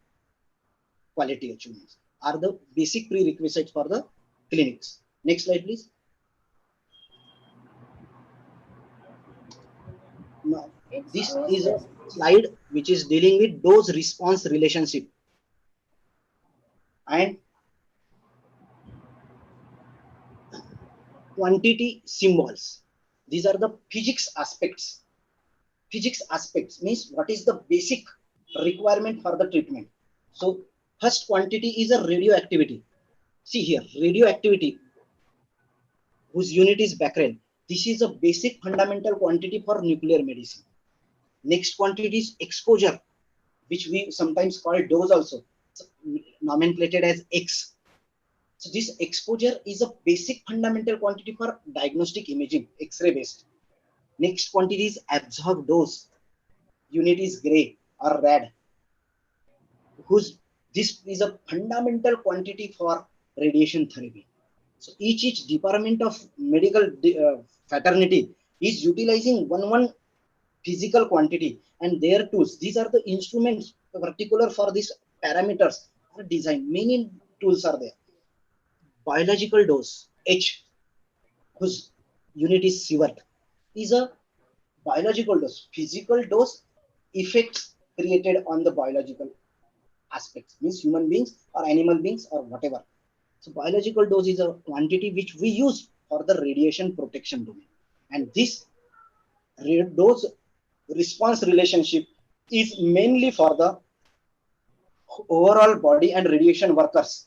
quality achievements, are the basic prerequisites for the clinics. Next slide, please. Now, It's this dose is a response. slide which is dealing with dose response relationship and quantity symbols. These are the physics aspects. Physics aspects means what is the basic requirement for the treatment. So first quantity is a radioactivity. See here, radioactivity whose unit is becquerel. This is a basic fundamental quantity for nuclear medicine. Next quantity is exposure, which we sometimes call dose also, so, nomenclated as X. So this exposure is a basic fundamental quantity for diagnostic imaging, X-ray based. Next quantity is absorbed dose. Unit is gray or red, whose this is a fundamental quantity for radiation therapy. So each department of medical fraternity is utilizing one physical quantity and their tools. These are the instruments particular for these parameters are designed. Many tools are there. Biological dose H, whose unit is sievert, is a biological dose. Physical dose effects created on the biological aspects, means human beings or animal beings or whatever. So biological dose is a quantity which we use for the radiation protection domain. And this dose response relationship is mainly for the overall body and radiation workers.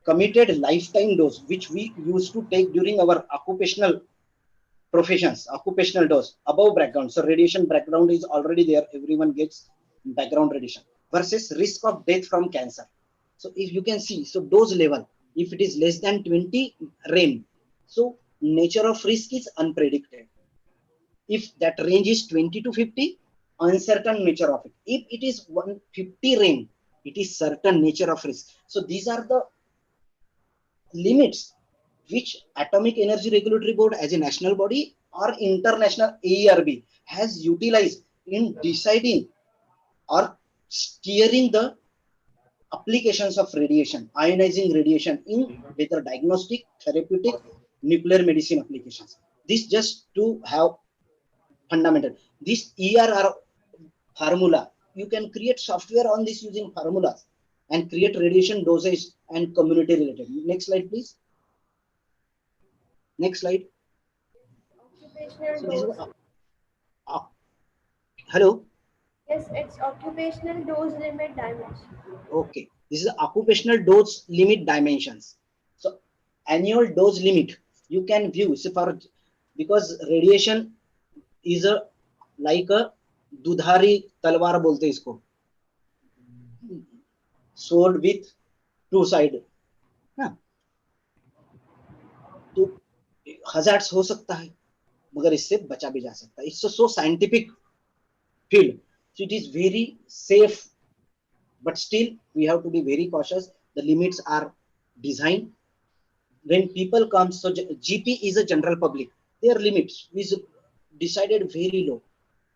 Committed lifetime dose, which we used to take during our occupational professions, occupational dose above background. So radiation background is already there. Everyone gets background radiation versus risk of death from cancer. So if you can see, so dose level, if it is less than 20 rem, so nature of risk is unpredicted. If that range is 20 to 50, uncertain nature of it. If it is 150 rem, it is certain nature of risk. So these are the limits which Atomic Energy Regulatory Board as a national body or international AERB has utilized in deciding or steering the applications of radiation, ionizing radiation in whether diagnostic, therapeutic, nuclear medicine applications. This just to have fundamental. This ERR formula, you can create software on this using formulas and create radiation dosage and community related. Next slide, please. Next slide. Occupational So this is dose. hello. Yes, it's occupational dose limit dimension. Okay, this is occupational dose limit dimensions. So annual dose limit you can view. So for because radiation is a like a दूधारी तलवार बोलते हैं इसको, sword with two side. हाँ, तो hazards हो सकता है मगर इससे बचा भी जा सकता है. It's a so scientific field, so it is very safe, but still we have to be very cautious. The limits are designed. When people come, so GP is a general public, their limits is decided very low.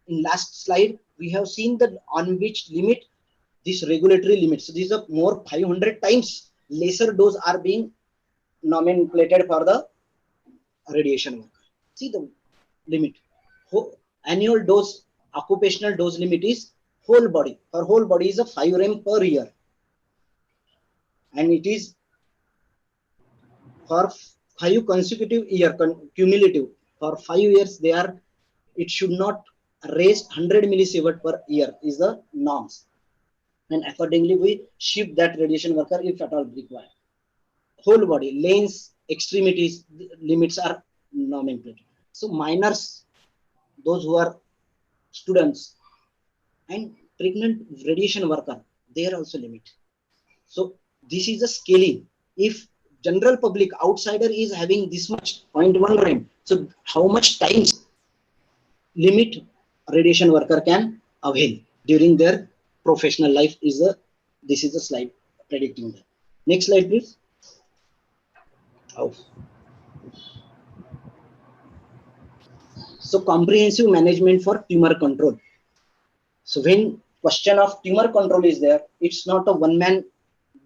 in last slide, we have seen that on which limit this regulatory limit. So these are more 500 times lesser dose are being nomenclated for the radiation worker. See the limit. Annual dose, occupational dose limit is whole body. For whole body is a 5 rem per year. And it is for 5 consecutive year, cumulative. For 5 years, it should not raise 100 millisievert per year is the norms. And accordingly, we shift that radiation worker if at all required. Whole body, lanes, extremities, limits are nomenclated. So minors, those who are students, and pregnant radiation worker, they are also limit. So this is a scaling. If general public outsider is having this much 0.1 rem, so how much times limit radiation worker can avail during their professional life is this is a slide predicting that. Next slide, please. Oh. So comprehensive management for tumor control. So when question of tumor control is there, it's not a one-man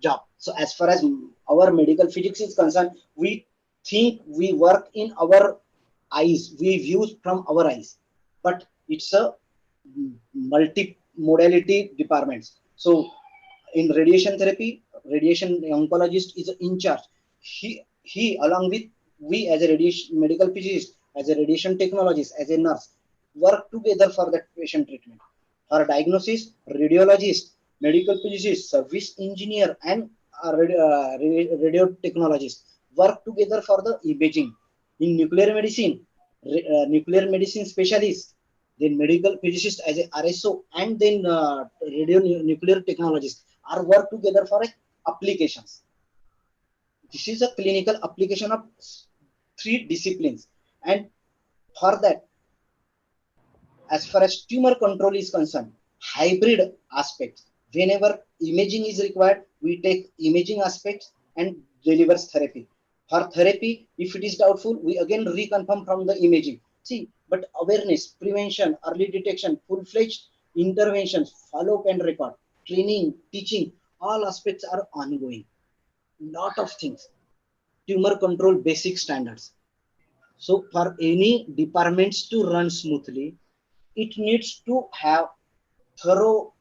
job. So as far as our medical physics is concerned, we think we work in our eyes, we view from our eyes, but it's a multi-modality departments. So in radiation therapy, radiation oncologist is in charge. He along with we as a radiation medical physicist, as a radiation technologist, as a nurse, work together for that patient treatment. For diagnosis, radiologist, medical physicist, service engineer, and radio technologist work together for the imaging. In nuclear medicine, nuclear medicine specialist, then medical physicist as a RSO, and then radio nuclear technologist are work together for applications. This is a clinical application of 3 disciplines, and for that, as far as tumor control is concerned, hybrid aspects. Whenever imaging is required, we take imaging aspects and delivers therapy. For therapy, if it is doubtful, we again reconfirm from the imaging. See, but awareness, prevention, early detection, full-fledged interventions, follow-up and record, training, teaching, all aspects are ongoing. Lot of things. Tumor control basic standards. So for any departments to run smoothly, it needs to have thorough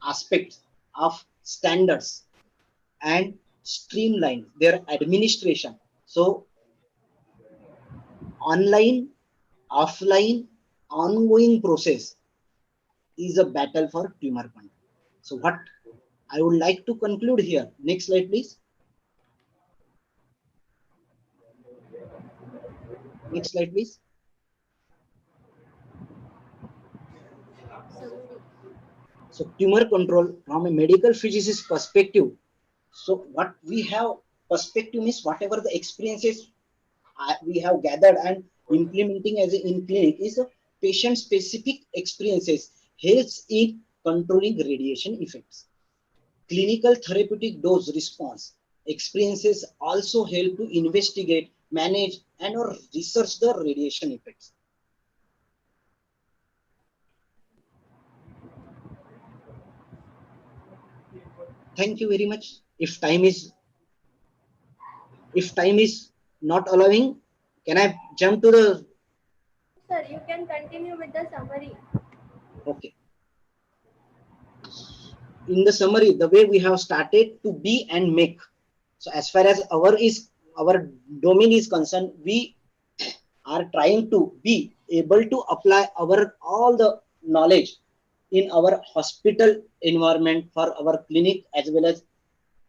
aspects of standards and streamline their administration. So online, offline, ongoing process is a battle for tumor control. So what I would like to conclude here. Next slide, please. Next slide, please. So tumor control from a medical physicist perspective. So what we have perspective is whatever the experiences we have gathered and implementing as in clinic is patient specific experiences helps in controlling radiation effects. Clinical therapeutic dose response experiences also help to investigate, manage, and or research the radiation effects. Thank you very much. If time is not allowing, can I jump to the? Sir, you can continue with the summary. Okay. In the summary, the way we have started to be and make. So as far as our domain is concerned, we are trying to be able to apply our all the knowledge in our hospital environment for our clinic as well as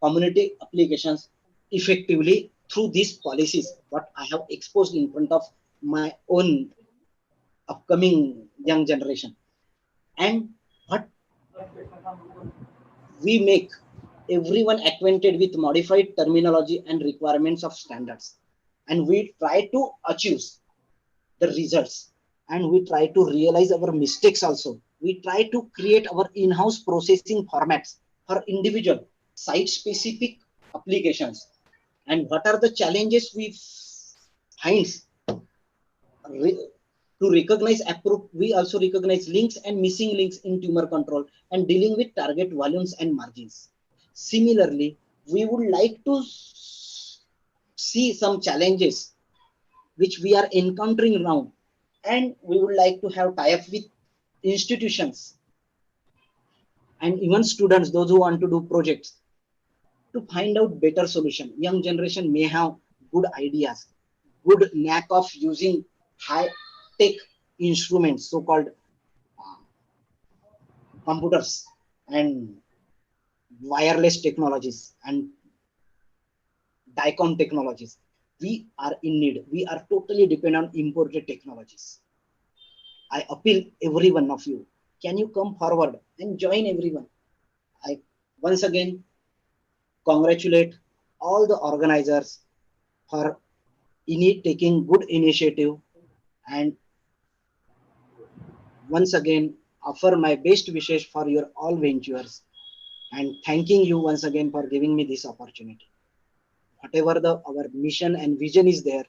community applications effectively through these policies what I have exposed in front of my own upcoming young generation, and what we make everyone acquainted with modified terminology and requirements of standards, and we try to achieve the results, and we try to realize our mistakes also. We try to create our in-house processing formats for individual site-specific applications. And what are the challenges we find To recognize we also recognize links and missing links in tumor control and dealing with target volumes and margins. Similarly, we would like to see some challenges which we are encountering now, and we would like to have tie-up with institutions and even students, those who want to do projects, to find out better solution. Young generation may have good ideas, good knack of using high-tech instruments, so-called computers and wireless technologies and DICOM technologies. We are in need. We are totally dependent on imported technologies. I appeal every one of you. Can you come forward and join everyone? I once again congratulate all the organizers for taking good initiative, and once again offer my best wishes for your all ventures, and thanking you once again for giving me this opportunity. Whatever our mission and vision is there,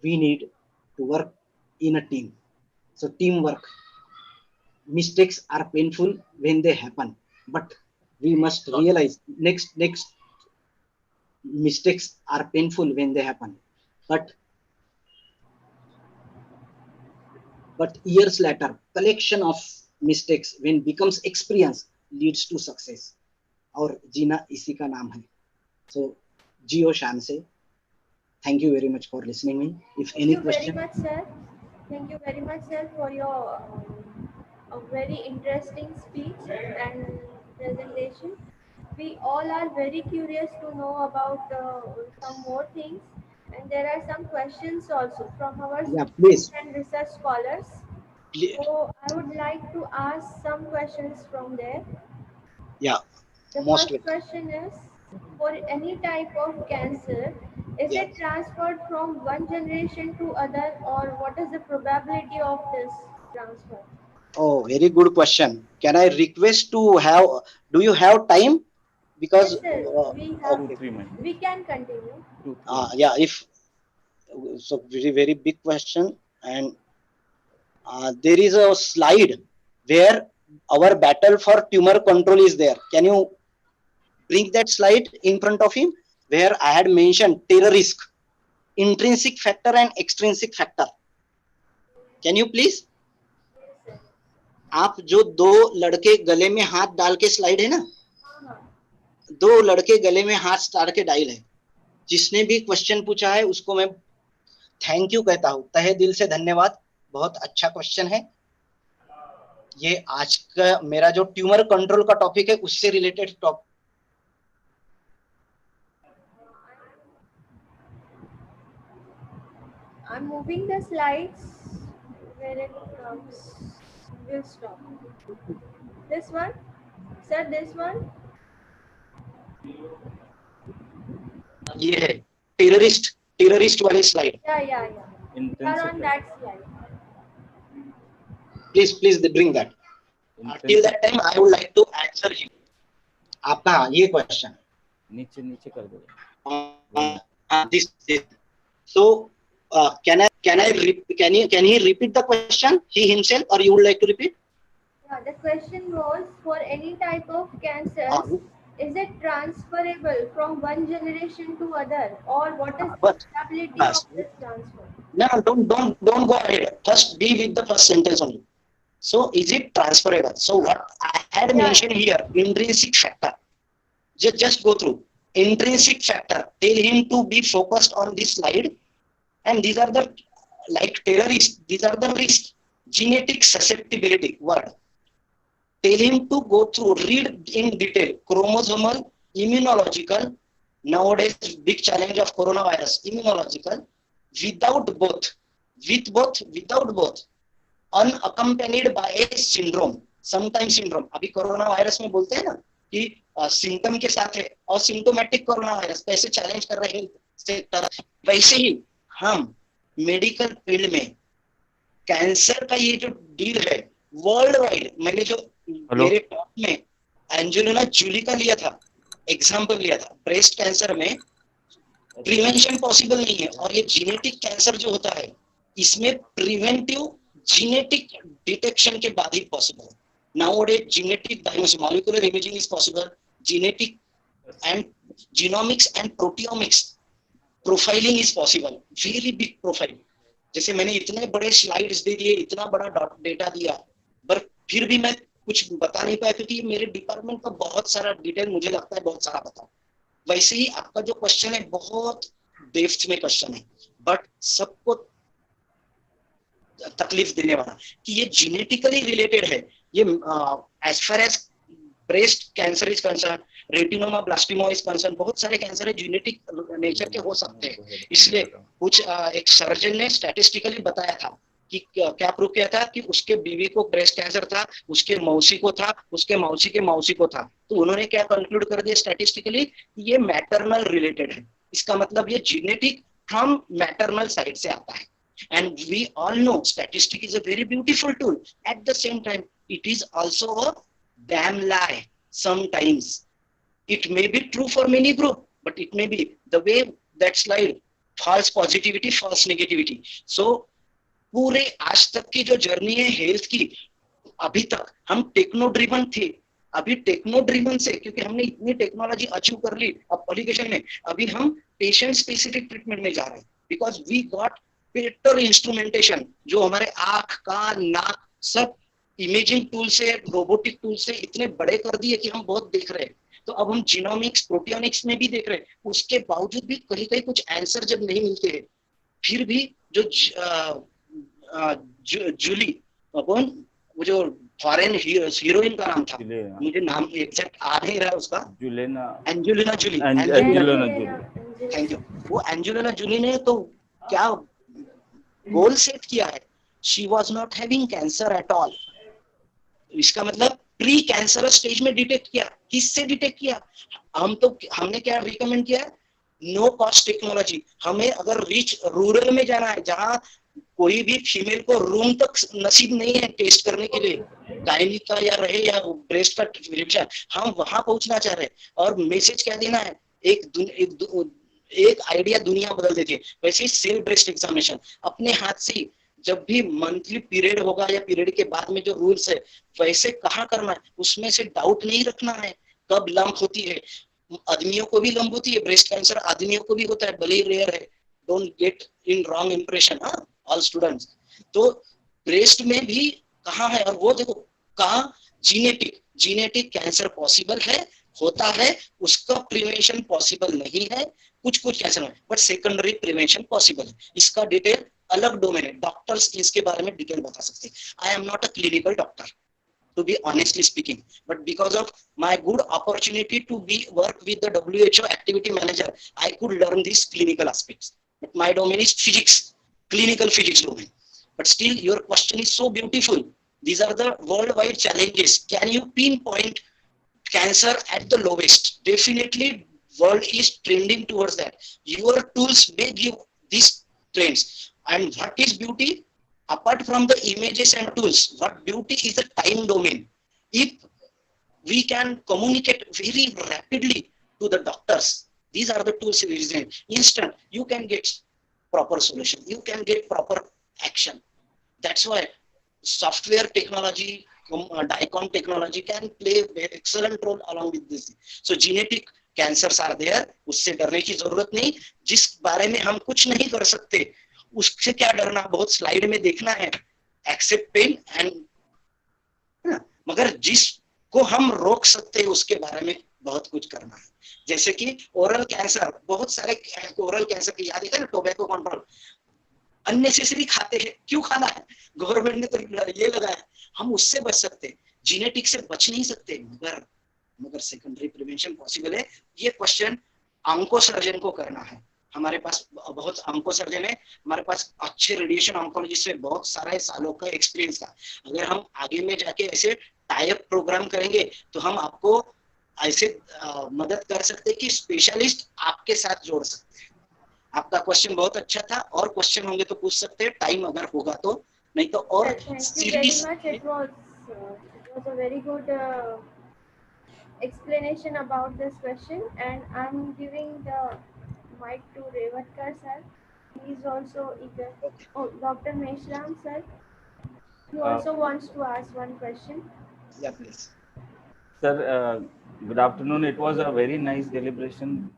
we need to work in a team. So teamwork. Mistakes are painful when they happen, but we must realize next mistakes are painful when they happen, but years later, collection of mistakes when becomes experience leads to success. और जीना इसी का नाम है. So जियो शान से. Thank you very much for listening me. If any question. Thank you very much, sir, for your a very interesting speech and presentation. We all are very curious to know about some more things, and there are some questions also from our Yeah, students please. and research scholars. So I would like to ask some questions from there. Yeah. The Most first question is, for any type of cancer, is it transferred from one generation to other, or what is the probability of this transfer? Oh, very good question. Can I request to have? Do you have time? Because Yes, sir. We have. okay. 2-3 minutes. We can continue. 2-3. Yeah. If so, very big question, and there is a slide where our battle for tumor control is there. Can you bring that slide in front of him, where I had mentioned terror risk, intrinsic factor and extrinsic factor? Can you please? आप जो दो लड़के गले में हाथ डाल के slide है ना, दो लड़के गले में हाथ डाल के डायल है. जिसने भी क्वेश्चन पूछा है उसको मैं थैंक यू कहता हूं, तहे दिल से धन्यवाद. बहुत अच्छा क्वेश्चन है. ये आज का मेरा जो ट्यूमर कंट्रोल का टॉपिक है उससे related topic. I'm moving the slides where it comes. We'll stop. This one? Sir, this one? ये है टेररिस्ट वाली slide. Yeah. We are on that slide. Please bring that. Till that time I would like to answer you. आपका ये question नीचे कर दो. this. So can he repeat the question, he himself, or you would like to repeat? Yeah, the question was, for any type of cancers, is it transferable from one generation to other, or what is the probability of this transfer? No, don't go ahead. First be with the first sentence only. So is it transferable? So what I had mentioned here, intrinsic factor. Just go through intrinsic factor. Tell him to be focused on this slide, and these are the like terrorists. These are the risks. Genetic susceptibility word. Tell him to go through, read in detail, chromosomal, immunological. Nowadays, big challenge of coronavirus, immunological, without both, with both, without both, unaccompanied by a syndrome. Sometimes syndrome. अभी corona virus में बोलते हैं ना कि symptom के साथ है, और सिम्टोमेटिक कोरोना वायरस कैसे चैलेंज कर रहे हैं सेक्टर. वैसे ही हम मेडिकल फील्ड में कैंसर का ये जो डील है वर्ल्ड वाइड, मैंने जो मेरे टॉक में एंजेलिना जूली का लिया था, एग्जांपल लिया था. ब्रेस्ट कैंसर में प्रिवेंशन पॉसिबल नहीं है, और ये जेनेटिक कैंसर जो होता है इसमें प्रिवेंटिव जीनेटिक डिटेक्शन के बाद ही पॉसिबल है. Nowadays genetic diagnosis, molecular imaging is possible, genetic and genomics and proteomics profiling is possible, very big profile. जैसे मैंने इतने बड़े स्लाइड्स दे दिए, इतना बड़ा डेटा दिया, पर फिर भी मैं कुछ बता नहीं पाया क्योंकि मेरे डिपार्टमेंट का बहुत सारा डिटेल मुझे लगता है बहुत सारा पता. वैसे ही आपका जो क्वेश्चन है बहुत डेप्थ में क्वेश्चन है, बट सबको तकलीफ देने वाला कि ये जेनेटिकली रिलेटेड है. ये as far as breast cancer is concern, retinoma blastoma is concern, बहुत सारे कैंसर है जेनेटिक नेचर के हो सकते हैं. इसलिए कुछ एक सर्जन ने स्टैटिस्टिकली बताया था कि क्या प्रूव किया था कि उसके बीवी को ब्रेस्ट कैंसर था, उसके मौसी को था, उसके मौसी के मौसी को था. तो उन्होंने क्या कंक्लूड कर दिया स्टैटिस्टिकली, ये मैटरनल रिलेटेड है. इसका मतलब ये जेनेटिक फ्रॉम मैटरनल साइड से आता है. And we all know statistic is a very beautiful tool. At the same time, it is also a damn lie. Sometimes it may be true for many group, but it may be the way that slide, false positivity, false negativity. So पूरे आज तक की जो journey है health की, अभी तक हम टेक्नो ड्रिवन थे. अभी टेक्नो ड्रिवन से, क्योंकि हमने इतनी टेक्नोलॉजी अचीव कर ली एप्लीकेशन में, अभी हम पेशेंट स्पेसिफिक ट्रीटमेंट में जा रहे हैं because we got better instrumentation. जो हमारे आंख कान नाक सब इमेजिंग टूल से, रोबोटिक टूल से इतने बड़े कर दिए कि हम बहुत देख रहे हैं. तो अब हम जीनोमिक्स प्रोटियोनिक्स में भी देख रहे हैं. उसके बावजूद भी कहीं कहीं कुछ आंसर जब नहीं मिलते हैं, फिर भी जो जूली कौन, वो जो फॉरेन हीरोइन का नाम था, मुझे नाम एग्जैक्ट आ नहीं रहा उसका, एंजेलिना जूली. Thank you. वो एंजेलिना जूली ने तो क्या गोल सेट किया है. She was not having cancer at all. इसका मतलब प्री कैंसर स्टेज में डिटेक्ट किया. किससे डिटेक्ट किया? हमने क्या रिकमेंड किया? No cost technology. हमें अगर रिच रूरल में जाना है जहां कोई भी फीमेल को रूम तक नसीब नहीं है टेस्ट करने के लिए, गायनी का या रहे या ब्रेस्ट का रिविजन, हम वहां पहुंचना चाह रहे हैं. और मैसेज क्या देना है? एक आइडिया दुनिया बदल देती है. वैसे ही सेल्फ ब्रेस्ट एग्जामिनेशन अपने हाथ से, जब भी मंथली पीरियड होगा या पीरियड के बाद में जो रूल्स है वैसे कहाँ करना है, उसमें से डाउट नहीं रखना है. कब लंप होती है, आदमियों को भी लंप होती है, ब्रेस्ट कैंसर आदमियों को भी होता है, भले ही रेयर है. Don't get in wrong impression all students. तो ब्रेस्ट में भी कहाँ है, और वो देखो कहाँ जीनेटिक कैंसर पॉसिबल है, होता है, उसका प्रिवेंशन पॉसिबल नहीं है. कुछ कैंसर है बट सेकेंडरी प्रिवेंशन पॉसिबल है. इसका डिटेल अलग डोमेन है, डॉक्टर्स इसके बारे में डिटेल बता सकते हैं. I am not a clinical doctor to be honestly speaking, but because of my good opportunity to be work with the WHO activity manager, I could learn these clinical aspects. But my domain is physics, clinical physics domain. But still your question is so beautiful. These are the worldwide challenges. Can you pinpoint cancer at the lowest? Definitely world is trending towards that. Your tools may give these trends. And what is beauty? Apart from the images and tools, what beauty is the time domain. If we can communicate very rapidly to the doctors, these are the tools we use. Instant, you can get proper solution, you can get proper action. That's why software technology, DICOM technology can play an excellent role along with this. So genetic cancers are there, उससे डरने की जरूरत नहीं. जिस बारे में हम कुछ नहीं कर सकते उससे क्या डरना, बहुत स्लाइड में देखना है, एक्सेप्ट पेन एंड, मगर जिसको हम रोक सकते हैं उसके बारे में बहुत कुछ करना है. जैसे कि ओरल कैंसर, बहुत सारे ओरल कैंसर की याद है ना, टोबैको कंट्रोल अननेसेसरी खाते हैं, क्यों खाना है, गवर्नमेंट ने तो ये लगाया, हम उससे बच सकते हैं. जीनेटिक से बच नहीं सकते, मगर सेकेंडरी प्रिवेंशन पॉसिबल है. ये क्वेश्चन ऑन्को सर्जन को करना है. हमारे पास बहुत ऑन्को सर्जन है, हमारे पास अच्छे रेडिएशन ऑन्कोलॉजिस्ट से बहुत सारे सालों का एक्सपीरियंस का. अगर हम आगे में जाके ऐसे टाइप प्रोग्राम करेंगे तो हम आपको ऐसे मदद कर सकते हैं कि स्पेशलिस्ट आपके साथ जोड़ सकते हैं. आपका क्वेश्चन बहुत अच्छा था, और क्वेश्चन होंगे तो पूछ सकते हैं, टाइम अगर होगा तो, नहीं तो और series. It was a very good explanation about this question, and I'm giving the mic to Revatkar sir. He is also eager. Okay. Oh, Dr. Meshram sir, he Uh, also wants to ask one question. Yeah, please. Sir, good afternoon. It was a very nice deliberation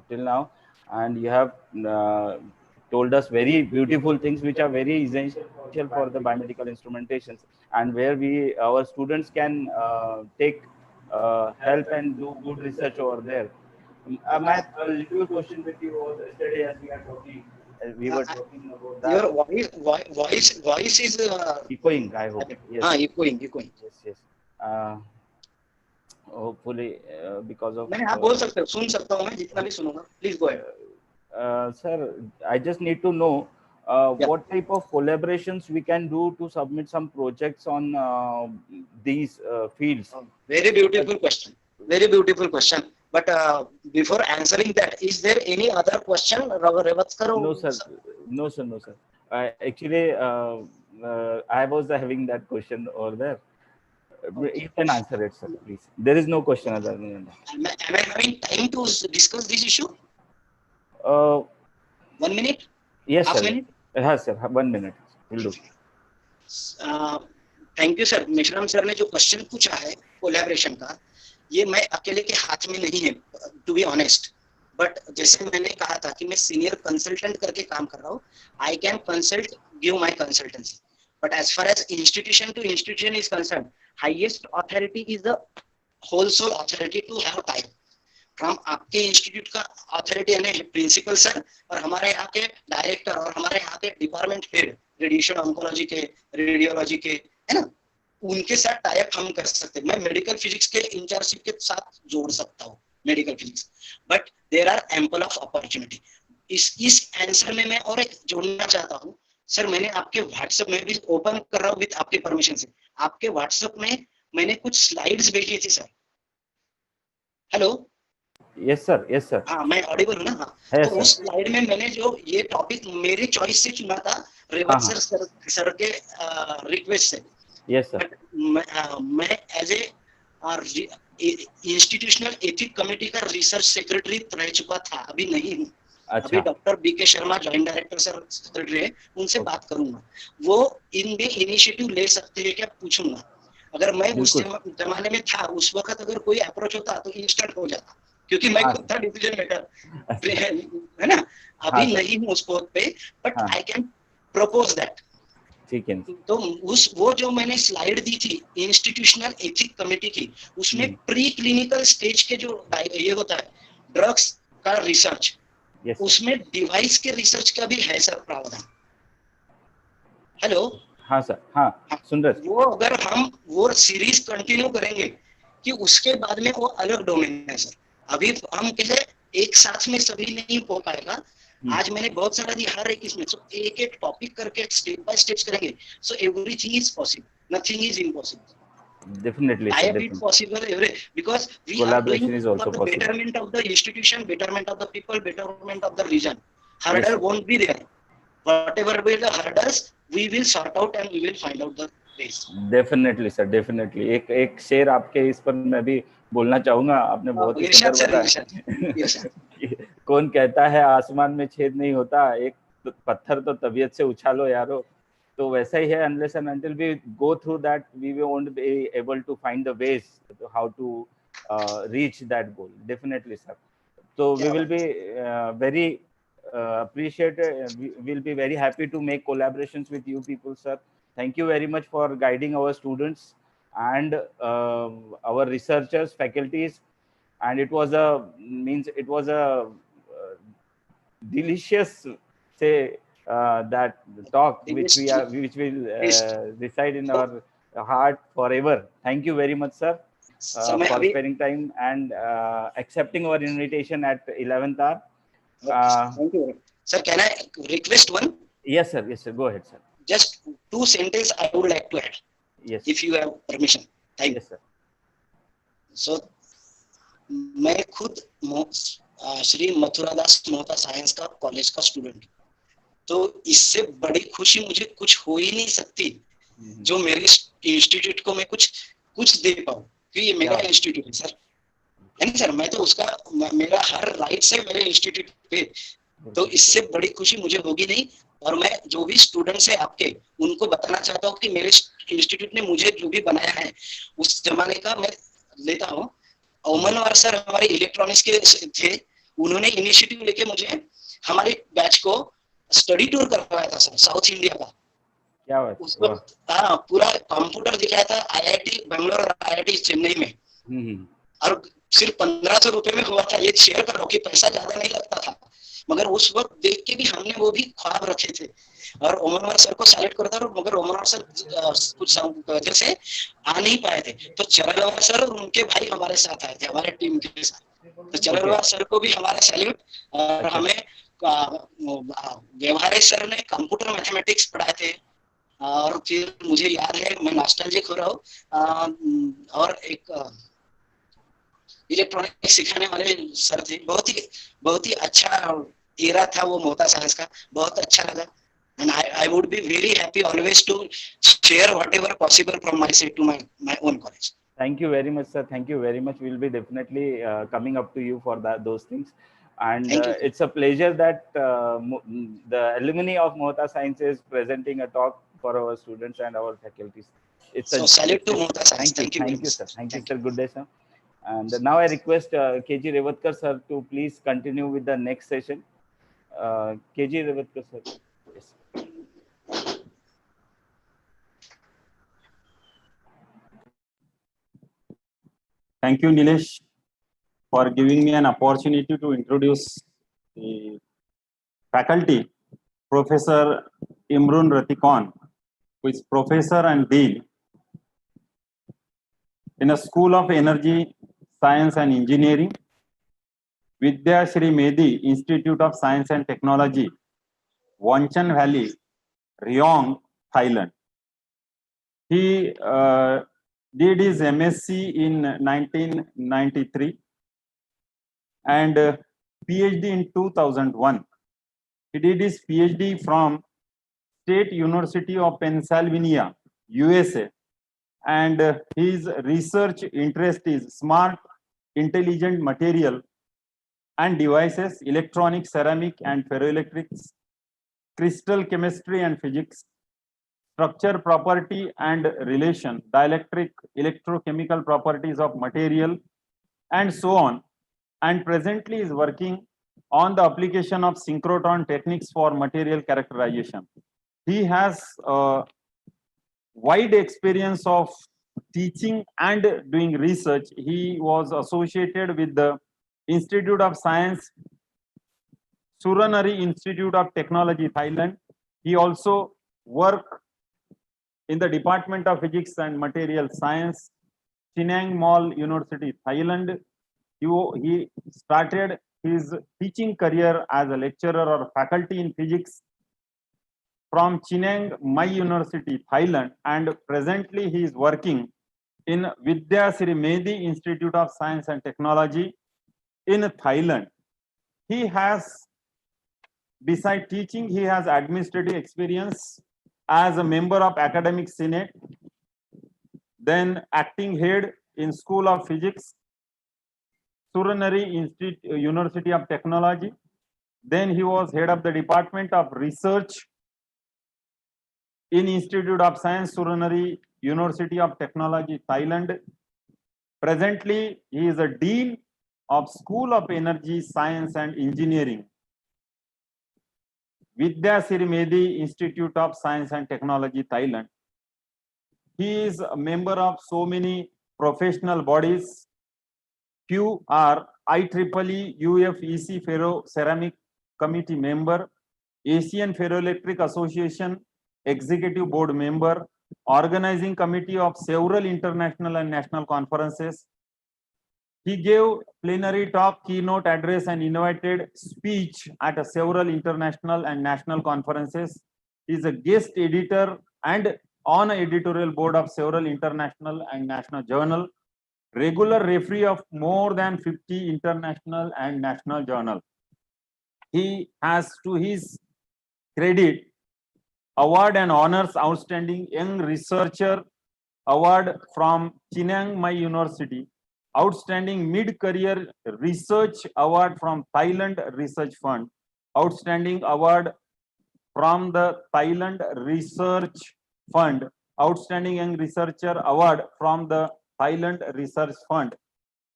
till now, and you have told us very beautiful things which are very essential for the biomedical instrumentations, and where our students can take help and do good research over there. My little question with you was yesterday as we were Uh, talking about your that. voice is Echoing, I hope. Yes, echoing. yes, yes. Uh, hopefully because of नहीं आप बोल सकते हो, सुन सकता हूँ मैं जितना भी सुनूंगा. Please go ahead. sir, I just need to know Yeah. what type of collaborations we can do to submit some projects on these fields. Very beautiful question. Very beautiful question. But before answering that, is there any other question, Revatskar? No, sir. No, sir. No, sir. Actually, I was having that question over there. You can answer it, sir, please. There is no question other than that. Am I having time to discuss this issue? Uh, 1 minute? yes, Half sir. minute? Yes, sir. 1 minute. Will do. Thank you sir. मिश्रम sir ने जो question पूछा है collaboration का, ये मैं अकेले के हाथ में नहीं है, टू बी ऑनेस्ट. बट जैसे मैंने कहा था कि मैं सीनियर कंसल्टेंट करके काम कर रहा हूँ, I can consult, give my consultancy. But as far as institution to institution is concern, highest authority is the whole sole authority to have time from आपके इंस्टीट्यूट का अथॉरिटी यानी प्रिंसिपल सर और हमारे यहाँ के डायरेक्टर और हमारे यहाँ के डिपार्टमेंट हेड रेडिएशन ऑन्कोलॉजी के, रेडियोलॉजी के, है ना, उनके साथ टाइप हम कर सकते हैं. मैं मेडिकल फिजिक्स के इंचार्जशिप के साथ जोड़ सकता हूँ medical physics. But there are ample of opportunity. इस आंसर में मैं और एक जोड़ना चाहता हूँ सर. मैंने आपके व्हाट्सएप में भी ओपन कर रहा हूँ विद आपके परमिशन से. आपके व्हाट्सएप में मैंने कुछ स्लाइड्स भेजी थी sir. Hello. Yes sir, yes sir. हाँ, मैं ऑडिबल हूँ ना? हाँ. Yes, तो उस स्लाइड में मैंने जो ये टॉपिक मेरी चॉइस से चुना था, रेवत सर के रिक्वेस्ट से. Yes sir. मैं as a institutional ethic committee का रिसर्च सेक्रेटरी रह चुका था, अभी नहीं हूँ. अच्छा. अभी doctor B K Sharma joint director sir secretary है, उनसे बात करूंगा. वो इनमें इनिशिएटिव ले सकते हैं क्या पूछूंगा. अगर मैं उस जमाने में था, उस वक्त अगर कोई अप्रोच होता तो इंस्टेंट हो जाता, क्योंकि मैं खुद था डिसीजन मेकर, है ना. अभी नहीं हूँ उस पोस्ट पे, but I can propose that. ठीक है. तो वो जो मैंने स्लाइड दी थी इंस्टीट्यूशनल एथिक कमेटी की, उसमें प्री क्लिनिकल स्टेज के जो ये होता है ड्रग्स का रिसर्च, उसमें डिवाइस के रिसर्च का भी है सर प्रावधान. हेलो. हाँ सर. हाँ, सुन रहे. वो अगर हम वो सीरीज कंटिन्यू करेंगे कि उसके बाद में वो अलग डोमेन है सर. अभी हम कैसे एक साथ में सभी नहीं हो पाएगा. आज मैंने बहुत सारा दिया, हर एक इसमें तो एक एक टॉपिक करके स्टेप बाय स्टेप करेंगे. So everything is possible, nothing is impossible. Definitely, I have been possible because we are doing is also for the possible. betterment of the institution, betterment of the people, betterment of the region. Hurdle won't be there. Whatever will the hurdles, we will sort out and we will find out the ways. Definitely sir, definitely. एक शेर आपके इस पर मैं भी बोलना चाहूंगा. आपने बहुत ही सुंदर बताया. कौन कहता है आसमान में छेद नहीं होता, एक पत्थर तो तबीयत से उछालो यारो. तो वैसा ही है. Unless and until we go through that, we won't be able to find the ways to how to reach that goal. Definitely sir. So we will be very appreciated. We will be very happy to make collaborations with you people, sir. Thank you very much for guiding our students and our researchers, faculties. And it was a delicious say that talk which will reside in our heart forever. Thank you very much, sir, for spending time and accepting our invitation at 11th hour. Thank you, sir. Can I request one? Yes, sir. Yes, sir. Go ahead, sir. Just 2 sentences I would like to add. Yes. If you have permission. Thank you. Yes, sir. So, मैं खुद Shri Mathuradas Mohta science का college का student. तो इससे बड़ी खुशी मुझे कुछ हो ही नहीं सकती जो मेरे इंस्टीट्यूट को मैं कुछ दे पाऊँ, क्योंकि ये मेरा इंस्टीट्यूट है सर, है ना सर. मैं तो उसका मेरा हर राइट से मेरे इंस्टीट्यूट पे तो इससे बड़ी खुशी मुझे होगी नहीं। और मैं जो भी स्टूडेंट्स है आपके, उनको बताना चाहता हूँ कि मेरे इंस्टीट्यूट ने मुझे जो भी बनाया है उस जमाने का मैं लेता हूँ। ओमनवार सर हमारे इलेक्ट्रॉनिक्स के थे, उन्होंने इनिशिएटिव लेके मुझे हमारे बैच को स्टडी टूर करवाया था सर, साउथ इंडिया का। क्या बात, उस वाह। वक्त हाँ पूरा कंप्यूटर दिखाया था आईआईटी बेंगलोर और आईआईटी चेन्नई में। और सिर्फ 1500 रुपए में हुआ था। ये शेयर करो कि पैसा ज्यादा नहीं लगता था, मगर उस वक्त देख के भी हमने वो भी ख्वाब रखे थे। और ओमनवार सर को सेलेक्ट करता था, मगर ओमनवार सर कुछ वजह से आ नहीं पाए थे, तो चरलवार सर और उनके भाई हमारे साथ आए थे, हमारे टीम के साथ। तो चरलवार सर को भी हमारा सैल्यूट। और हमें व्यवहार सर ने कंप्यूटर मैथमेटिक्स पढ़ाए थे। और फिर मुझे याद है, मैं नॉस्टैल्जिक हो रहा हूँ, और एक इलेक्ट्रॉनिक सिखाने वाले सर थे, बहुत ही अच्छा एरा था वो मोता साइंस का, बहुत अच्छा लगा। And I would be very happy always to share whatever possible from my side to my own college. Thank you very much, sir. Thank you very much. We'll be definitely coming up to you for those things. And it's a pleasure that the alumni of Mohta Science is presenting a talk for our students and our faculties. So salute to Mohta Science. Thank you, sir. Thank you, sir. Good day, sir. And now I request KG Revatkar sir to please continue with the next session. KG Revatkar sir. Yes. Thank you, Nilesh, for giving me an opportunity to introduce the faculty, Professor Imrun Ratikon, who is Professor and Dean in a School of Energy, Science and Engineering, Vidya Shri Medi Institute of Science and Technology, Wanchan Valley, Rayong, Thailand. He did his MSc in 1993 and PhD in 2001. He did his PhD from State University of Pennsylvania, USA, and his research interest is smart, intelligent material and devices, electronic, ceramic and ferroelectrics, crystal chemistry and physics, structure, property and relation, dielectric, electrochemical properties of material, and so on. And presently is working on the application of synchrotron techniques for material characterization. He has a wide experience of teaching and doing research. He was associated with the Institute of Science, Suranari Institute of Technology, Thailand. He also worked in the Department of Physics and Material Science, Penang Mall University, Thailand. He started his teaching career as a lecturer or faculty in physics from Chiang Mai University, Thailand, and presently he is working in Vidya Shri Medi Institute of Science and Technology in Thailand. He has, besides teaching, he has administrative experience as a member of Academic Senate, then acting head in School of Physics, Suranari University of Technology. Then he was head of the Department of Research in Institute of Science, Suranari University of Technology, Thailand. Presently, he is a Dean of School of Energy, Science and Engineering, Vidya Shri Medi Institute of Science and Technology, Thailand. He is a member of so many professional bodies. Few are IEEE UFEC Ferro Ceramic Committee member, Asian Ferroelectric Association Executive Board member, organizing committee of several international and national conferences. He gave plenary talk, keynote address, and invited speech at several international and national conferences. He is a guest editor and on an editorial board of several international and national journals. Regular referee of more than 50 international and national journals. He has, to his credit, award and honors outstanding young researcher award from Chiang Mai University, outstanding mid-career research award from Thailand Research Fund, Outstanding award from the Thailand Research Fund, Outstanding Young Researcher Award from the Thailand Research Fund,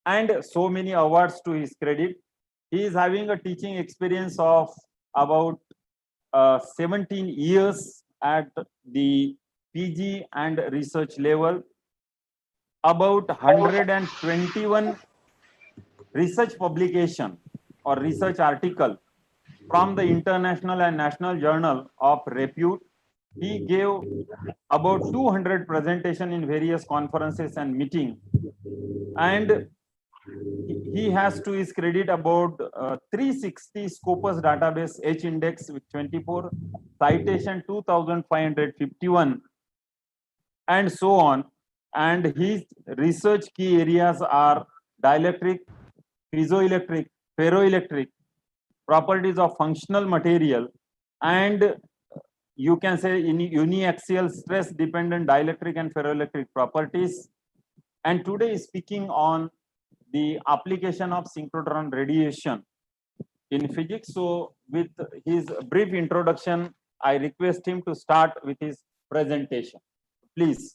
and so many awards to his credit. He is having a teaching experience of about 17 years at the PG and research level, about 121 research publication or research article from the international and national journal of repute. He gave about 200 presentation in various conferences and meeting, and he has to his credit about 360 Scopus database H index with 24 citation 2551 and so on. And his research key areas are dielectric, piezoelectric, ferroelectric, properties of functional material, and you can say in uniaxial stress dependent dielectric and ferroelectric properties. And today is speaking on the application of synchrotron radiation in physics. So with his brief introduction, I request him to start with his presentation. Please.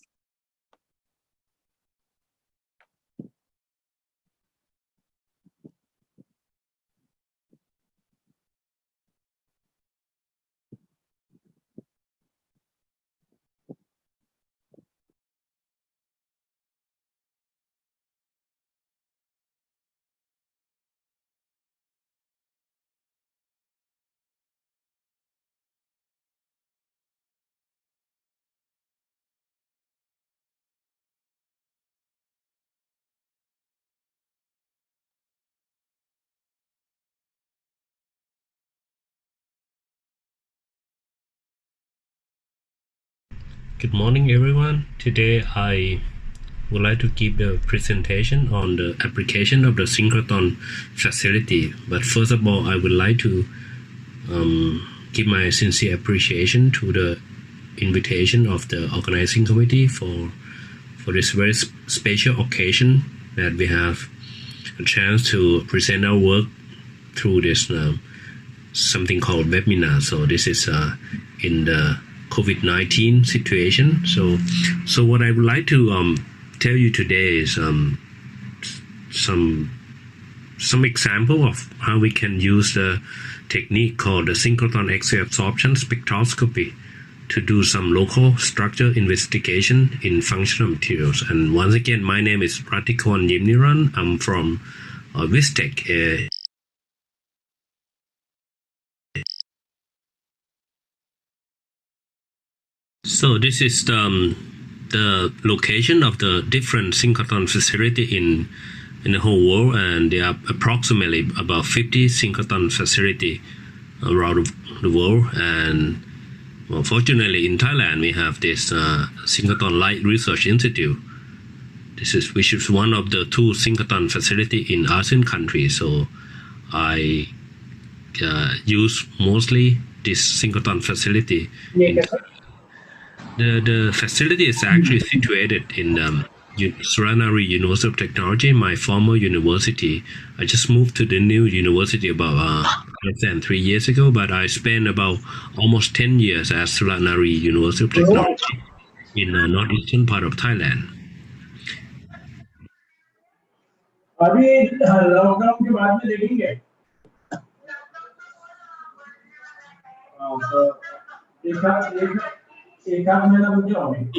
Good morning, everyone. Today I would like to give a presentation on the application of the synchrotron facility. But first of all, I would like to give my sincere appreciation to the invitation of the organizing committee for this very special occasion that we have a chance to present our work through this something called webinar. So this is in the COVID-19 situation. So what I would like to tell you today is some example of how we can use the technique called the synchrotron X-ray absorption spectroscopy to do some local structure investigation in functional materials. And once again, my name is Pratikon Yimniran. I'm from Vistec. So this is the location of the different synchrotron facility in the whole world, and there are approximately about 50 synchrotron facility around the world. And well, fortunately in Thailand we have this Synchrotron Light Research Institute. Which is one of the 2 synchrotron facility in ASEAN countries. So I use mostly this synchrotron facility. The facility is actually situated in Suranari University of Technology, my former university. I just moved to the new university about less than 3 years ago, but I spent about almost 10 years at Suranari University of Technology in the northeastern part of Thailand.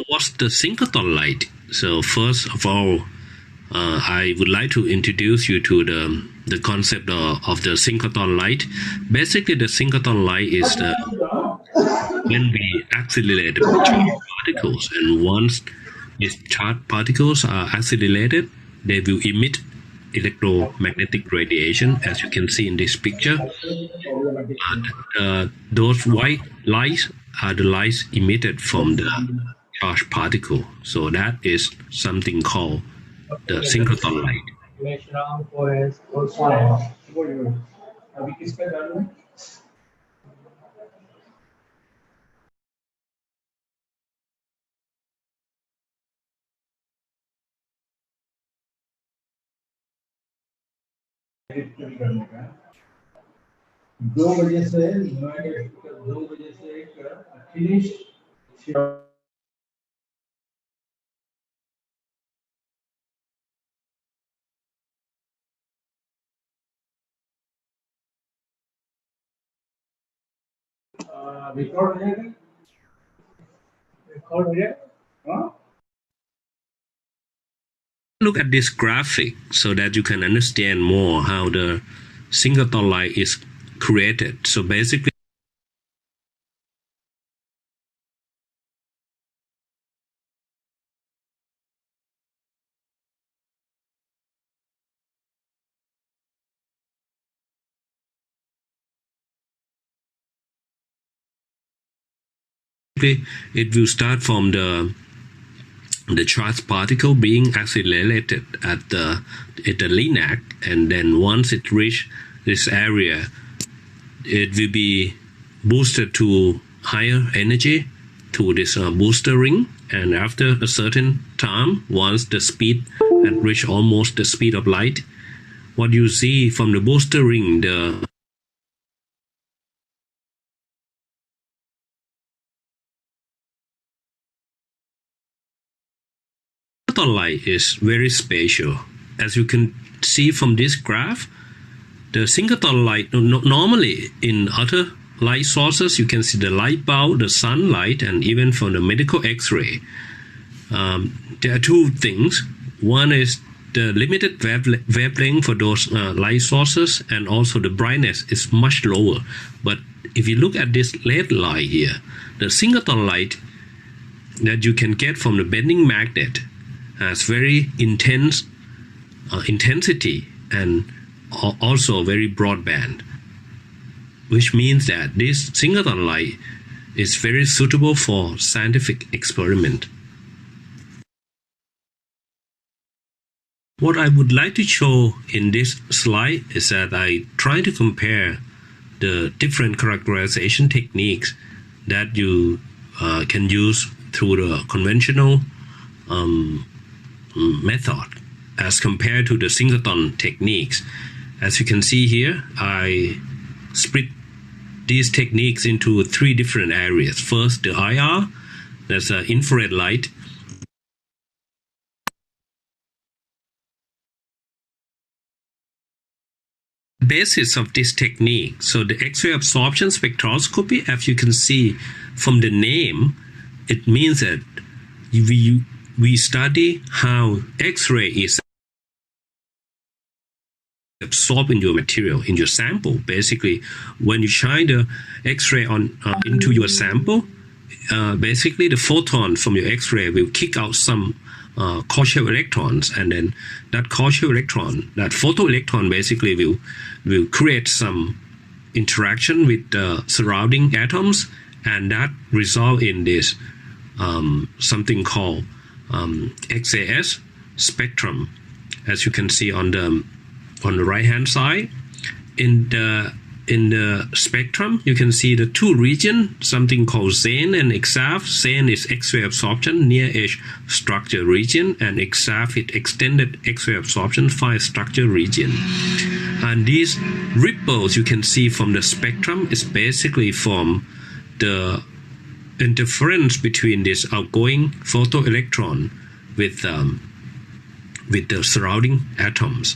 What's the synchrotron light? So first of all, I would like to introduce you to the concept of the synchrotron light. Basically, the synchrotron light is when we accelerate charged particles, and once these charged particles are accelerated, they will emit electromagnetic radiation, as you can see in this picture. Those white lights are the lights emitted from the charged particle. So that is something called the synchrotron light. दो बजे से United 2 बजे से एक finish record हो जाएगा record हो जाएगा हाँ Look at this graphic so that you can understand more how the singleton light is created. So basically, it will start from the charged particle being accelerated at the linac, and then once it reach this area, it will be boosted to higher energy to this booster ring, and after a certain time, once the speed had reached almost the speed of light, what you see from the booster ring, the light is very special. As you can see from this graph, the singleton light, normally in other light sources, you can see the light bulb, the sunlight, and even from the medical x-ray. There are two things. One is the limited wavelength for those light sources, and also the brightness is much lower. But if you look at this LED light here, the singleton light that you can get from the bending magnet has very intense intensity and also very broadband, which means that this singleton light is very suitable for scientific experiment. What I would like to show in this slide is that I try to compare the different characterization techniques that you can use through the conventional method as compared to the singleton techniques. As you can see here, I split these techniques into three different areas. First, the IR, that's infrared light. Basis of this technique, so the X-ray absorption spectroscopy, as you can see from the name, it means that we study how X-ray is absorbed in your material, in your sample. Basically, when you shine the X-ray on into your sample, basically the photon from your X-ray will kick out some Korsakoff electrons, and then that Korsakoff electron, that photoelectron, basically will create some interaction with the surrounding atoms, and that result in this something called XAS spectrum, as you can see on the right hand side. In the spectrum, you can see the two regions, something called XAN and XAF. XAN is X-ray absorption near edge structure region, and XAF is extended X-ray absorption far structure region. And these ripples you can see from the spectrum is basically from the interference between this outgoing photoelectron with the surrounding atoms.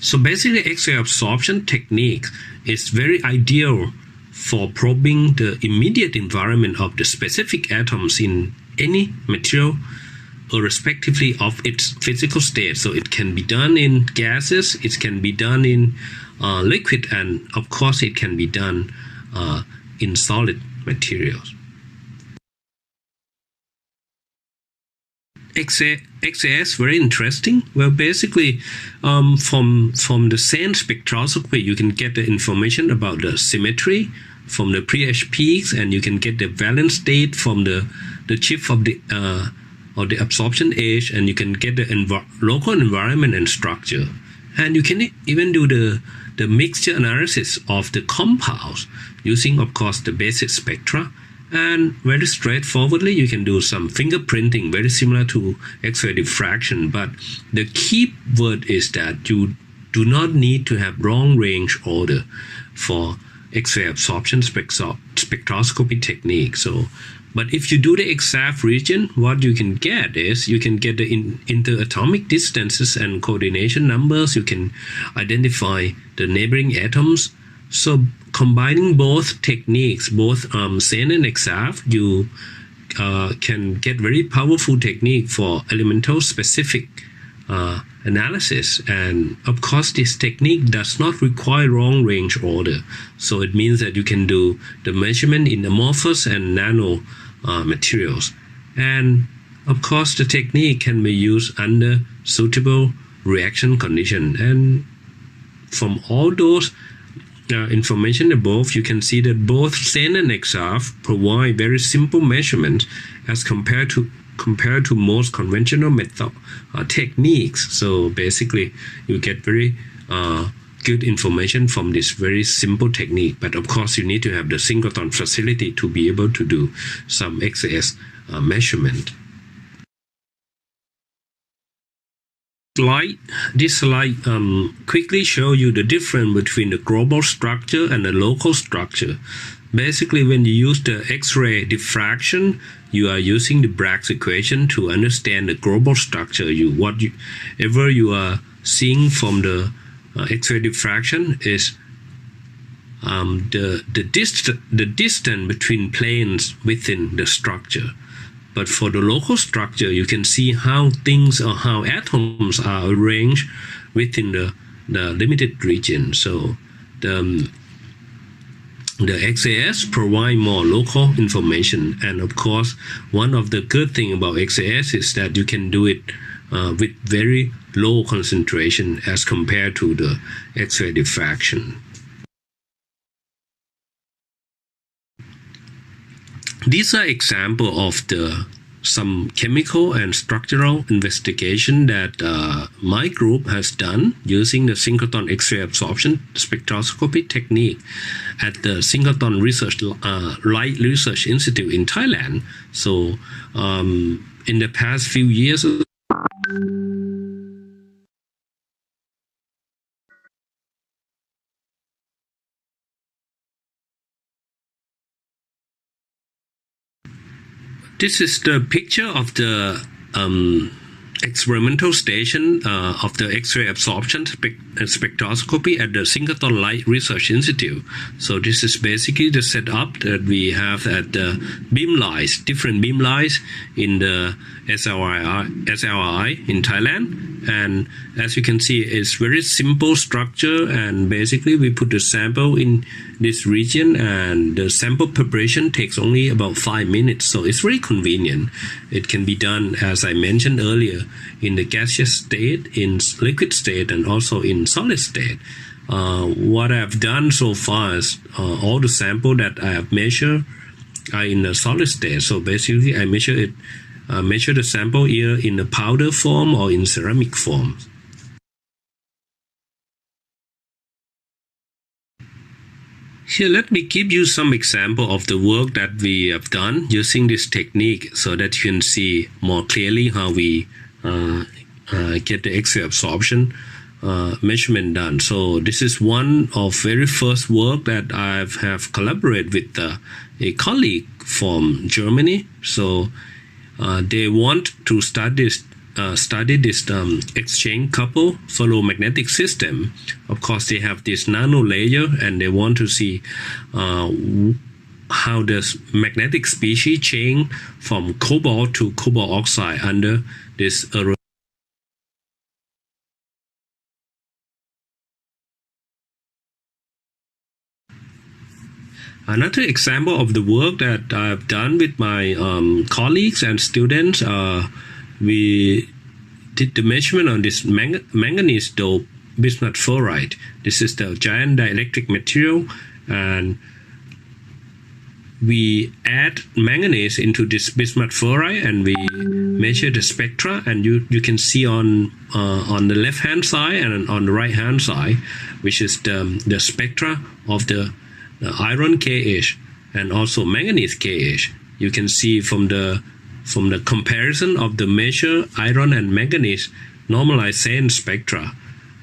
So basically, X-ray absorption technique is very ideal for probing the immediate environment of the specific atoms in any material, irrespectively of its physical state. So it can be done in gases, it can be done in liquid, and of course it can be done in solid materials. XAS very interesting. Well, basically, from the sand spectroscopy, you can get the information about the symmetry from the pre-edge peaks, and you can get the valence state from the chip of the absorption edge, and you can get the local environment and structure, and you can even do the mixture analysis of the compounds using, of course, the basic spectra. And very straightforwardly, you can do some fingerprinting, very similar to X-ray diffraction. But the key word is that you do not need to have long range order for X-ray absorption spectroscopy technique. So, but if you do the XAF region, what you can get is you can get the interatomic distances and coordination numbers. You can identify the neighboring atoms. So combining both techniques, both SAN and XAF, you can get very powerful technique for elemental specific analysis. And of course, this technique does not require long range order. So it means that you can do the measurement in amorphous and nano materials. And of course, the technique can be used under suitable reaction condition. And from all those information above, you can see that both SAN and XAF provide very simple measurements as compared to most conventional method techniques. So basically, you get very good information from this very simple technique. But of course, you need to have the synchrotron facility to be able to do some XAS measurement. This slide quickly show you the difference between the global structure and the local structure. Basically, when you use the X-ray diffraction, you are using the Bragg's equation to understand the global structure. Whatever you are seeing from the X-ray diffraction is the distance between planes within the structure. But for the local structure, you can see how things or how atoms are arranged within the limited region. So the XAS provide more local information. And of course, one of the good thing about XAS is that you can do it with very low concentration as compared to the X-ray diffraction. These are examples of some chemical and structural investigation that my group has done using the synchrotron X-ray absorption spectroscopy technique at the Synchrotron Light Research Institute in Thailand. So in the past few years, this is the picture of the experimental station of the X-ray absorption spectroscopy at the Synchrotron Light Research Institute. So this is basically the setup that we have at the beam lights, different beam lights in the SLRI in Thailand. And as you can see, it's very simple structure, and basically we put the sample in this region, and the sample preparation takes only about 5 minutes. So it's very convenient. It can be done, as I mentioned earlier, in the gaseous state, in liquid state, and also in solid state. What I've done so far is all the sample that I have measured are in a solid state. So basically, I measure the sample either in a powder form or in ceramic form. Here, let me give you some example of the work that we have done using this technique so that you can see more clearly how we get the X-ray absorption measurement done. So this is one of very first work that I have collaborated with a colleague from Germany. So they want to study this exchange couple ferromagnetic system. Of course, they have this nano layer, and they want to see how does magnetic species change from cobalt to cobalt oxide under this erosion. Another example of the work that I've done with my colleagues and students, we did the measurement on this manganese dope bismuth fluoride. This is the giant dielectric material, and we add manganese into this bismuth fluoride, and we measure the spectra. And you can see on the left hand side and on the right hand side, which is the spectra of the iron KH and also manganese KH. You can see from the comparison of the measured iron and manganese normalized SAN spectra,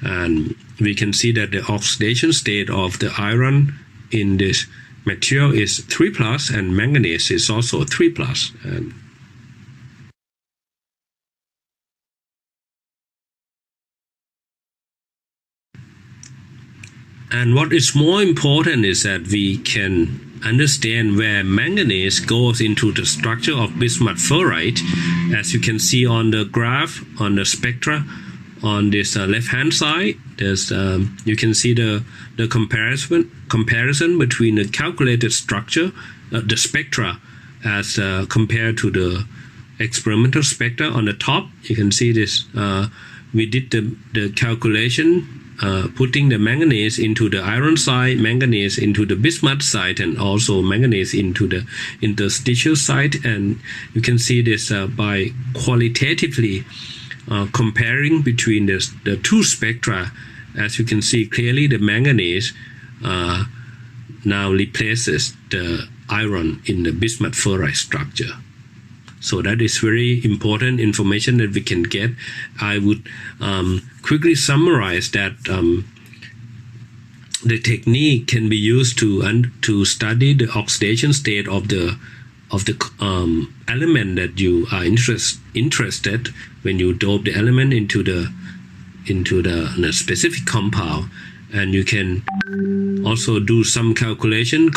and we can see that the oxidation state of the iron in this material is 3+, and manganese is also 3+. And what is more important is that we can understand where manganese goes into the structure of bismuth ferrite. As you can see on the graph, on the spectra, on this left-hand side, there's you can see the comparison between the calculated structure, the spectra, as compared to the experimental spectra. On the top, you can see this. We did the calculation, putting the manganese into the iron side, manganese into the bismuth side, and also manganese into the interstitial side. And you can see this by qualitatively comparing between the two spectra. As you can see clearly, the manganese now replaces the iron in the bismuth ferrite structure. So that is very important information that we can get. I would quickly summarize that the technique can be used to study the oxidation state of the element that you are interested when you dope the element into the specific compound, and you can also do some calculation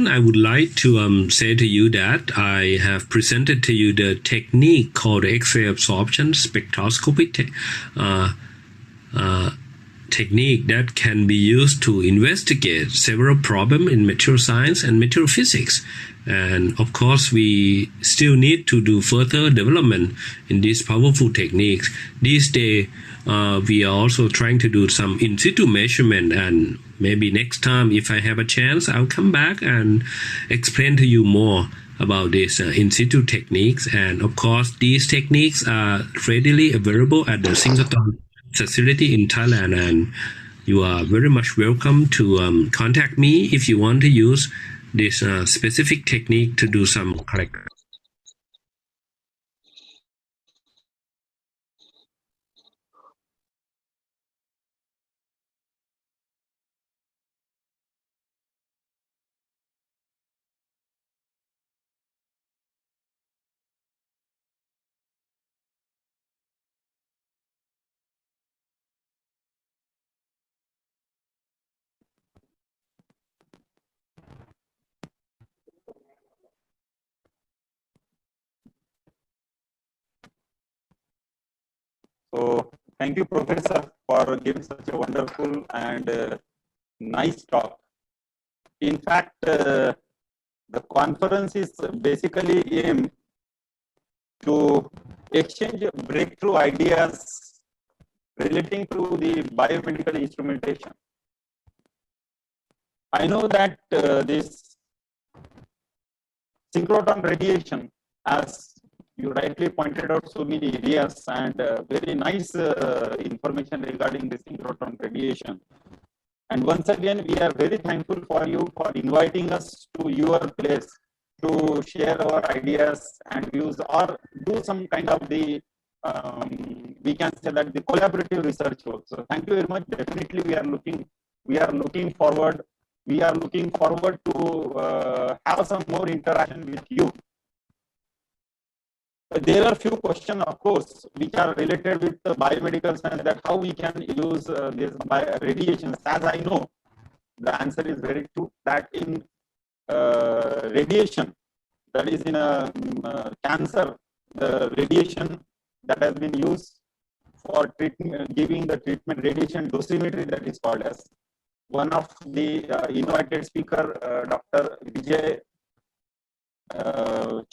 I would like to say to you that I have presented to you the technique called X-ray absorption spectroscopy technique that can be used to investigate several problems in material science and material physics. And of course, we still need to do further development in these powerful techniques. These days, we are also trying to do some in situ measurement, and maybe next time, if I have a chance, I'll come back and explain to you more about these in situ techniques. And of course, these techniques are readily available at the Synchrotron facility in Thailand, and you are very much welcome to contact me if you want to use this specific technique to do some correct. So thank you, Professor, for giving such a wonderful and nice talk. In fact, the conference is basically aimed to exchange breakthrough ideas relating to the biomedical instrumentation. I know that this synchrotron radiation, as you rightly pointed out so many areas, and very nice information regarding the synchrotron radiation. And once again, we are very thankful for you for inviting us to your place to share our ideas and views, or do some kind of the we can say that the collaborative research also. Thank you very much. Definitely, we are looking forward to have some more interaction with you. There are few questions, of course, which are related with the biomedical science, that how we can use this radiation. As I know, the answer is very true, that in radiation, that is in a cancer, the radiation that has been used for treatment, giving the treatment, radiation dosimetry, that is called as. One of the invited speaker, Dr. BIBHI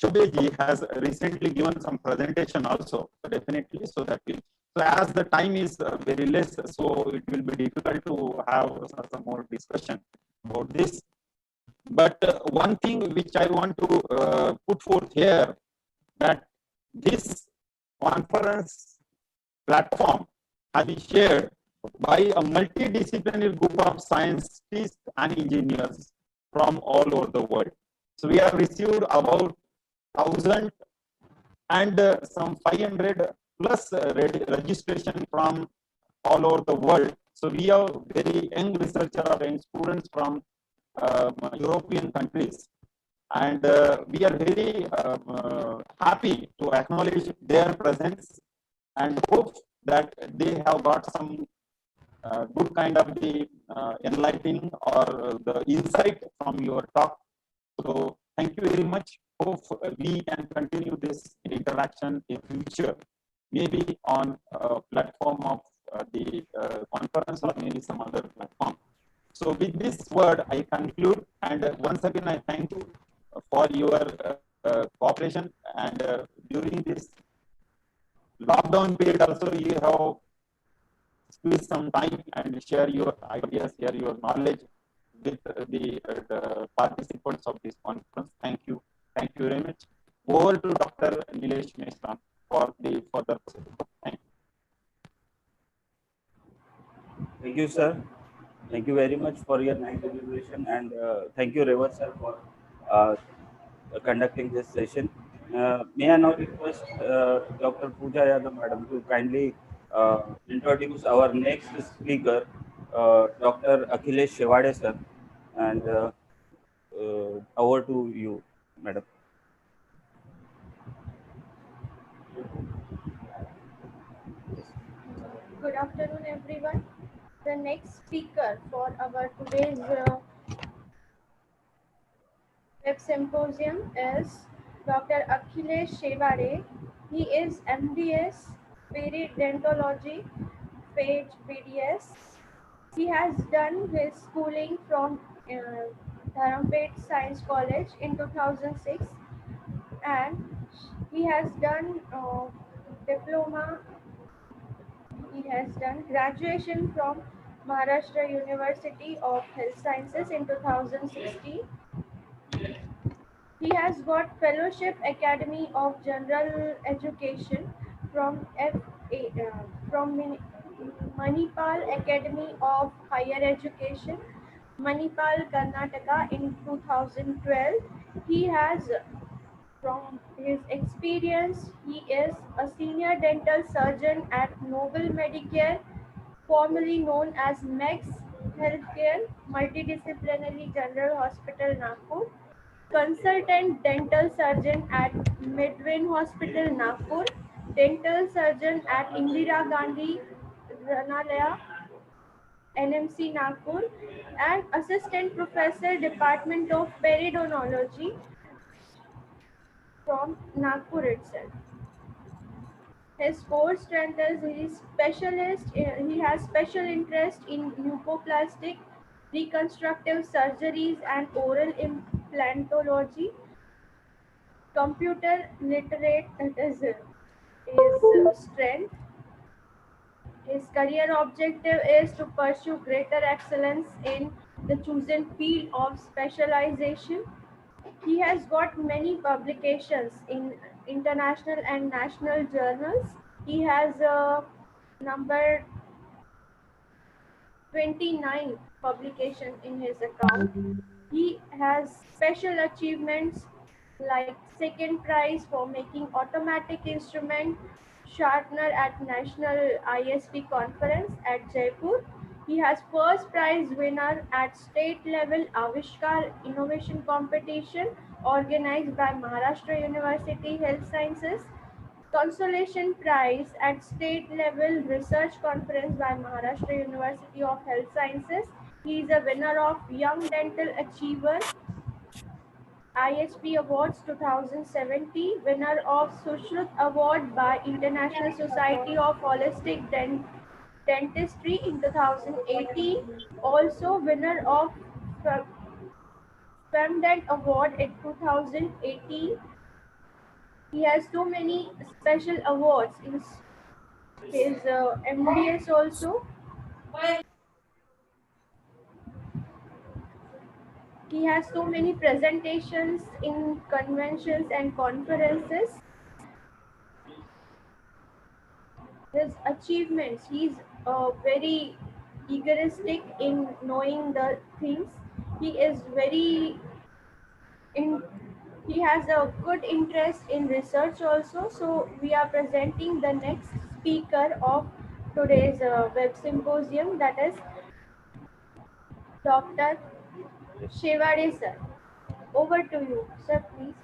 Chobeji, has recently given some presentation also, definitely, so that we, so as the time is very less, so it will be difficult to have some more discussion about this. But one thing which I want to put forth here, that this conference platform has been shared by a multidisciplinary group of scientists and engineers from all over the world. So we have received about 1,000 and some 500 plus registration from all over the world. So we have very young researchers or young students from European countries, and we are very happy to acknowledge their presence and hope that they have got some good kind of the enlightening or the insight from your talk. So thank you very much. Hope we can continue this interaction in future, maybe on a platform of the conference or maybe some other platform. So with this word, I conclude, and once again, I thank you for your cooperation, and during this lockdown period also, you have squeeze some time and share your ideas, share your knowledge with the participants of this conference. Thank you. Thank you very much. Over to Dr. Nilesh Meshram for the further proceedings. Thank you. Thank you, sir. Thank you very much for your nice deliberation, and thank you, Revat sir, for conducting this session. May I now request Dr. Pooja Yadav madam to kindly introduce our next speaker, Dr. Akhilesh Shewade sir, and over to you, madam. Good afternoon, everyone. The next speaker for our today's web symposium is Dr. Akhilesh Shewade. He is MDS Periodontology, page BDS. He has done his schooling from Dharampet Science College in 2006, and he has done diploma. He has done graduation from Maharashtra University of Health Sciences in 2016. He has got Fellowship Academy of General Education from Manipal Academy of Higher Education, Manipal, Karnataka in 2012. He has, from his experience, he is a senior dental surgeon at Noble Medicare, formerly known as MEX Healthcare, Multidisciplinary General Hospital, Nagpur. Consultant dental surgeon at Midwin Hospital, Nagpur. Dental surgeon at Indira Gandhi Ranalaya, NMC, Nagpur. And assistant professor, Department of Periodontology from Nagpur itself. His core strength is he has special interest in mucoplastic, reconstructive surgeries and oral implantology. Computer literate, that is his strength. His career objective is to pursue greater excellence in the chosen field of specialization. He has got many publications in international and national journals. He has number 29 publication in his account. He has special achievements like second prize for making automatic instrument sharpener at National ISP conference at Jaipur. He has first prize winner at state level Avishkar innovation competition organized by Maharashtra University Health Sciences. Consolation prize at state level research conference by Maharashtra University of Health Sciences. He is a winner of Young Dental Achiever ISP Awards 2070, winner of Sushrut Award by International Society of Holistic Dentistry in 2018, also winner of FemDent Award in 2018. He has so many special awards in his MDS also. He has so many presentations in conventions and conferences. His achievements, he's very egoistic in knowing the things. He is very he has a good interest in research also. So we are presenting the next speaker of today's web symposium, that is Dr. Shivade sir. Over to you, sir, please.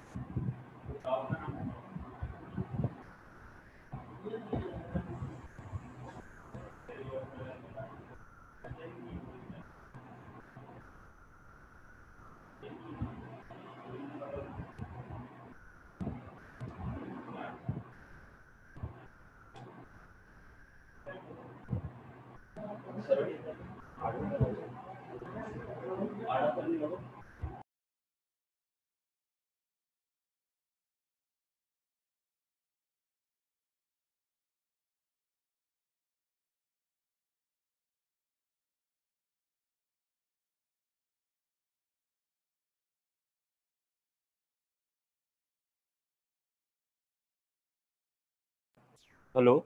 Hello,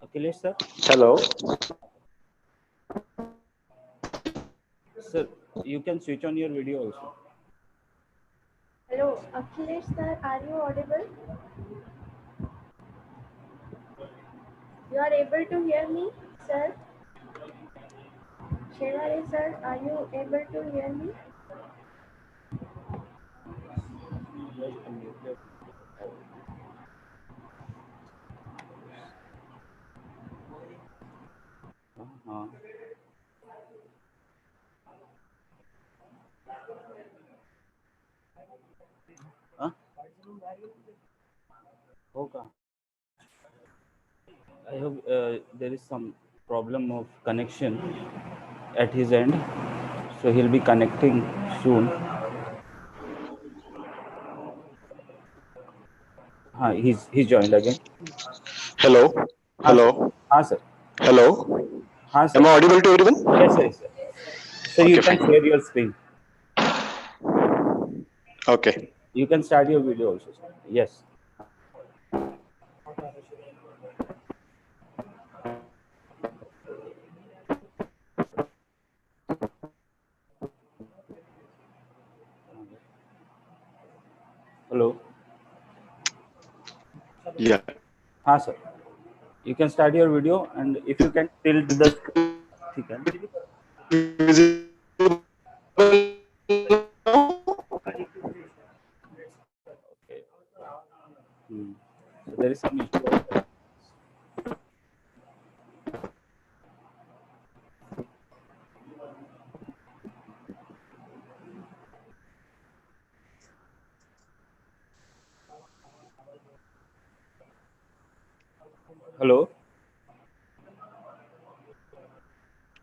Akhilesh sir. Hello. Sir, you can switch on your video also. Hello, Akhilesh sir, are you audible? You are able to hear me, sir? Shivade sir, are you able to hear me? Uh-huh. Huh? Okay. I hope there is some problem of connection at his end, so he'll be connecting soon. He's joined again. Hello. हाँ sir. Hello. हाँ sir. Hello. हाँ sir. Am I audible to everyone? Yes sir. Yes, sir. So Okay, you can fine. share your screen. Okay. You can start your video also, sir. Yes. Hello. Yeah. हाँ sir. You can start your video, and if you can tilt the screen, ठीक है. Visible now? Okay. So there is some issue of that. Hello.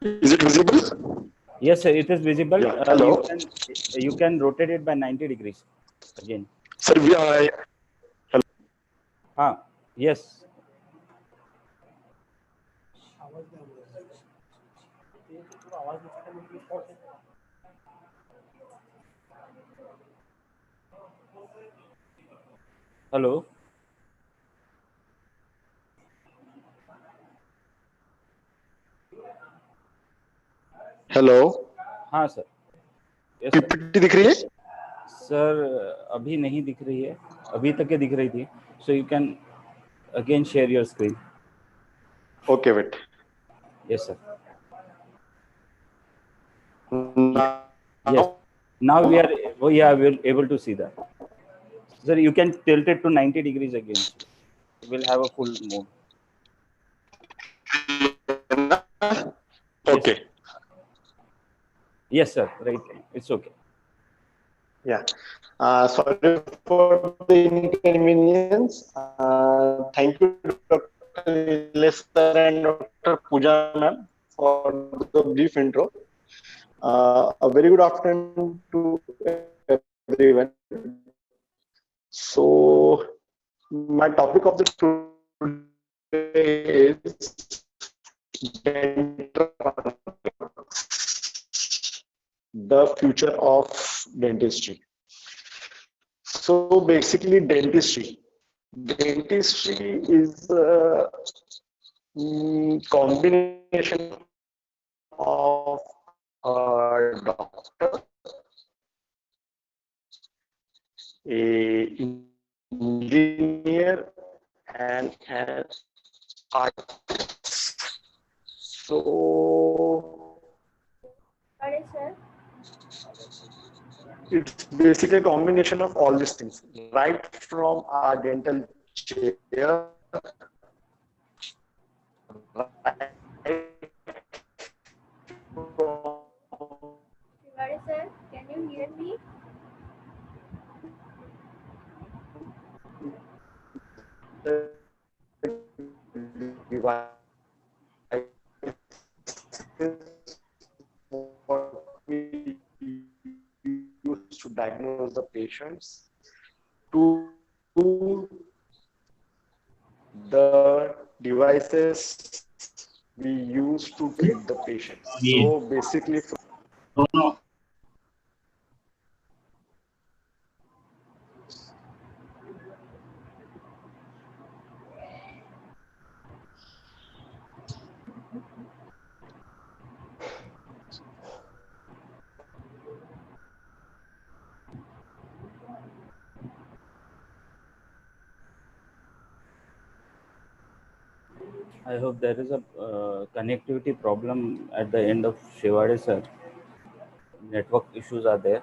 Is it visible? Yes, sir. It is visible. Yeah. Hello. You can rotate it by 90 degrees again. Sir, हाँ. Yes. Hello. Hello. हाँ sir. Yes sir. PPT दिख रही है? Sir अभी नहीं दिख रही है. अभी तक ये दिख रही थी. So you can again share your screen. Okay, wait. Yes sir. Now, Yes. Now we are able to see that. Sir, you can tilt it to 90 degrees again. We'll have a full mode. okay. Yes, yes sir. Right. It's okay. Yeah. Sorry for the inconvenience. Thank you, Dr. Lester and Dr. Pooja ma'am, for the brief intro. A very good afternoon to everyone. So, my topic of the today is the future of dentistry. So basically, dentistry is a combination of a doctor, a engineer, and an artist. So What is sir? it's basically a combination of all these things, right from our dental chair, right What is sir? Can you hear me? what we use to diagnose the patients to the devices we use to treat the patients. So basically, I hope there is a connectivity problem at the end of Shivade sir. Network issues are there.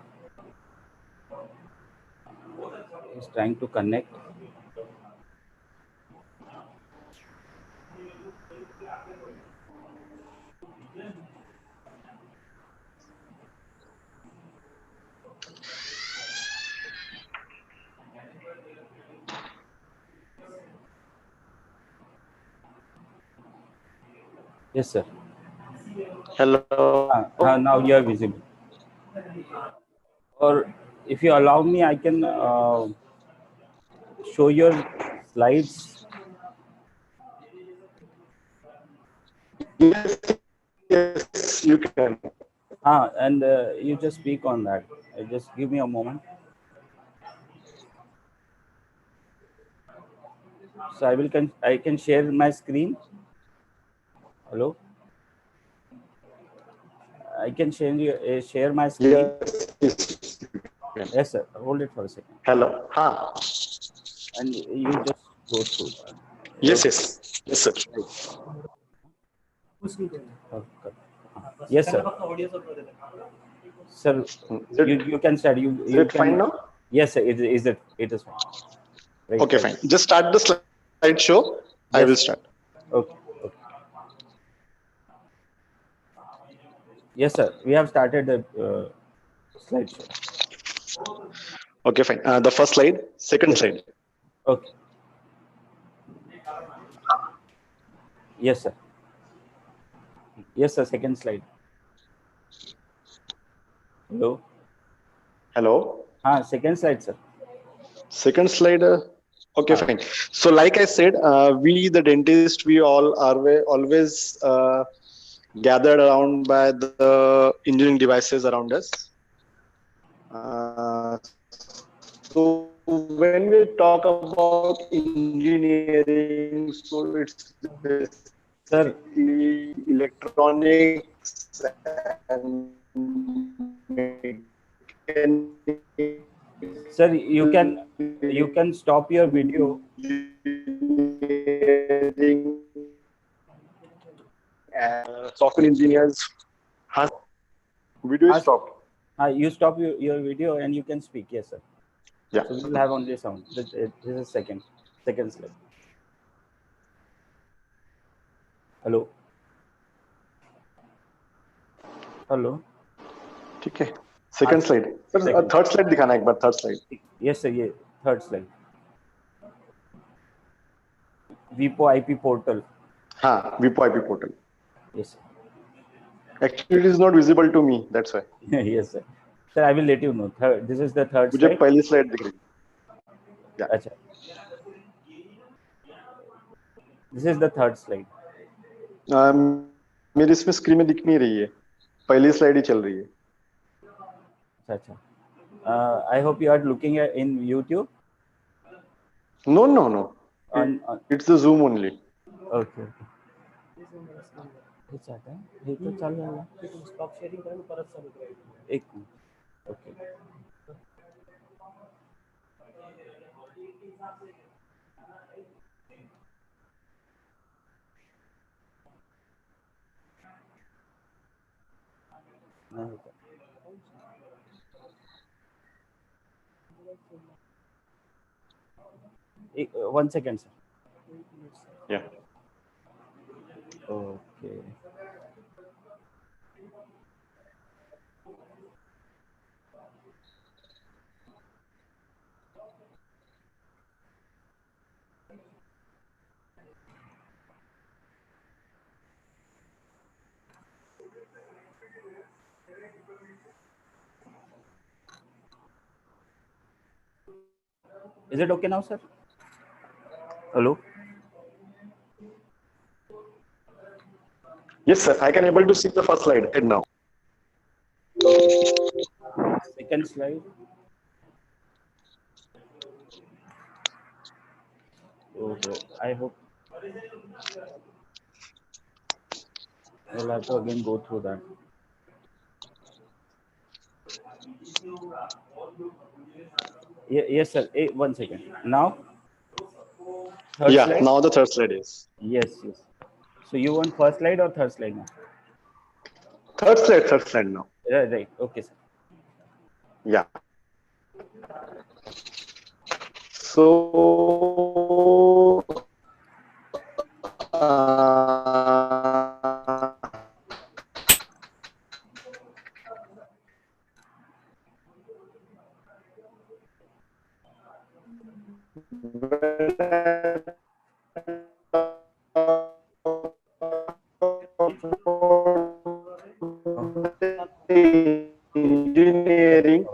He's trying to connect. Yes, sir. hello. Now you are visible. Or if you allow me, I can show your slides. Yes, yes, you can. And you just speak on that. Just give me a moment. So I can share my screen. Hello. I can share my screen. Yes, Yes, sir. Hold it for a second. hello. And you just go through that. Yes, yes, yes, sir. Okay. Yes, sir. Sir, you can start. Is You it can. fine now? Yes, sir. It is fine. Right, Okay, right. fine. Just start the slideshow. I Yes, will sir. start. Okay. Okay. Yes, sir. We have started the slideshow. Okay, fine. The first slide, second Yes. slide. Okay. Yes, sir. Yes, sir. Second slide. Hello. Hello. Second slide, sir. Second slide. Okay, fine. So, like I said, we the dentist, we all are always gathered around by the engineering devices around us. So when we talk about engineering, so it's basically electronics and mechanics, Sir, you can stop your video. engineering, software engineers. Video is stopped. You stop your video and you can speak. Yes, sir. Yeah. So we will have only sound. This is second slide. Hello. Hello. ठीक है. Second slide. Sir, third slide दिखाना एक बार. Third slide. Yes, sir. ये third slide. VIPO IP portal. हाँ, VIPO IP portal. Yes, sir. Actually, it is not visible to me. That's why. Yes, sir. Sir, I will let you know. This is the third मुझे slide. पहली slide दिख रही. Yeah. अच्छा. This is the third slide. मेरी इसमें screen में दिख नहीं रही है. पहली स्लाइड ही चल रही है. अच्छा. I hope you are looking at in YouTube. No. It's the Zoom only. Okay. हे चाहता है हे तो चल रहा है स्टॉप शेयरिंग करें परत चालू करें एक minute okay 1 second, sir. Yeah. Okay. Is it okay now, sir? Hello? Yes, sir. I can able to see the first slide right now. Second slide. Okay. I hope we'll have to again go through that. Yes, sir. 1 second. Now? Third Yeah, slide? now the third slide is. Yes, yes. So you want first slide or third slide now? Third slide now. Right. Okay, sir. Yeah. So, engineering.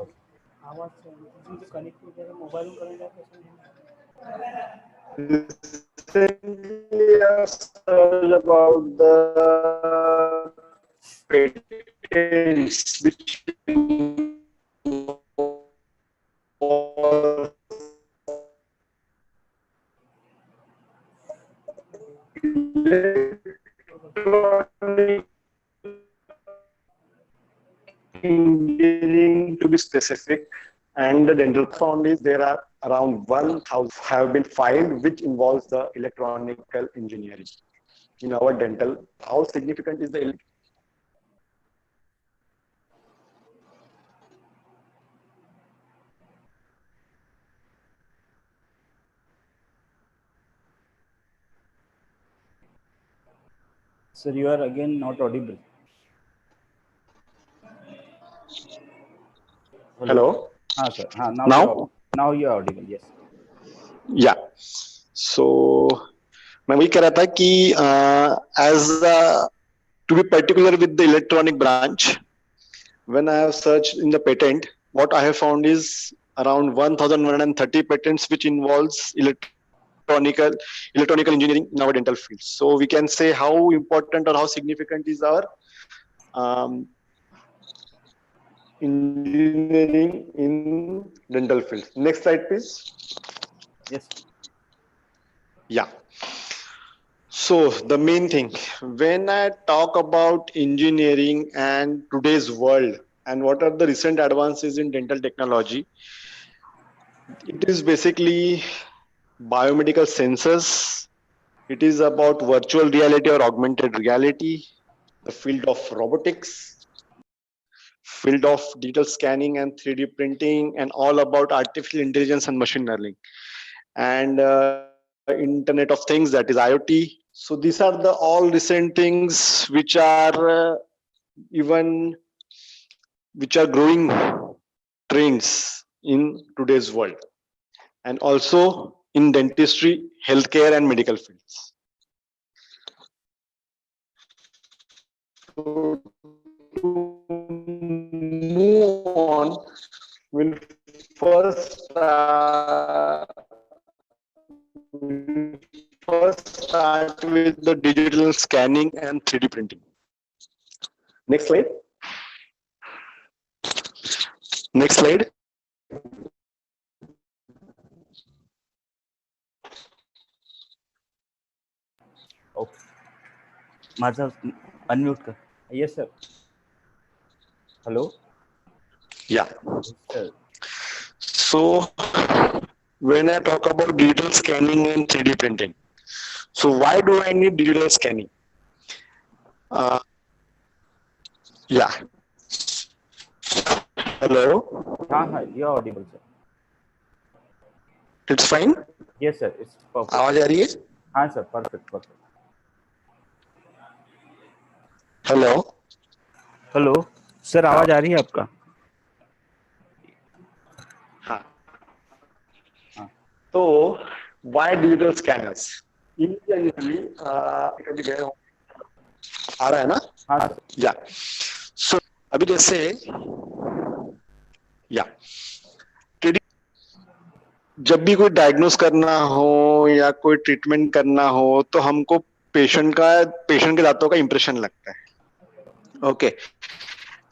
Recently, I've searched about the patents which involve electronic engineering to be specific, and the dental found is there are around 1,000 have been filed which involves the electronical engineering in our dental. How significant is the Sir, you are again not audible. Hello? Sir. Now Now? Now you are audible. Yes. Yeah. So मैं वही कह रहा था कि as to be particular with the electronic branch, when I have searched in the patent, what I have found is around 1,130 patents which involves electronical engineering in our dental field. So we can say how important or how significant is our engineering in dental field. Next slide, please. Yes. Yeah. So the main thing, when I talk about engineering and today's world and what are the recent advances in dental technology, it is basically biomedical sensors. It is about virtual reality or augmented reality, the field of robotics, field of digital scanning and 3D printing, and all about artificial intelligence and machine learning, and Internet of Things, that is IoT. So these are the all recent things which are even which are growing trends in today's world, and also in dentistry, healthcare, and medical fields. So to move on, we'll first start with the digital scanning and 3D printing. Next slide. Next slide. Okay. माझा unmute कर. Yes, sir. Hello. Yeah. Yes, sir. So when I talk about digital scanning and 3D printing, so why do I need digital scanning? Yeah. Hello. you're audible, sir. It's fine. Yes, sir. It's perfect. आवाज आ रही है? Sir. Perfect. Hello. Hello sir, आवाज आ रही है आपका? हाँ. तो why digital scanners? Initially, कभी गए हो? आ रहा है ना? हाँ सर. या सो अभी जैसे या जब भी कोई डायग्नोस करना हो या कोई ट्रीटमेंट करना हो तो हमको पेशेंट के दांतों का इंप्रेशन लगता है. ओके.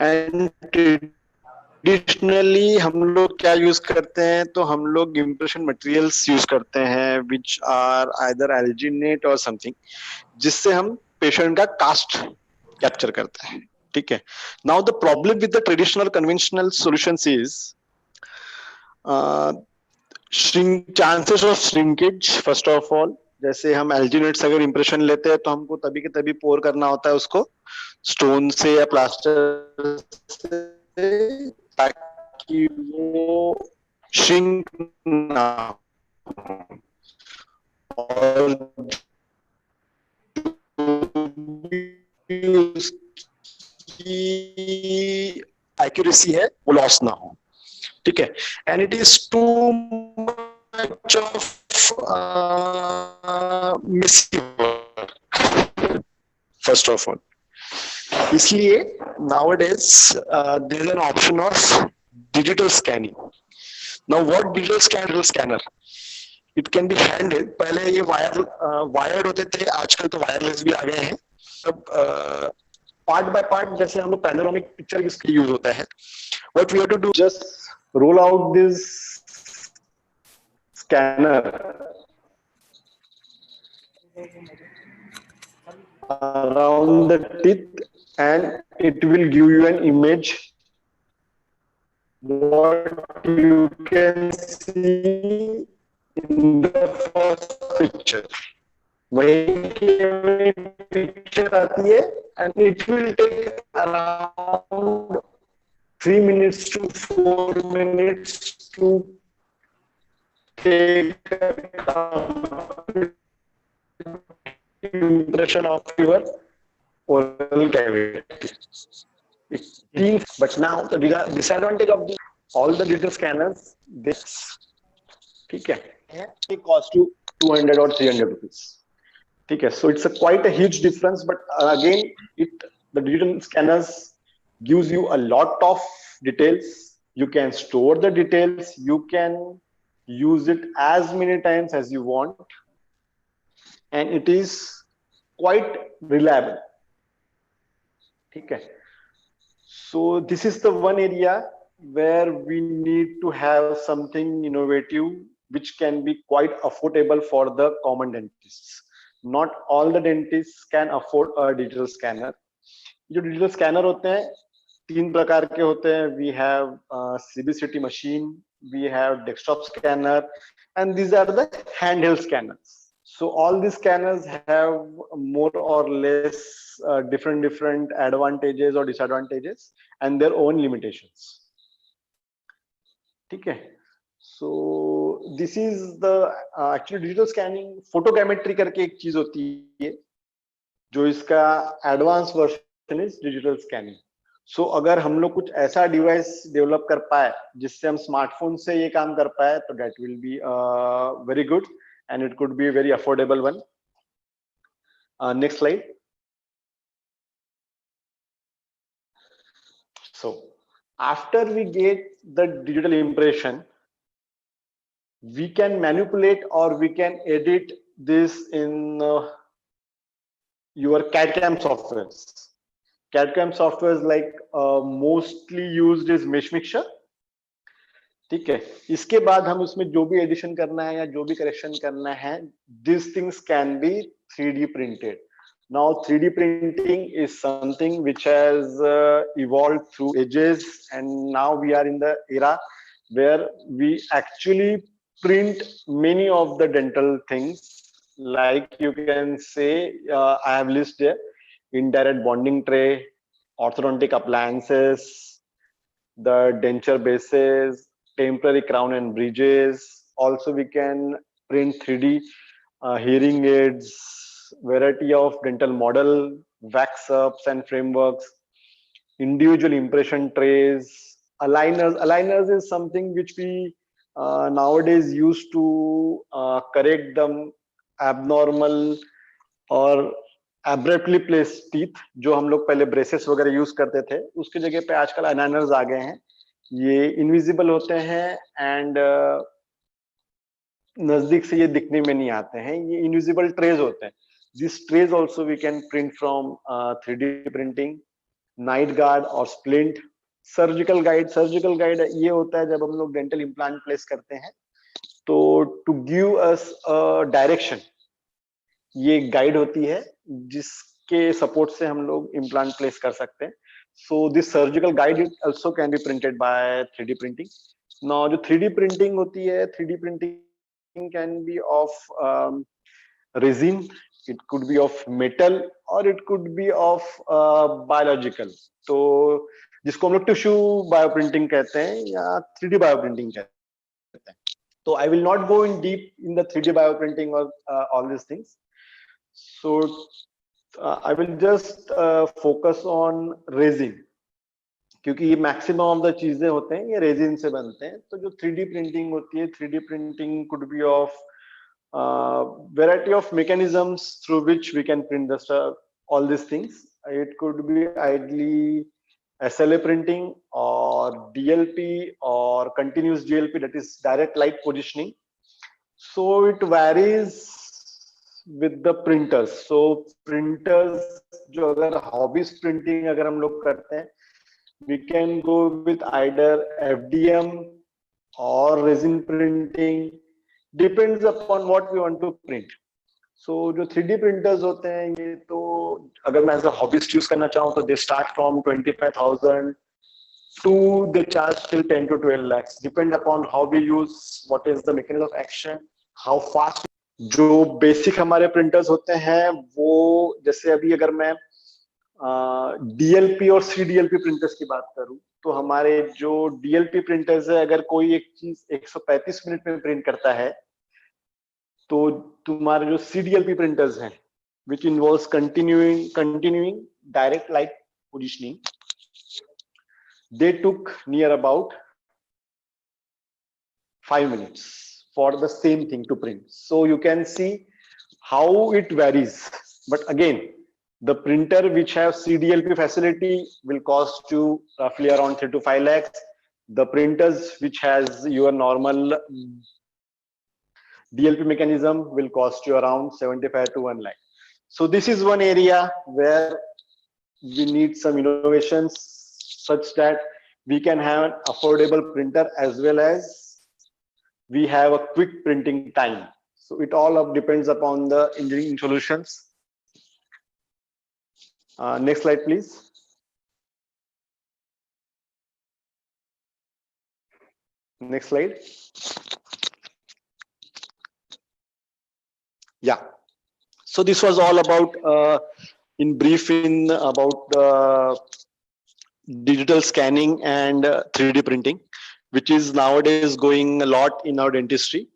एंड ट्रेडिशनली हम लोग क्या यूज करते हैं, तो हम लोग इंप्रेशन मटेरियल्स यूज करते हैं विच आर आइदर एल्जिनेट और समथिंग, जिससे हम पेशेंट का कास्ट कैप्चर करते हैं. ठीक है. Now the problem with the traditional conventional solutions is chances of shrinkage. First of all, जैसे हम एल्जिनेट्स अगर इंप्रेशन लेते हैं तो हमको तभी के तभी पोर करना होता है उसको स्टोन से या प्लास्टर से, ताकि वो श्रिंक ना हो. और उसकी एक्यूरेसी है वो लॉस ना हो. ठीक है. And it is too much of missing first of all. इसलिए nowadays there is an option of digital scanning. Now what digital scanner? It can be handheld. पहले ये वायर्ड होते थे, आजकल तो वायरलेस भी आ गए हैं. अब पार्ट बाय पार्ट, जैसे हम लोग पैनोरामिक पिक्चर इसके यूज होता है. What we have to do, just roll out this scanner around the teeth and it will give you an image. What you can see in the first picture. वही की picture आती है and it will take around 3 minutes to 4 minutes to take impression of your oral cavity. But now the disadvantage of all the digital scanners, this, ठीक है, it costs you 200 or 300 rupees. ठीक है. So it's quite a huge difference, but again, the digital scanners gives you a lot of details. You can store the details. You can use it as many times as you want, and it is quite reliable. Okay. So this is the one area where we need to have something innovative which can be quite affordable for the common dentists. Not all the dentists can afford a digital scanner. जो digital scanner होते हैं 3 प्रकार के होते हैं. We have CBCT machine, we have desktop scanner, and these are the handheld scanners. So all these scanners have more or less different advantages or disadvantages and their own limitations. ठीक है. So this is the actually digital scanning. photogrammetry करके एक चीज होती है जो इसका advance version is digital scanning. So अगर हम लोग कुछ ऐसा डिवाइस डेवलप कर पाए जिससे हम स्मार्टफोन से ये काम कर पाए तो that will be very good and it could be a very affordable one. Next slide. So after we get the digital impression, we can manipulate or we can edit this in your CAD/CAM softwares. CAD/CAM softwares like mostly used is mesh mixture. ठीक है. इसके बाद हम उसमें जो भी addition करना है या जो भी करेक्शन करना है, these things can be 3D printed. Now 3D printing is something which has evolved through ages, and now we are in the era where we actually print many of the dental things. Like you can say, I have listed there: indirect bonding tray, orthodontic appliances, the denture bases, temporary crown and bridges. Also, we can print 3D hearing aids, variety of dental model, wax ups and frameworks, individual impression trays, aligners. Aligners is something which we nowadays use to correct the abnormal और abruptly placed teeth, जो हम लोग पहले braces वगैरह use करते थे, उसकी जगह पे आजकल अलाइनर्स आ गए हैं. ये इनविजिबल होते हैं एंड नजदीक से ये दिखने में नहीं आते हैं. ये इनविजिबल ट्रेज होते हैं. This trays also we can print from 3D printing. Night guard और स्प्लिंट. सर्जिकल गाइड ये होता है जब हम लोग डेंटल इम्प्लांट प्लेस करते हैं तो टू गिव अस डायरेक्शन, ये गाइड होती है जिसके सपोर्ट से हम लोग इम्प्लांट प्लेस कर सकते हैं. So this surgical guide also can be printed by 3D printing. Now जो 3D प्रिंटिंग होती है, 3D printing can be of resin, it could be of metal or it could be of biological. तो जिसको हम लोग tissue bioprinting कहते हैं या 3D बायोप्रिंटिंग कहते हैं. तो I will not go in deep in the 3D bioprinting or all these things. So I will just focus on resin, क्योंकि ये मैक्सिमम ऑफ द चीजें होते हैं ये रेजिन से बनते हैं. तो जो 3D प्रिंटिंग होती है, 3D printing could be of variety of mechanisms through which we can print the stuff, all these things. It could be ideally SLA printing or DLP or continuous DLP, that is direct light positioning. So it varies with the printers. So printers जो अगर hobbies printing अगर हम लोग करते हैं, we can go with either FDM or resin printing. Depends upon what we want to print. So जो 3D printers होते हैं ये तो अगर मैं एज अ हॉबिस्ट यूज करना चाहूँ तो they start from 25,000 to they charge till 10 to 12 lakhs. Depend upon how we use, what is the mechanism of action, how fast. जो बेसिक हमारे printers होते हैं वो जैसे अभी अगर मैं DLP और CDLP printers की बात करूँ तो हमारे जो DLP printers है, अगर कोई एक चीज 135 मिनट में प्रिंट करता है तो तुम्हारे जो CDLP printers हैं which involves continuing direct light positioning, they took near about 5 minutes for the same thing to print. So you can see how it varies. But again, the printer which have CDLP facility will cost you roughly around 3 to 5 lakhs. The printers which has your normal DLP mechanism will cost you around 75 to 1 lakh. So this is one area where we need some innovations such that we can have an affordable printer as well as we have a quick printing time. So it all depends upon the engineering solutions. Next slide, please. Next slide. Yeah. So this was all about, in brief, about digital scanning and 3D printing, which is nowadays going a lot in our dentistry.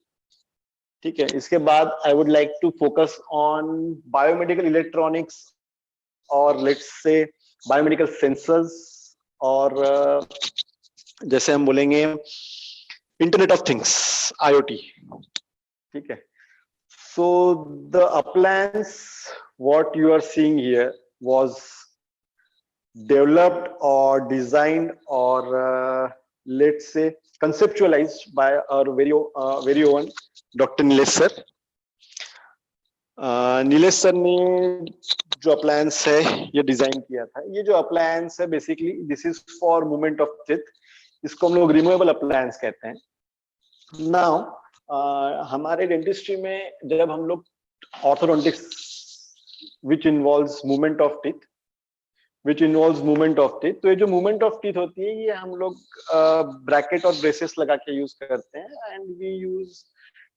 ठीक है. इसके बाद I would like to focus on biomedical electronics, or let's say biomedical sensors, और जैसे हम बोलेंगे Internet of Things, IoT. ठीक है. So the appliance, what you are seeing here, was developed or designed or let's say conceptualized by our very own Dr. Nilesh sir. Nilesh sir ने जो appliance है ये डिजाइन किया था. ये जो appliance है basically this is for movement of teeth. इसको हम लोग removable appliance कहते हैं. Now हमारे डेंटिस्ट्री में जब हम लोग orthodontics which involves movement of teeth, तो ये जो movement of teeth होती है ये हम लोग ब्रैकेट और ब्रेसेस लगा के यूज करते हैं, and we use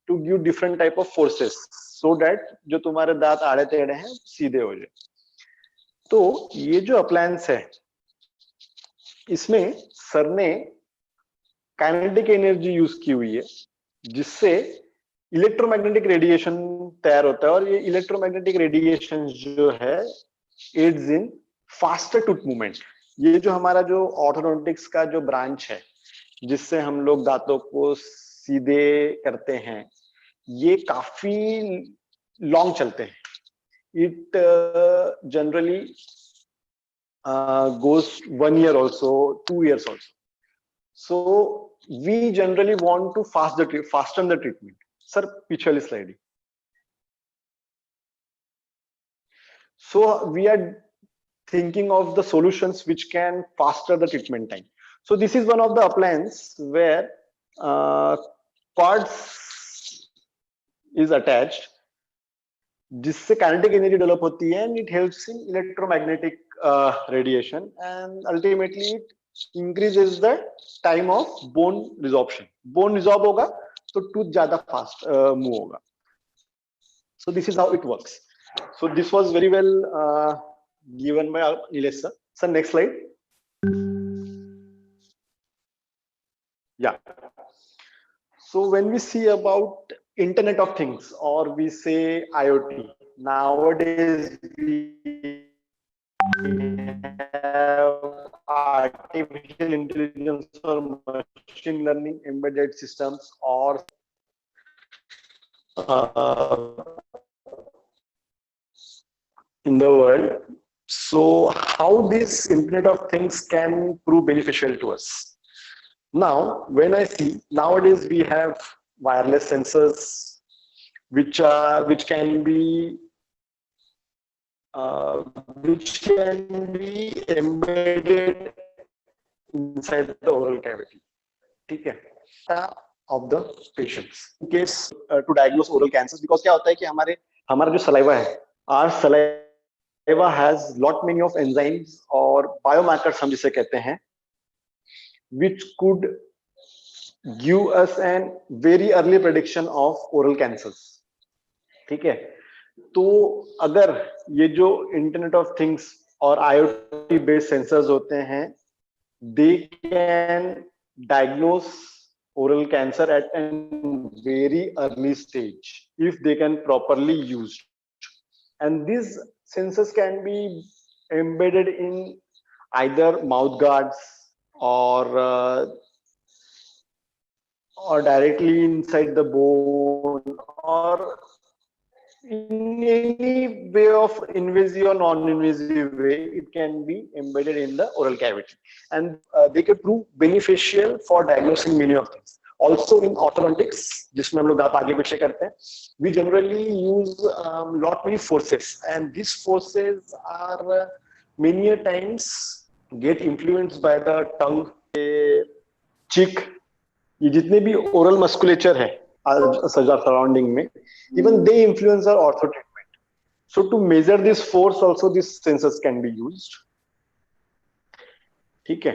to give different type of forces so that जो तुम्हारे दांत आड़े टेढ़े हैं सीधे हो जाए. तो ये जो अप्लायंस है इसमें सर ने काइनेटिक एनर्जी यूज की हुई है जिससे इलेक्ट्रोमैग्नेटिक रेडिएशन तैयार होता है, और ये इलेक्ट्रोमैग्नेटिक रेडिएशन जो है aids in faster tooth movement. ये जो हमारा जो ऑर्थोडोंटिक्स का जो ब्रांच है जिससे हम लोग दांतों को सीधे करते हैं, ये काफी लॉन्ग चलते हैं। It generally goes 1 year also, 2 years also. So we generally want to fasten the treatment. Sir, पीछे वाली slide. So we are thinking of the solutions which can faster the treatment time. So this is one of the appliance where cords is attached, जिससे kinetic energy develop होती है, and it helps in electromagnetic radiation, and ultimately it increases the time of bone resorption. Bone resorb होगा तो tooth ज्यादा fast move होगा। So this is how it works. So this was very well given by Nilesh sir. Sir next slide. या so when we see about Internet of Things, or we say IoT, nowadays we have artificial intelligence or machine learning embedded systems, or in the world. So how this Internet of Things can prove beneficial to us? Now, when I see nowadays we have wireless sensors, which can be embedded inside the oral cavity. ठीक है? Of the patients, in case to diagnose oral cancers, because क्या होता है कि हमारा जो saliva है, our saliva has lot many of enzymes और biomarkers हम जिसे कहते हैं, which could give us an very early prediction of oral cancers. ठीक है? तो अगर ये जो इंटरनेट ऑफ थिंग्स और IoT बेस्ड सेंसर्स होते हैं, they can diagnose oral cancer at a very early stage if they can properly used. And these sensors can be embedded in either mouth guards or directly inside the bone, or in any way of invasive or non-invasive way, it can be embedded in the oral cavity, and they can prove beneficial for diagnosing many of things. Also in orthodontics, जिसमें हम लोग दांत आगे पीछे करते हैं, we generally use lot many forces, and these forces are many a times get influenced by the tongue, cheek, ये जितने भी oral musculature है surrounding में, even they influence our ortho treatment. So to measure this force also, these sensors can be used. ठीक है?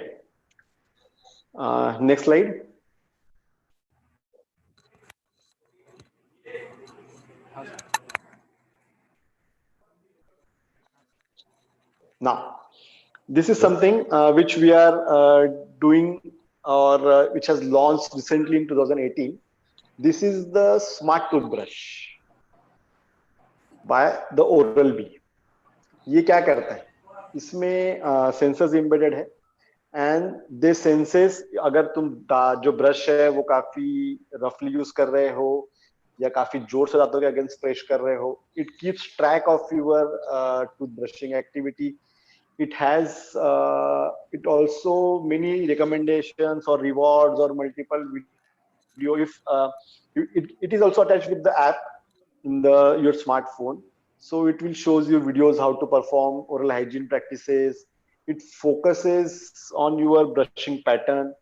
Next slide. Now, this is something which we are doing, or which has launched recently in 2018. This is the smart toothbrush by the Oral-B. ये क्या करता है? इसमें sensors embedded है, and they senses अगर तुम जो ब्रश है वो काफी रफली यूज कर रहे हो या काफी जोर से दांतों के अगेंस्ट प्रेस कर रहे हो, it keeps track of your toothbrushing activity. It has it also many recommendations or rewards or multiple video. If it is also attached with the app in your smartphone, so it will shows you videos how to perform oral hygiene practices. It focuses on your brushing pattern.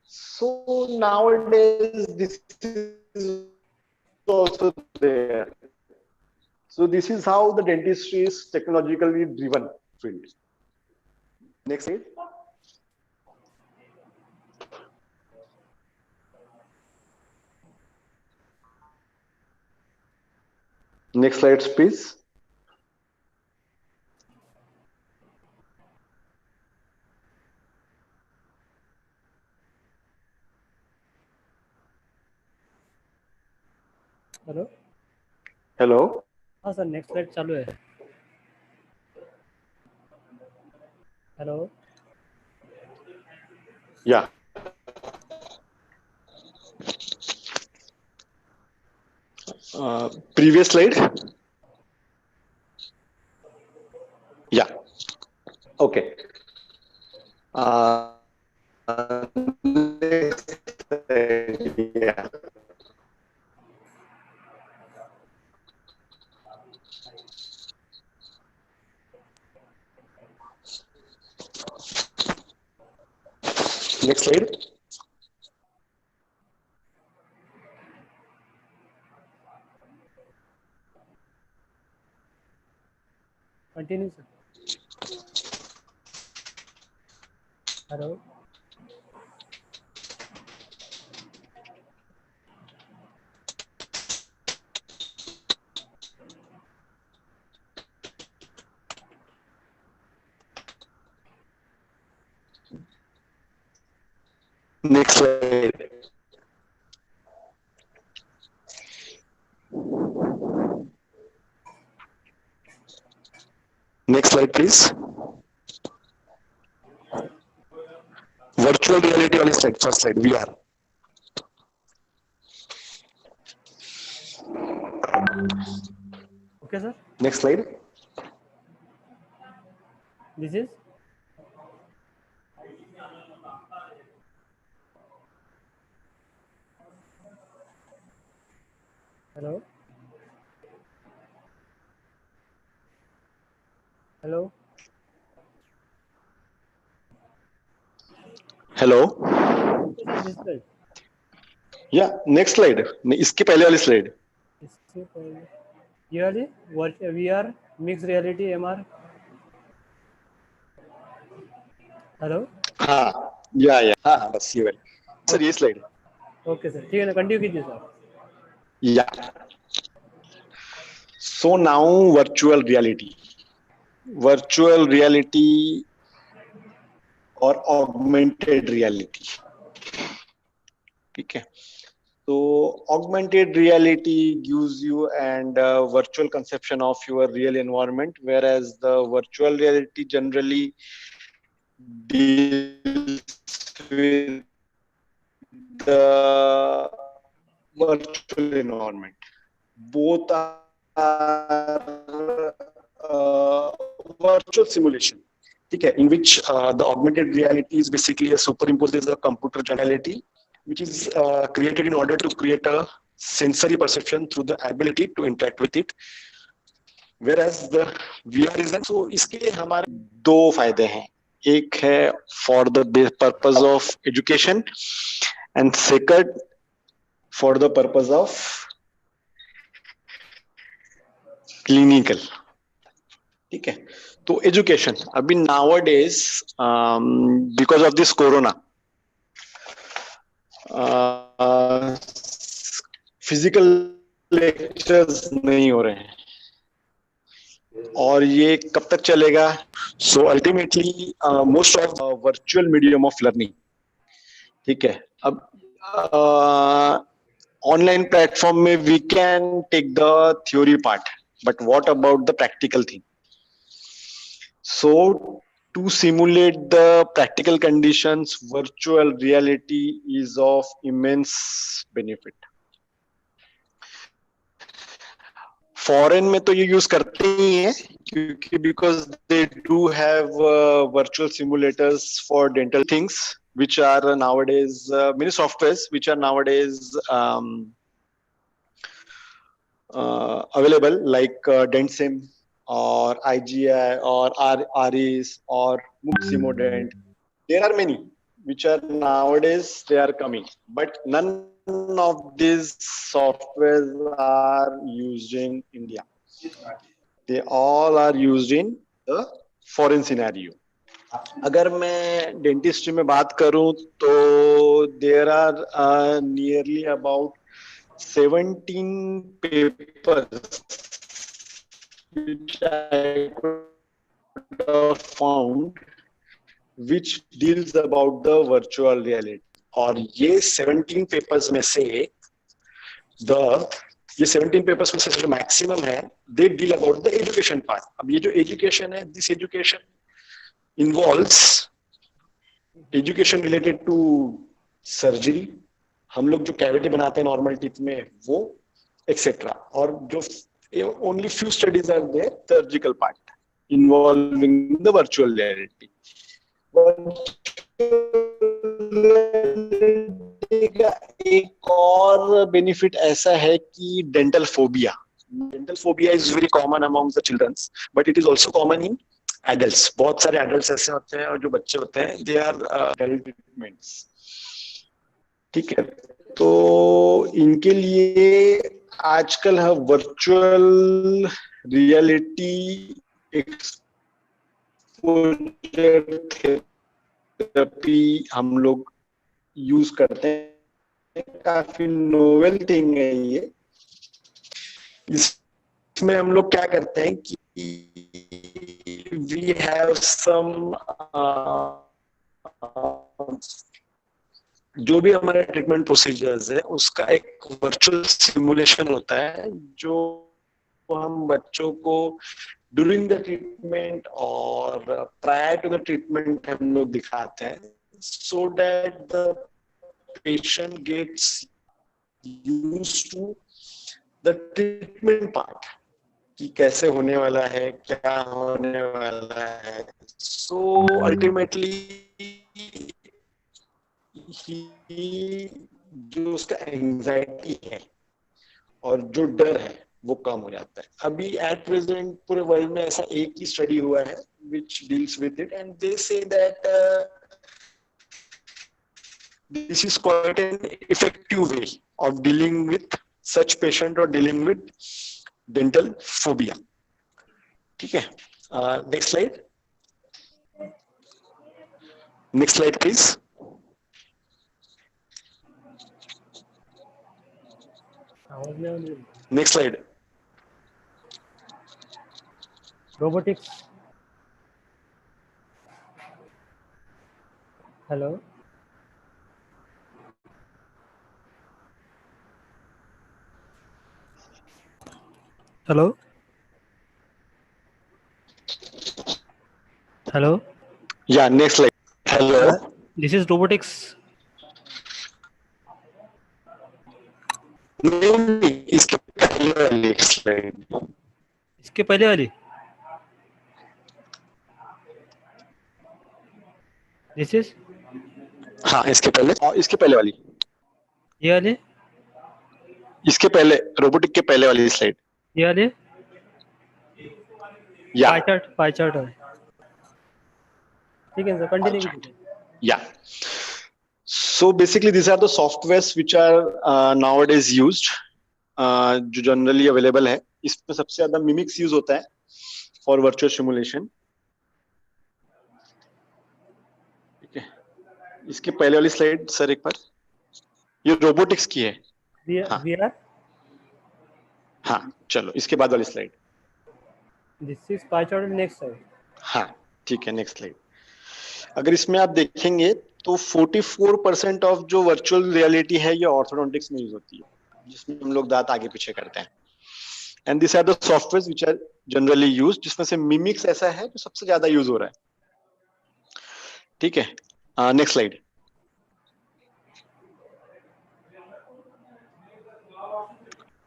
So nowadays this is also there. So this is how the dentistry is technologically driven field. Next slide. Next slide, please. Hello hello हाँ sir next slide चालू है hello या previous slide. Yeah. Okay. Next slide. Yeah. Next slide. Continue sir hello Next slide. Next slide, please. Virtual reality on slide. First slide. VR. Okay sir Next slide. This is hello hello Hello. This slide Yeah. Next slide. इसके पहले वाली slide. इससे पहले ये वाली we are mix reality MR hello हाँ. Yeah. हाँ हाँ बस ये वाली. सर ये slide. ओके सर ठीक है ना कंटिन्यू कीजिए sir Yeah. So now virtual reality. Virtual reality or augmented reality. ठीक है. So augmented reality gives you and virtual conception of your real environment, whereas the virtual reality generally deals with the virtual environment. Both are virtual simulation. Okay, in which the augmented reality is basically a superimposes a computer reality, which is created in order to create a sensory perception through the ability to interact with it. Whereas the VR is so इसके हमारे दो फायदे हैं. एक है for the purpose of education and second for the purpose of clinical. ठीक है. तो education अभी nowadays because of this corona physical lectures नहीं हो रहे हैं और ये कब तक चलेगा. So ultimately most of virtual medium of learning. ठीक है. अब ऑनलाइन प्लेटफॉर्म में we can take the theory part but what about the practical thing. So to simulate the practical conditions, virtual reality is of immense benefit. Foreign में तो ये use करते ही हैं क्योंकि because they do have virtual simulators for dental things which are nowadays many softwares which are nowadays available like DentSim or IGI or RIS or Muximodent. There are many which are nowadays they are coming, but none of these softwares are used in India. They all are used in the foreign scenario. अगर मैं dentistry में बात करूं तो there are nearly about 17 papers which I could have found which deals about the virtual reality. और ये 17 papers में से the ये 17 पेपर्स में से जो मैक्सिमम है, they deal about the education part. अब ये जो education है, this education involves education related to surgery, हम लोग जो कैविटी बनाते हैं नॉर्मल टीथ में वो, एक्सेट्रा. और जो only few studies are there, surgical part involving the virtual reality. एक और बेनिफिट ऐसा है कि dental phobia is very common among the childrens, but it is also common in adults. बहुत सारे एडल्ट्स ऐसे होते हैं और जो बच्चे होते हैं दे आर ट्रीटमेंट्स. ठीक है, तो इनके लिए आजकल है वर्चुअल रियलिटी एक्सपोजर थेरेपी हम लोग यूज करते हैं. काफी नोवेल थिंग है ये. इसमें हम लोग क्या करते हैं कि वी हैव सम जो भी हमारे ट्रीटमेंट प्रोसीजर्स है उसका एक वर्चुअल सिमुलेशन होता है जो हम बच्चों को ड्यूरिंग द ट्रीटमेंट और प्रायर टू द ट्रीटमेंट हम लोग दिखाते हैं, so that the patient gets used to the treatment part कि कैसे होने वाला है, क्या होने वाला है. So ultimately जो उसका एंजाइटी है और जो डर है वो कम हो जाता है. अभी एट प्रेजेंट पूरे वर्ल्ड में ऐसा एक ही स्टडी हुआ है which deals with it, and they say that this is quite an effective way of dealing with such patient or dealing with dental phobia. ठीक है, next slide. Next slide please. Next slide. Robotics. Hello. Hello. Hello. Yeah, next slide. Hello. This is robotics. नहीं, इसके पहले वाली slide. इसके पहले वाली. This is. हाँ, इसके पहले और इसके पहले वाली. ये वाली. इसके पहले रोबोटिक के पहले वाली स्लाइड. ये वाली. या पाई चार्ट है. ठीक है सर, कंटिन्यू कीजिए. Yeah. So basically these are the softwares which are nowadays used, जो generally available है. इसमें सबसे ज्यादा Mimix यूज होता है for virtual simulation. ठीक है, इसके पहले वाली स्लाइड सर एक बार. ये रोबोटिक्स की है. VR. हाँ चलो इसके बाद वाली slide. This is pie chart next slide. हाँ ठीक है, नेक्स्ट स्लाइड. अगर इसमें आप देखेंगे तो 44% ऑफ जो वर्चुअल रियलिटी है ये ऑर्थोडोंटिक्स में यूज होती है, जिसमें हम लोग दांत आगे पीछे करते हैं. And this are the softwares which are generally used, जिसमें से मिमिक्स ऐसा है जो सबसे ज्यादा यूज हो रहा है. ठीक है, next slide.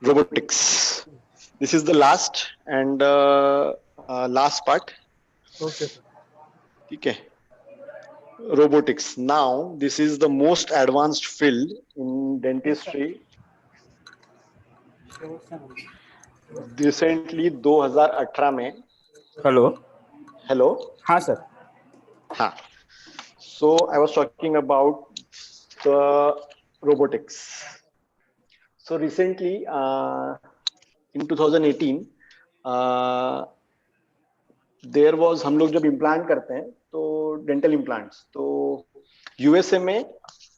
Robotics. This is the last and last part. Okay. ठीक है, robotics. Now this is the most advanced field in dentistry. Recently 2018 में. हेलो. हाँ सर. हाँ. So I was talking about the robotics. So recently in 2018 there was, हम लोग जब implant करते हैं तो डेंटल इम्प्लांट्स, तो यूएसए में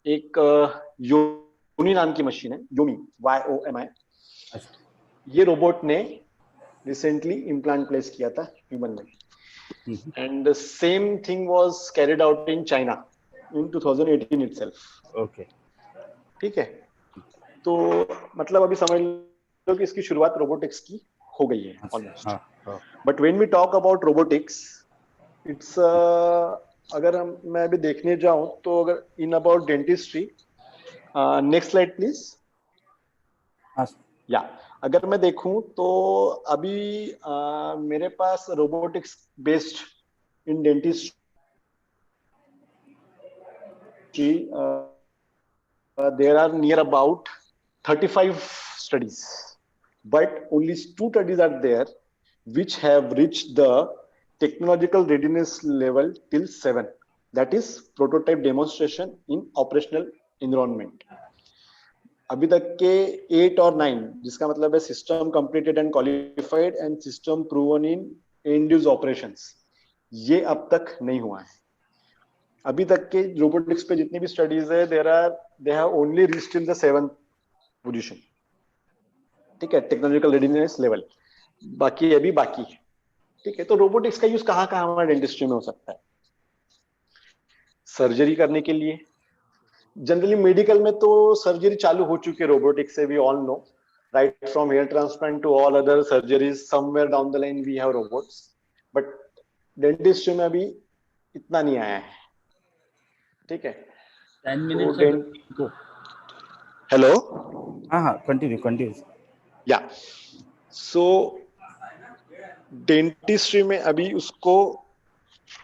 एक योनी नाम की मशीन है, योमी YOMI. ये रोबोट ने रिसेंटली इम्प्लांट प्लेस किया था ह्यूमन में, and same thing was carried out in China in 2018 itself. Okay. ठीक है, तो मतलब अभी समझ कि इसकी शुरुआत रोबोटिक्स की हो गई है ऑलमोस्ट. हाँ, हाँ. But when we talk about robotics, it's अगर मैं अभी देखने जाऊं तो अगर in about dentistry, next slide please. हाँ. या अगर मैं देखूं तो अभी मेरे पास robotics based in dentistry there are near about 35 studies, but only 2 studies are there which have reached the technological readiness level till 7, that is prototype demonstration in operational environment. अभी तक के 8 और 9, जिसका मतलब है system completed and qualified and system proven in and use operations, ये अब तक नहीं हुआ है. अभी तक के रोबोटिक्स पे जितनी भी स्टडीज है, they have only reached in the 7th position. ठीक है, टेक्नोलॉजिकल रेडीनेस लेवल बाकी अभी बाकी है. ठीक है, तो रोबोटिक्स का यूज कहाँ कहाँ हमारे डेंटिस्ट्री में हो सकता है? सर्जरी करने के लिए. जनरली मेडिकल में तो सर्जरी चालू हो चुकी है रोबोटिक्स से, we all know, right from hair transplant to all other surgeries, somewhere down the line we have robots. But dentistry में अभी इतना नहीं आया है. ठीक है, 10 minutes तो हेलो, हाँ, कंटिन्यू. या सो डेंटिस्ट्री में अभी उसको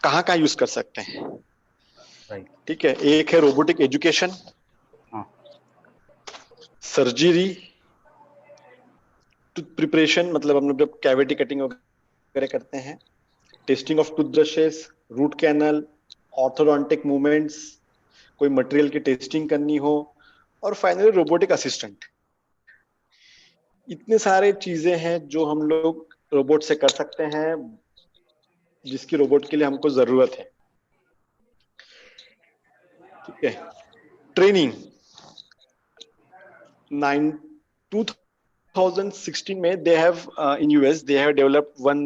कहाँ कहाँ यूज कर सकते हैं? राइट. ठीक है, एक है robotic education, surgery, tooth preparation, मतलब हम लोग जब कैविटी कटिंग वगैरह करते हैं, testing of toothbrushes, root canal, orthodontic movements, कोई मटेरियल की टेस्टिंग करनी हो, और फाइनली रोबोटिक असिस्टेंट. इतने सारे चीजें हैं जो हम लोग रोबोट से कर सकते हैं, जिसकी रोबोट के लिए हमको जरूरत है. ठीक है, ट्रेनिंग 2016 में they have in US they have developed one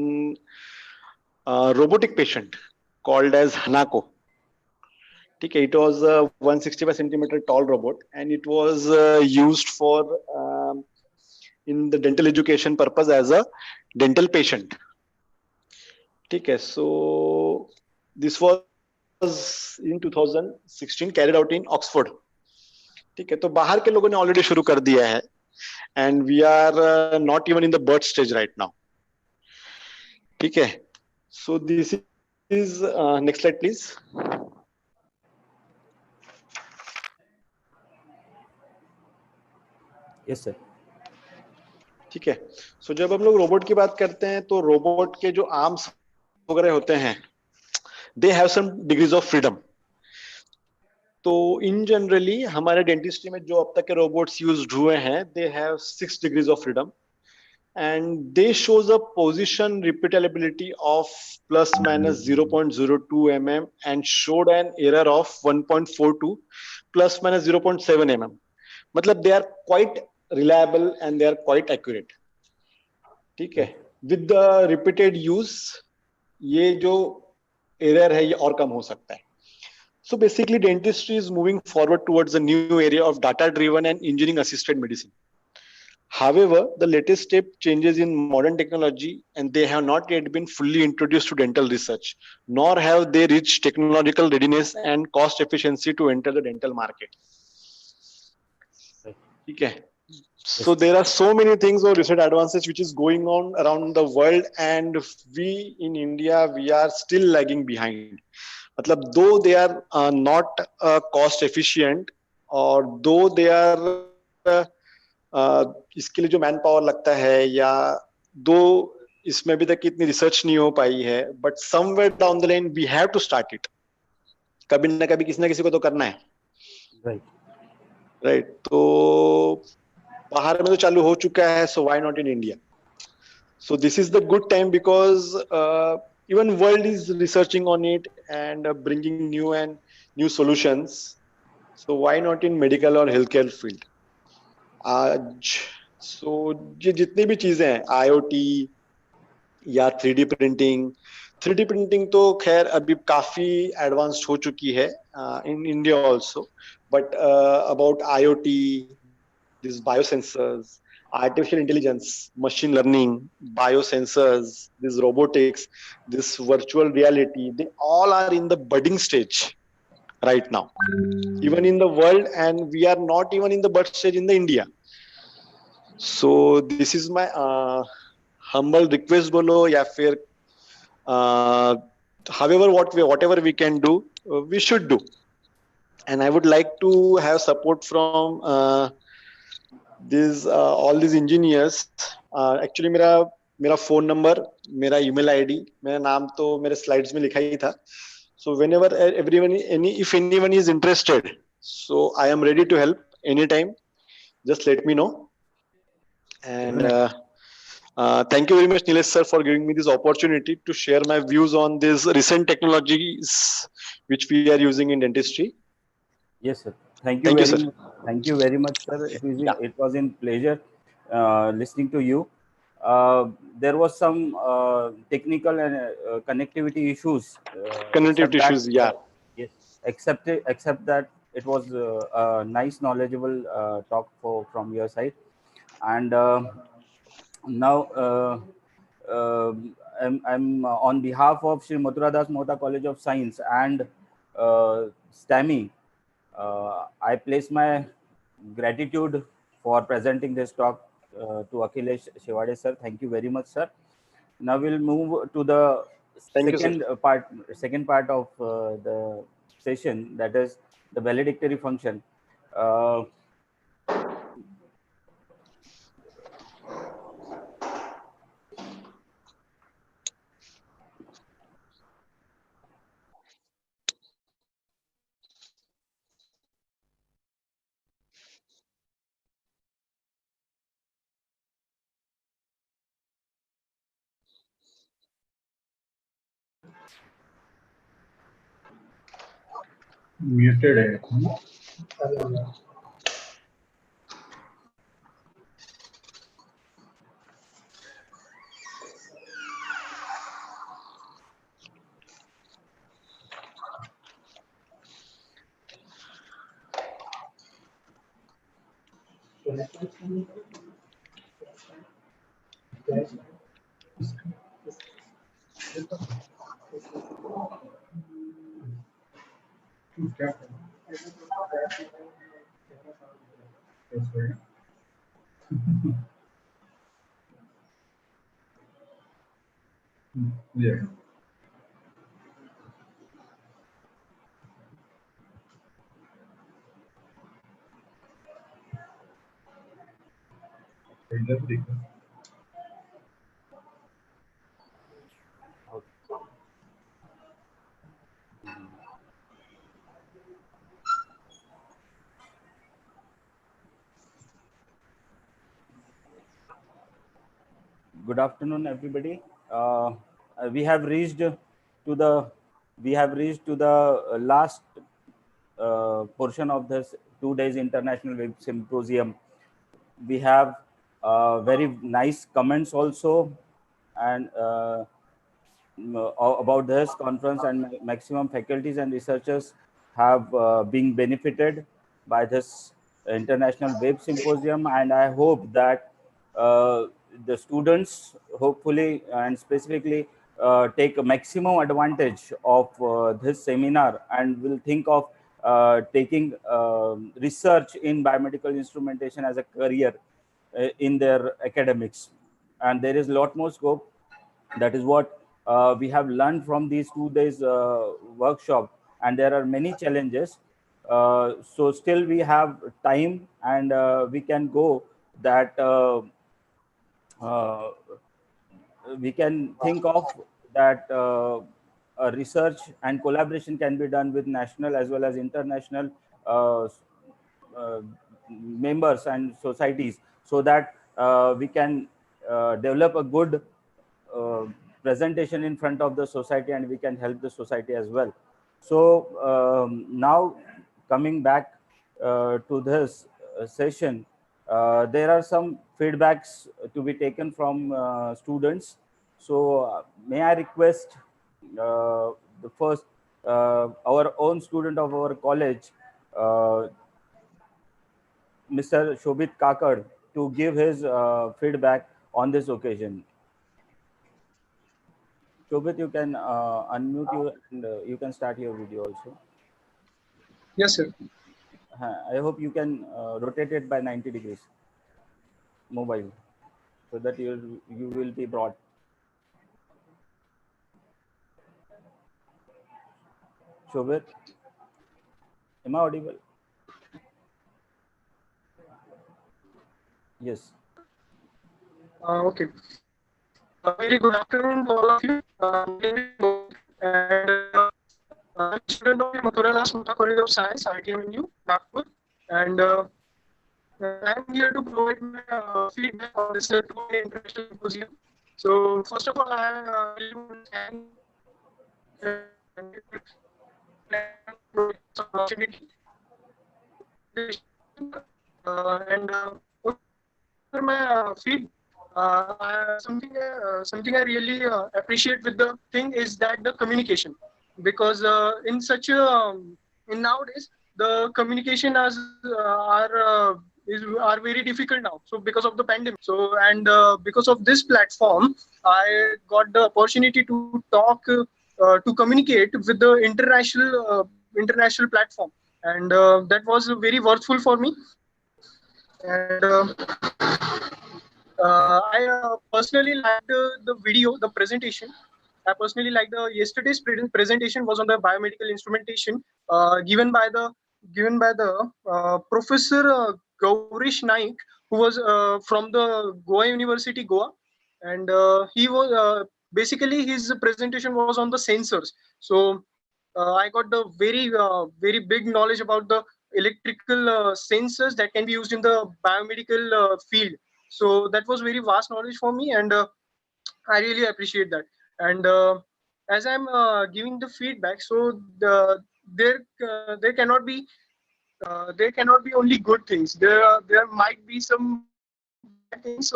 robotic patient called as Hanako. ठीक है, it was a 165 centimeter tall robot and it was used for in the dental education purpose as a dental patient. ठीक है, so this was in 2016 carried out in Oxford. ठीक है, तो बाहर के लोगों ने ऑलरेडी शुरू कर दिया है and we are not even in the birth stage right now. ठीक है, so this is next slide please. Yes sir. ठीक है, सो जब हम लोग रोबोट की बात करते हैं तो रोबोट के जो आर्म्स वगैरह होते हैं, they have some degrees of freedom. तो इन जनरली हमारे डेंटिस्ट्री में जो अब तक के रोबोट्स यूज्ड हुए हैं, they have 6 degrees of freedom and they shows a position repeatability of plus minus 0.02 mm and showed an error of 1.42 plus minus 0.7 mm. मतलब they are quite reliable and they are quite accurate. ठीक है, with the repeated use ये जो error है ये और कम हो सकता है. So basically dentistry is moving forward towards a new area of data driven and engineering assisted medicine. However, the latest step changes in modern technology and they have not yet been fully introduced to dental research, nor have they reached technological readiness and cost efficiency to enter the dental market. Okay. So there are so many things or research advances which is going on around the world and we in India, we are still lagging behind. मतलब though they are not cost efficient or though they are इसके लिए जो man power लगता है या दो इसमें अभी तक इतनी रिसर्च नहीं हो पाई है, but somewhere down the line we have to start it. कभी ना कभी किसी ना किसी को तो करना है. राइट. तो बाहर में तो चालू हो चुका है, so why not in India? So this is the good time because even world is researching on it and bringing new solutions. So why not in medical और हेल्थ केयर फील्ड आज. सो ये जितनी भी चीजें हैं, IoT या 3D printing तो खैर अभी काफी एडवांस्ड हो चुकी है in India also. But about IoT, this biosensors, artificial intelligence, machine learning, biosensors, this robotics, this virtual reality, they all are in the budding stage right now, even in the world, and we are not even in the bud stage in the India. So this is my humble request bolo ya fir however whatever we can do, we should do. And I would like to have support from these all these engineers. Actually मेरा phone number, मेरा email ID, मेरा नाम तो मेरे slides में लिखा ही था. So whenever if anyone is interested, so I am ready to help anytime. Just let me know. And thank you very much, Nilesh sir, for giving me this opportunity to share my views on these recent technologies which we are using in dentistry. Yes, sir. Thank you Thank you, very sir. much. Thank you very much, sir. It was in pleasure listening to you. There was some technical and connectivity issues. Except Connectivity that, issues, yeah. yes, except that it was a nice, knowledgeable talk from your side. And now I'm on behalf of Sri Mathura Das Mohta College of Science and STAMI. I place my gratitude for presenting this talk to Akhilesh Shivade sir. Thank you very much, sir. Now we'll move to the Thank you, sir. second part of the session, that is the valedictory function. Uh, Muted. Yeah. Good afternoon, everybody. We have reached to the last portion of this 2 days International Web Symposium. We have very nice comments also, and about this conference, and maximum faculties and researchers have been benefited by this International Web Symposium, and I hope that the students, hopefully and specifically, take a maximum advantage of this seminar and will think of taking research in biomedical instrumentation as a career in their academics. And there is a lot more scope. That is what we have learned from these 2 days workshop, and there are many challenges. So still we have time, and we can go that uh, we can think of that research and collaboration can be done with national as well as international uh, members and societies, so that we can develop a good uh, presentation in front of the society, and we can help the society as well. So now coming back to this session, there are some feedbacks to be taken from students. So may I request the first, our own student of our college, Mr. Shobit Kakad, to give his feedback on this occasion. Shobit, you can unmute you and you can start your video also. Yes, sir. I hope you can rotate it by 90 degrees, mobile, so that you will be brought. Shobit, am I audible? Yes. Okay. Very good afternoon to all of you. My name is Mohit, and I'm a student of Mathura Mata College of Science, ITMNU, Nagpur. And I'm here to provide my feedback on this two-day international symposium. So, first of all, I really want to thank for this opportunity. And for my feed, something I really appreciate with the thing is that the communication, because in such a in nowadays the communication are very difficult now. So because of the pandemic, so and because of this platform, I got the opportunity to talk to communicate with the international platform, and that was very worthful for me. And I personally liked the video, the presentation. I personally liked yesterday's presentation was on the biomedical instrumentation given by the Professor Gaurish Naik, who was from the Goa University, Goa, and he was basically his presentation was on the sensors. So I got the very big knowledge about the electrical sensors that can be used in the biomedical field. So that was very vast knowledge for me, and I really appreciate that. And as I'm giving the feedback, so there cannot be only good things. There might be some bad things.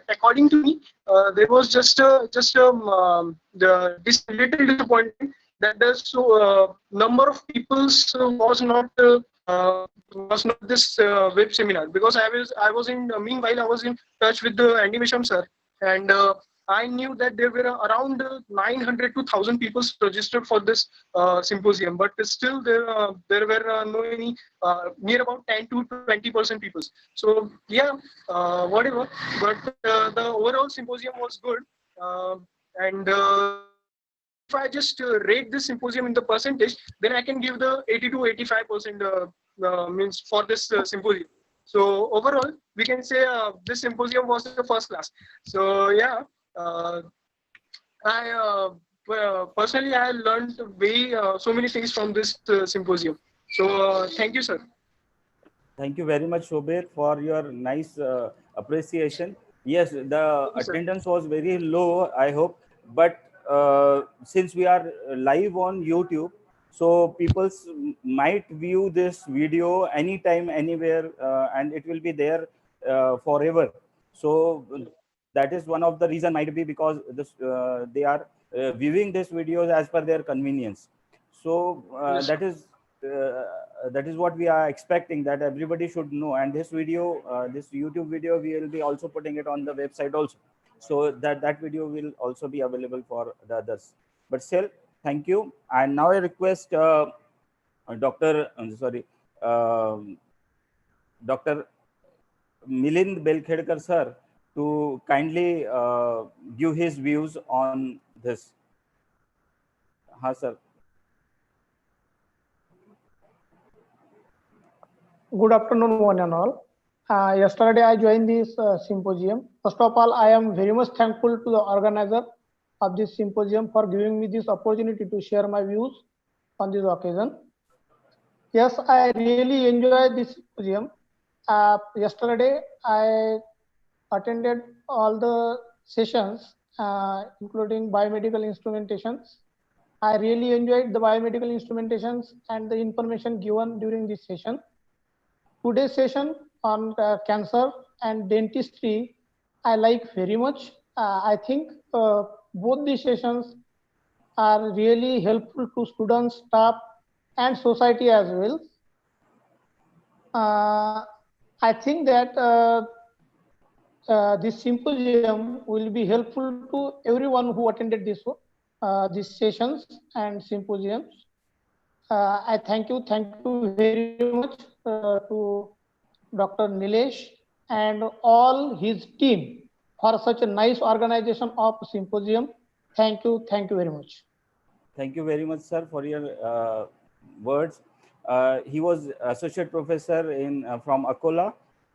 According to me, there was this little disappointment that the number of people was not this web seminar, because I was in touch with the animation sir, and I knew that there were around 900 to 1,000 people registered for this symposium, but still there were no any near about 10 to 20% people. So yeah, whatever. But the overall symposium was good, and if I just rate this symposium in the percentage, then I can give the 80 to 85% means for this symposium. So overall, we can say this symposium was the first class. So yeah, I personally I learned so many things from this symposium. So thank you, sir. Thank you very much, Shobit, for your nice appreciation. Yes, the attendance was very low, I hope, but since we are live on YouTube, so people might view this video anytime, anywhere, and it will be there forever. So that is one of the reason, might be because this they are viewing this videos as per their convenience. So Yes. that is what we are expecting, that everybody should know. And this video, this YouTube video, we will be also putting it on the website also, so that video will also be available for the others. But still, thank you. And now I request Dr. Dr. Milind Belkhedkar sir to kindly give his views on this. Ha, sir. Good afternoon, one and all. Yesterday, I joined this symposium. First of all, I am very much thankful to the organizer of this symposium for giving me this opportunity to share my views on this occasion. Yes, I really enjoyed this symposium. Yesterday, I attended all the sessions, including biomedical instrumentations. I really enjoyed the biomedical instrumentations and the information given during this session. Today's session on cancer and dentistry, I like very much. I think both these sessions are really helpful to students, staff, and society as well. I think that this symposium will be helpful to everyone who attended these sessions and symposiums. I thank you very much to Dr. Nilesh and all his team for such a nice organization of symposium. Thank you very much. Thank you very much, sir, for your words. He was associate professor in from Akola,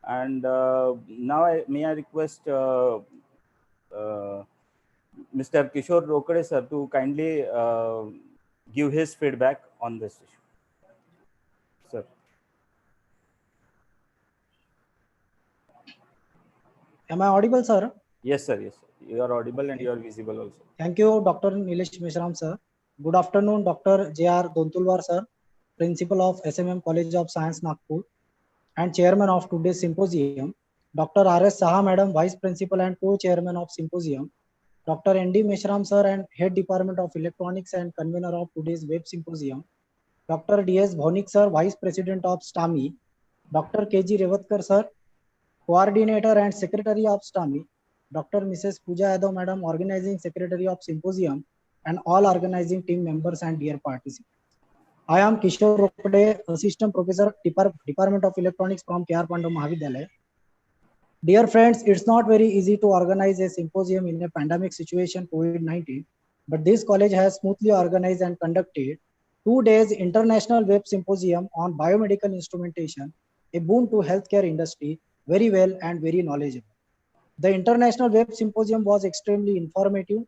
and now may I request Mr. Kishore Rokade sir to kindly give his feedback on this issue. Sir. Am I audible, sir? Yes, sir. Yes, sir. You are audible and you are visible also. Thank you, Dr. Nilesh Mishram, sir. Good afternoon, Dr. J.R. Dontulwar, sir, Principal of SMM College of Science, Nagpur, and Chairman of today's symposium. Dr. R.S. Saha, Madam, Vice Principal and Co-Chairman of Symposium. Dr. N.D. Mishram, sir, and Head Department of Electronics and Convener of today's Web Symposium. Dr. D.S. Bhonik, sir, Vice President of STAMI. Dr. K.G. Revatkar, sir, Coordinator and Secretary of STAMI. Dr. Mrs. Pooja Yadav, Madam, Organizing Secretary of Symposium, and all organizing team members and dear participants. I am Kishore Rokade, Assistant Professor, Department of Electronics from K.R. Pandau Mahavidyalaya. Dear friends, it's not very easy to organize a symposium in a pandemic situation, COVID-19, but this college has smoothly organized and conducted 2 days International Web Symposium on Biomedical Instrumentation, a boon to healthcare industry, very well and very knowledgeable. The International Web Symposium was extremely informative.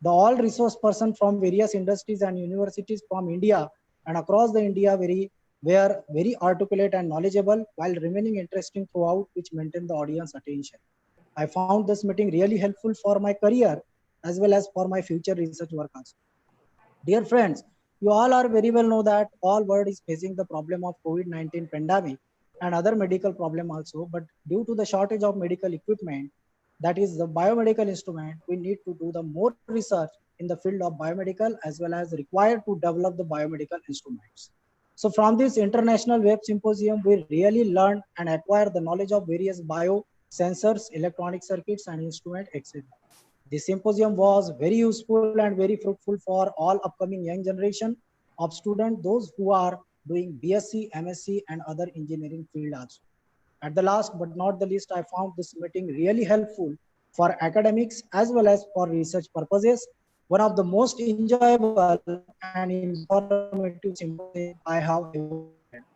The all resource person from various industries and universities from India and across the India were very articulate and knowledgeable while remaining interesting throughout, which maintained the audience attention. I found this meeting really helpful for my career as well as for my future research work also. Dear friends, you all are very well know that all world is facing the problem of COVID-19 pandemic and other medical problem also, but due to the shortage of medical equipment, that is the biomedical instrument, we need to do the more research in the field of biomedical as well as required to develop the biomedical instruments. So from this International Web Symposium, we really learn and acquire the knowledge of various bio sensors, electronic circuits and instrument, etc. This symposium was very useful and very fruitful for all upcoming young generation of students, those who are doing BSc, MSc and other engineering field also. At the last but not the least, I found this meeting really helpful for academics as well as for research purposes. One of the most enjoyable and informative symposium I have ever attended.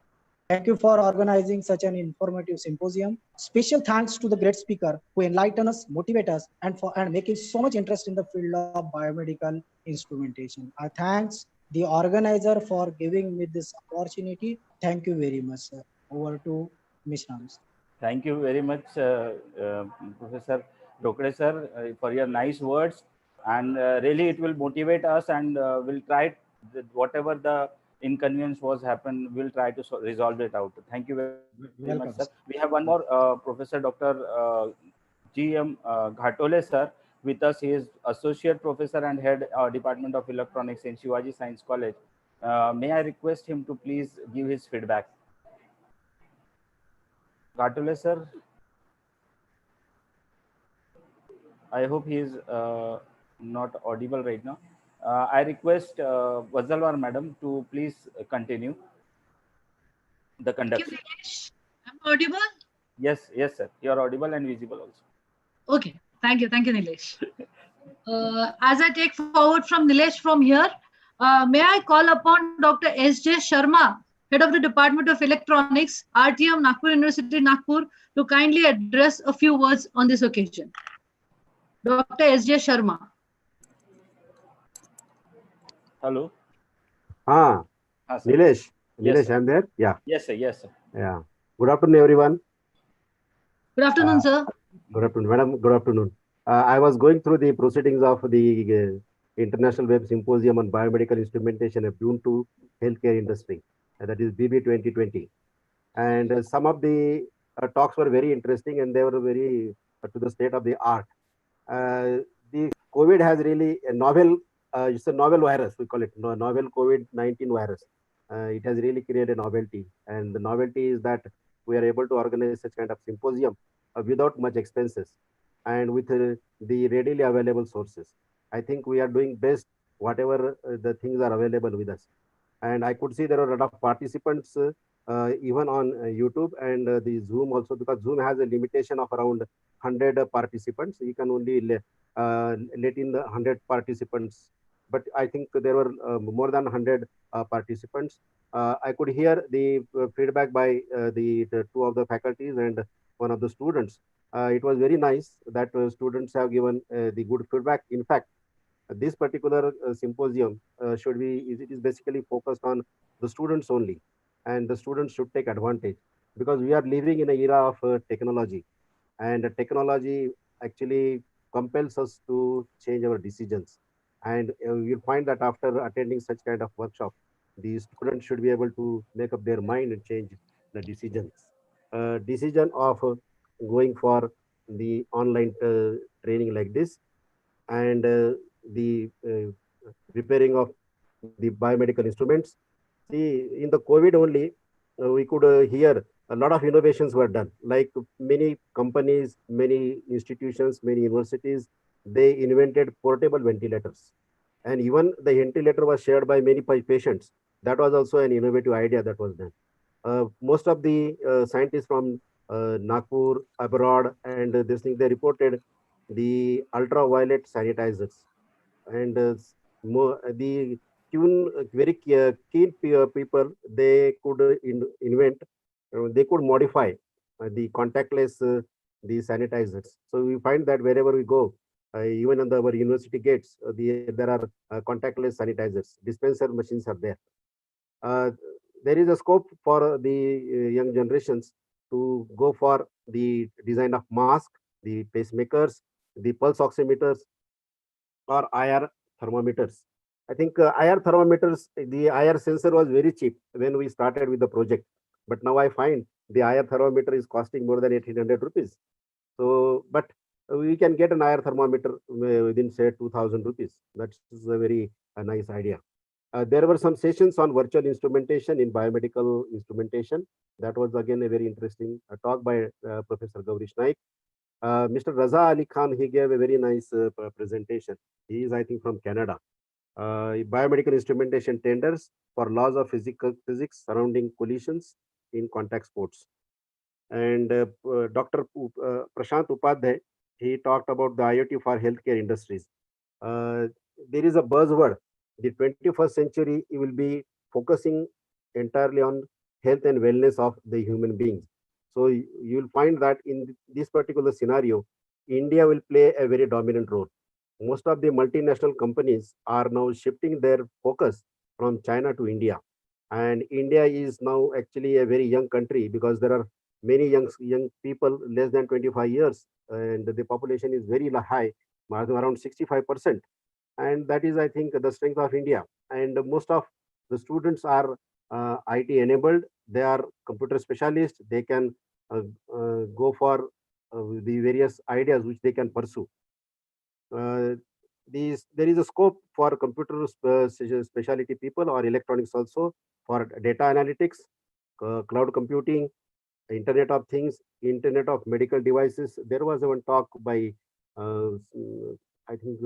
Thank you for organizing such an informative symposium. Special thanks to the great speaker who enlighten us, motivate us, and making so much interest in the field of biomedical instrumentation. I thanks the organizer for giving me this opportunity. Thank you very much, sir. Over to Mishram. Thank you very much, Professor Rokade sir, for your nice words. And really, it will motivate us, and we'll try whatever the inconvenience was happen, we'll try to resolve it out. Thank you very much, sir. We have one more Professor Dr. G.M. Ghatole sir with us. He is Associate Professor and Head Department of Electronics in Shivaji Science College. May I request him to please give his feedback? Ghatole sir. I hope he is not audible right now. I request Vazalwar madam to please continue the conduction. I'm audible? Yes, yes, sir. You are audible and visible also. Okay. Thank you, Nilesh. As I take forward from Nilesh from here, may I call upon Dr. S.J. Sharma, Head of the Department of Electronics, RTM, Nagpur University, Nagpur, to kindly address a few words on this occasion. Dr. S.J. Sharma. Hello. Nilesh. Yes, Nilesh, sir. I'm there. Yeah. Yes, sir. Yes, sir. Yeah. Good afternoon, everyone. Good afternoon, sir. Good afternoon, madam. Good afternoon. I was going through the proceedings of the International Web Symposium on Biomedical Instrumentation of June to Healthcare Industry. That is BIBHI 2020. And some of the talks were very interesting and they were very to the state of the art. The COVID has really a novel, it's a novel virus, we call it novel COVID-19 virus. It has really created a novelty. And the novelty is that we are able to organize such kind of symposium without much expenses and with the readily available sources. I think we are doing best whatever the things are available with us. And I could see there are a lot of participants even on YouTube and the Zoom also, because Zoom has a limitation of around 100 participants. You can only let in the 100 participants. But I think there were more than 100 participants. I could hear the feedback by the two of the faculties and one of the students. It was very nice that students have given the good feedback. In fact, this particular symposium should be, it is basically focused on the students only, and the students should take advantage, because we are living in an era of technology, and technology actually compels us to change our decisions. And you'll find that after attending such kind of workshop, the students should be able to make up their mind and change the decisions. Decision of going for the online training like this, and the repairing of the biomedical instruments. See, in the COVID only, we could hear a lot of innovations were done. Like many companies, many institutions, many universities, they invented portable ventilators. And even the ventilator was shared by many patients. That was also an innovative idea that was done. Most of the scientists from Nagpur, abroad, and this thing, they reported the ultraviolet sanitizers, and the very keen people, they could invent, they could modify the contactless the sanitizers. So we find that wherever we go, even on our university gates, there are contactless sanitizers. Dispenser machines are there. uh, there is a scope for the young generations to go for the design of mask, the pacemakers, the pulse oximeters, or IR thermometers. I think IR thermometers, the IR sensor was very cheap when we started with the project. But now I find the IR thermometer is costing more than 1800 rupees. So, but we can get an IR thermometer within, say, 2000 rupees. That's a very nice idea. There were some sessions on virtual instrumentation in biomedical instrumentation. That was again a very interesting talk by Professor Gaurish Naik. Mr. Raza Ali Khan, he gave a very nice presentation. He is, I think, from Canada. Biomedical instrumentation tenders for laws of physics surrounding collisions in contact sports. And Dr. Prashant Upadhyay, he talked about the IoT for healthcare industries. There is a buzzword. The 21st century will be focusing entirely on health and wellness of the human beings. So you'll find that in this particular scenario, India will play a very dominant role. Most of the multinational companies are now shifting their focus from China to India. And India is now actually a very young country, because there are many young people less than 25 years, and the population is very high, around 65%. And that is, I think, the strength of India. And most of the students are IT enabled. They are computer specialists. They can go for the various ideas which they can pursue. There is a scope for computer specialty people, or electronics also, for data analytics, cloud computing, Internet of Things, Internet of Medical Devices. There was one talk by, I think,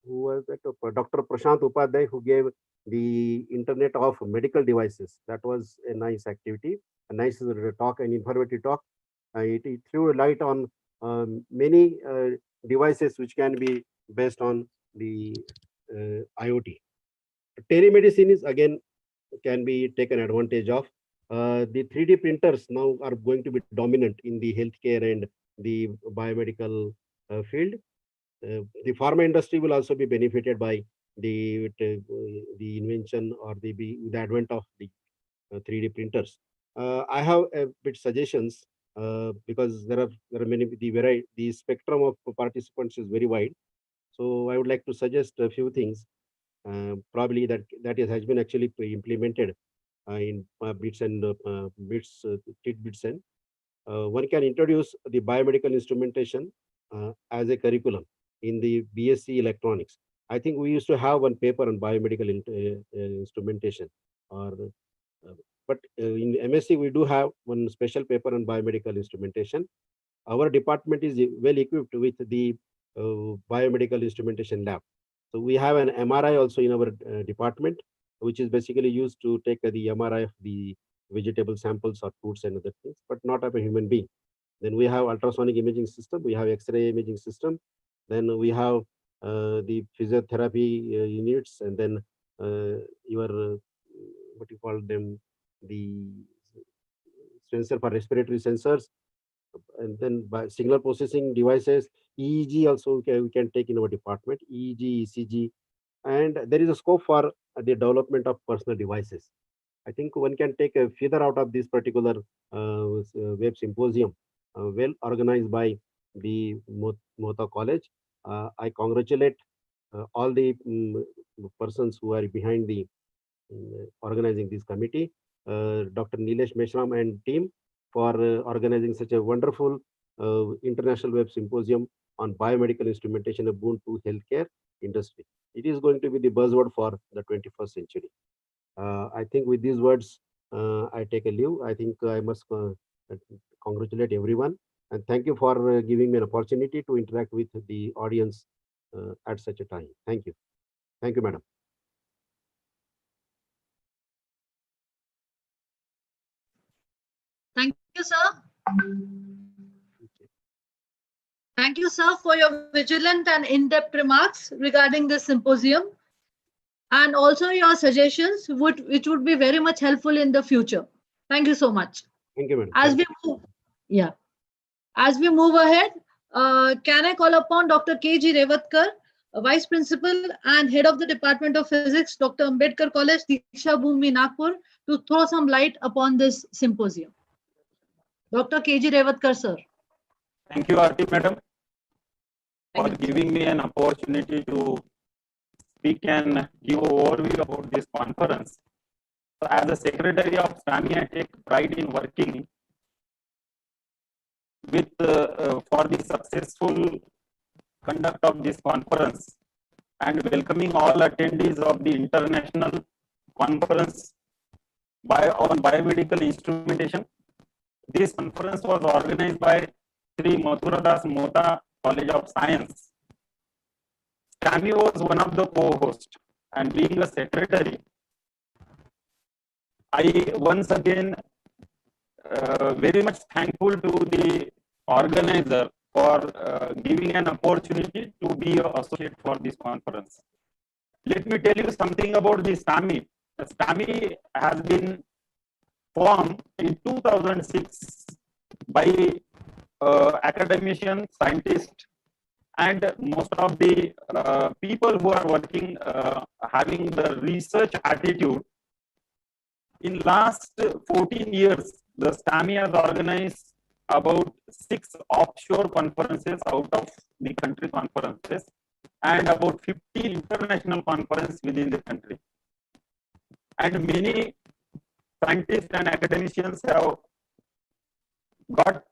who was that? Dr. Prashant Upadhyay, who gave the Internet of Medical Devices. That was a nice activity, a nice talk, an informative talk. It threw a light on many devices which can be based on the IoT. Telemedicine is again can be taken advantage of. The 3D printers now are going to be dominant in the healthcare and the biomedical field. The pharma industry will also be benefited by the invention, or the advent of the 3D printers. I have a bit suggestions, because there are many, the spectrum of participants is very wide. So I would like to suggest a few things, probably has been actually implemented in bits and tidbits. And one can introduce the biomedical instrumentation as a curriculum in the BSc electronics. I think we used to have one paper on biomedical instrumentation, or But in MSc, we do have one special paper on biomedical instrumentation. Our department is well equipped with the biomedical instrumentation lab. So we have an MRI also in our department, which is basically used to take the MRI of the vegetable samples or fruits and other things, but not of a human being. Then we have ultrasonic imaging system, we have X-ray imaging system, then we have the physiotherapy units, and then your what you call them, the sensor for respiratory sensors, and then by signal processing devices. EEG also we can take in our department, EEG, ECG, and there is a scope for the development of personal devices. I think one can take a feather out of this particular web symposium, well organized by the Mohta College. I congratulate all the persons who are behind the organizing this committee, Dr. Nilesh Meshram and team, for organizing such a wonderful international web symposium on biomedical instrumentation, a boon to healthcare industry. It is going to be the buzzword for the 21st century. I think with these words, I take a leave. I think I must congratulate everyone, and thank you for giving me an opportunity to interact with the audience at such a time. Thank you. Thank you, madam. Thank you, sir. Thank you, sir, for your vigilant and in-depth remarks regarding this symposium, and also your suggestions, which would be very much helpful in the future. Thank you so much. Thank you, madam. As we move ahead, can I call upon Dr. K.G. Revatkar, Vice Principal and Head of the Department of Physics, Dr. Ambedkar College, Diksha Bhumi, Nagpur, to throw some light upon this symposium. Dr. K.G. Revatkar, sir. Thank you, Aarti madam, for giving me an opportunity to speak and give an overview about this conference. So as a Secretary of STAMI, I take pride in working with for the successful conduct of this conference and welcoming all attendees of the international conference on biomedical instrumentation. This conference was organized by Sri Mathuradas Mohta College of Science. STAMI was one of the co-hosts, and being a secretary, I once again very much thankful to the organizer for giving an opportunity to be an associate for this conference. Let me tell you something about the STAMI. The STAMI has been formed in 2006 by academicians, scientists, and most of the people who are working, having the research attitude. In last 14 years, the STAMI has organized about 6 offshore conferences out of the country conferences and about 50 international conferences within the country. And many scientists and academicians have got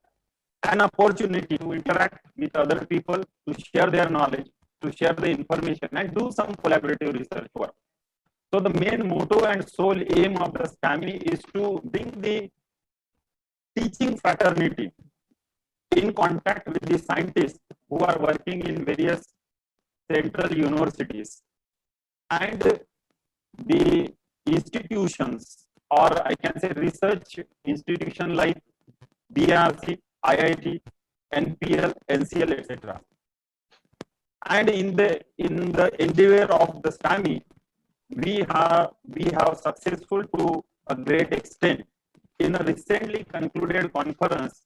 an opportunity to interact with other people, to share their knowledge, to share the information, and do some collaborative research work. So the main motto and sole aim of the STAMI is to bring the teaching fraternity in contact with the scientists who are working in various central universities and the institutions, or I can say research institution like BRC, IIT, NPL, NCL, etc. And in the endeavor of the STAMI, we have successful to a great extent. In a recently concluded conference,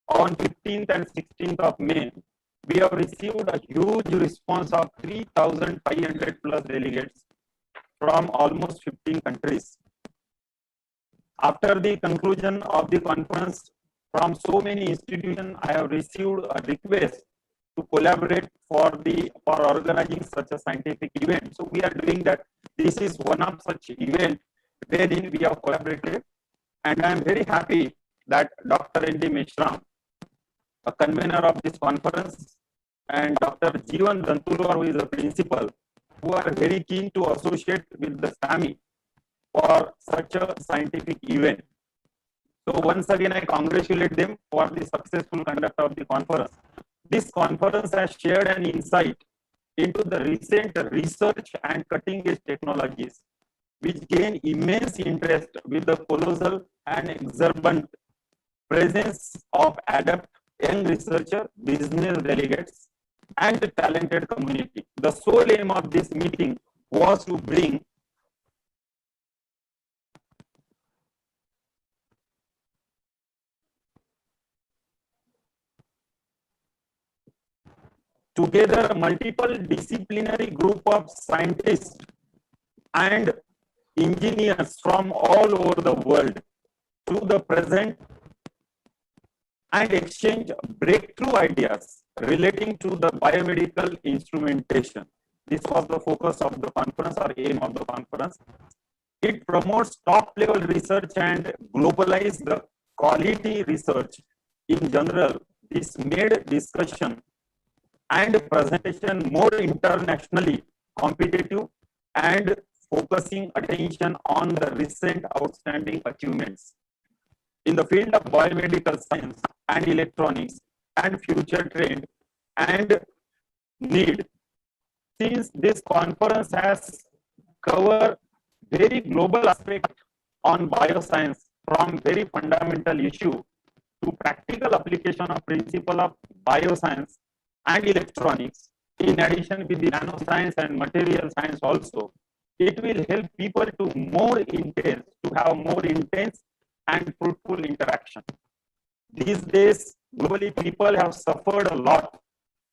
on 15th and 16th of May, we have received a huge response of 3,500 plus delegates from almost 15 countries. After the conclusion of the conference, from so many institutions, I have received a request to collaborate for organizing such a scientific event. So we are doing that. This is one of such event wherein we have collaborated, and I am very happy that Dr. N.D. Meshram, a convener of this conference, and Dr. Jeevan Dantulwar, who is the principal, who are very keen to associate with the SAMI for such a scientific event. So once again, I congratulate them for the successful conduct of the conference. This conference has shared an insight into the recent research and cutting-edge technologies, which gain immense interest with the colossal and exuberant presence of adept young researcher, business delegates, and the talented community. The sole aim of this meeting was to bring together a multiple disciplinary group of scientists and engineers from all over the world to the present and exchange breakthrough ideas relating to the biomedical instrumentation. This was the focus of the conference or aim of the conference. It promotes top level research and globalize the quality research in general. This made discussion and presentation more internationally competitive and focusing attention on the recent outstanding achievements in the field of biomedical science and electronics and future trend and need. Since this conference has covered very global aspect on bioscience from very fundamental issue to practical application of principle of bioscience and electronics, in addition with the nanoscience and material science also, it will help people to have more intense and fruitful interaction. These days, globally, people have suffered a lot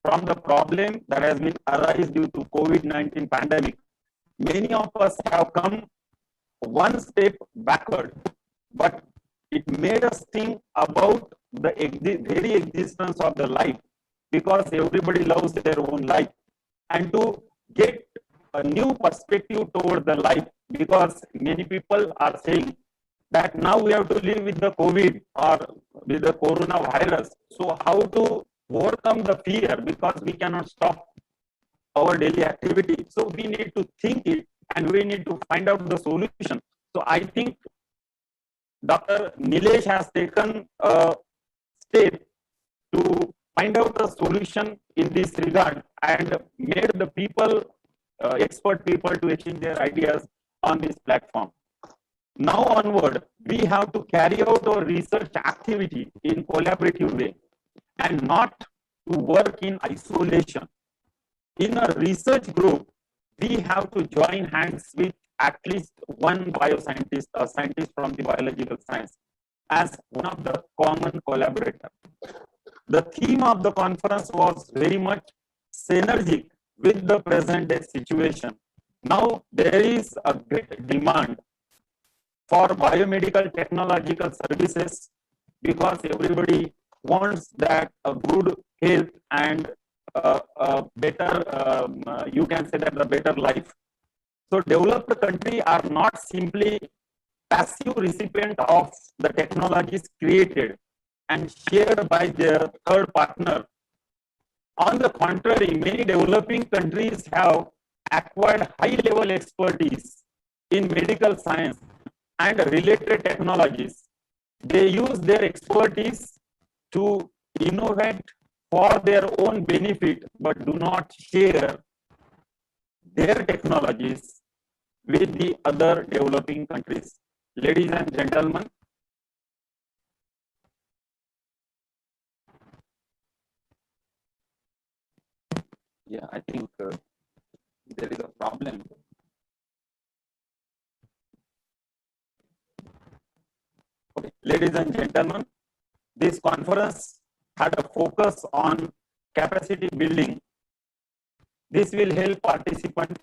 from the problem that has been arised due to COVID-19 pandemic. Many of us have come one step backward, but it made us think about the very existence of the life, because everybody loves their own life, and to get a new perspective toward the life, because many people are saying that now we have to live with the COVID or with the coronavirus. So how to overcome the fear, because we cannot stop our daily activity. So we need to think it and we need to find out the solution. So I think Dr. Nilesh has taken a step to find out a solution in this regard and made the people, expert people, to exchange their ideas on this platform. Now onward, we have to carry out our research activity in collaborative way and not to work in isolation. In a research group, we have to join hands with at least one bioscientist, a scientist from the biological science, as one of the common collaborators. The theme of the conference was very much synergic with the present day situation. Now there is a great demand for biomedical technological services, because everybody wants that a good health and a better, you can say that the better life. So developed countries are not simply passive recipient of the technologies created and shared by their third partner. On the contrary, many developing countries have acquired high-level expertise in medical science and related technologies. They use their expertise to innovate for their own benefit, but do not share their technologies with the other developing countries. Ladies and gentlemen, yeah, I think there is a problem. Okay. Ladies and gentlemen, this conference had a focus on capacity building. This will help participants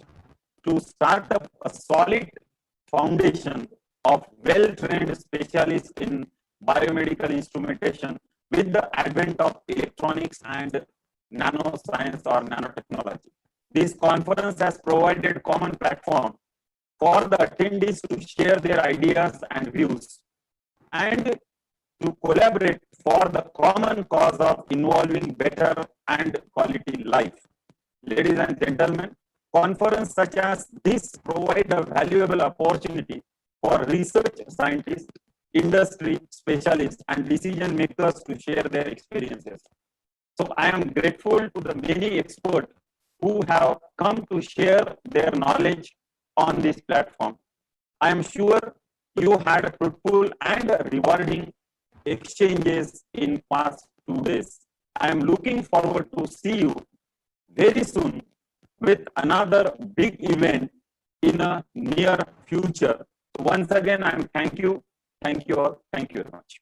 to start up a solid foundation of well-trained specialists in biomedical instrumentation with the advent of electronics and nanoscience or nanotechnology. This conference has provided common platform for the attendees to share their ideas and views and to collaborate for the common cause of involving better and quality life. Ladies and gentlemen, Conferences such as this provide a valuable opportunity for research scientists, industry specialists, and decision makers to share their experiences. So I am grateful to the many experts who have come to share their knowledge on this platform. I am sure you had a fruitful and rewarding exchanges in past 2 days. I am looking forward to see you very soon with another big event in a near future. So once again, I am thank you all, thank you very much.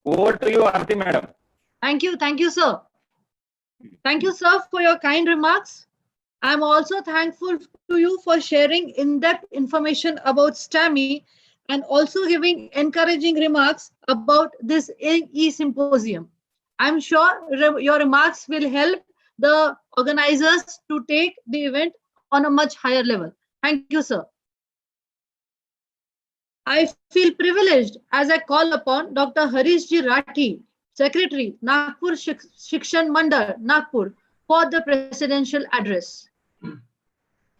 Over to you, Aarti madam. Thank you, sir. Thank you, sir, for your kind remarks. I'm also thankful to you for sharing in-depth information about STEMI and also giving encouraging remarks about this e-symposium. I'm sure your remarks will help the organizers to take the event on a much higher level. Thank you, sir. I feel privileged as I call upon Dr. Harish Ji Rathi, Secretary, Nagpur Shikshan Mandal, Nagpur, for the presidential address.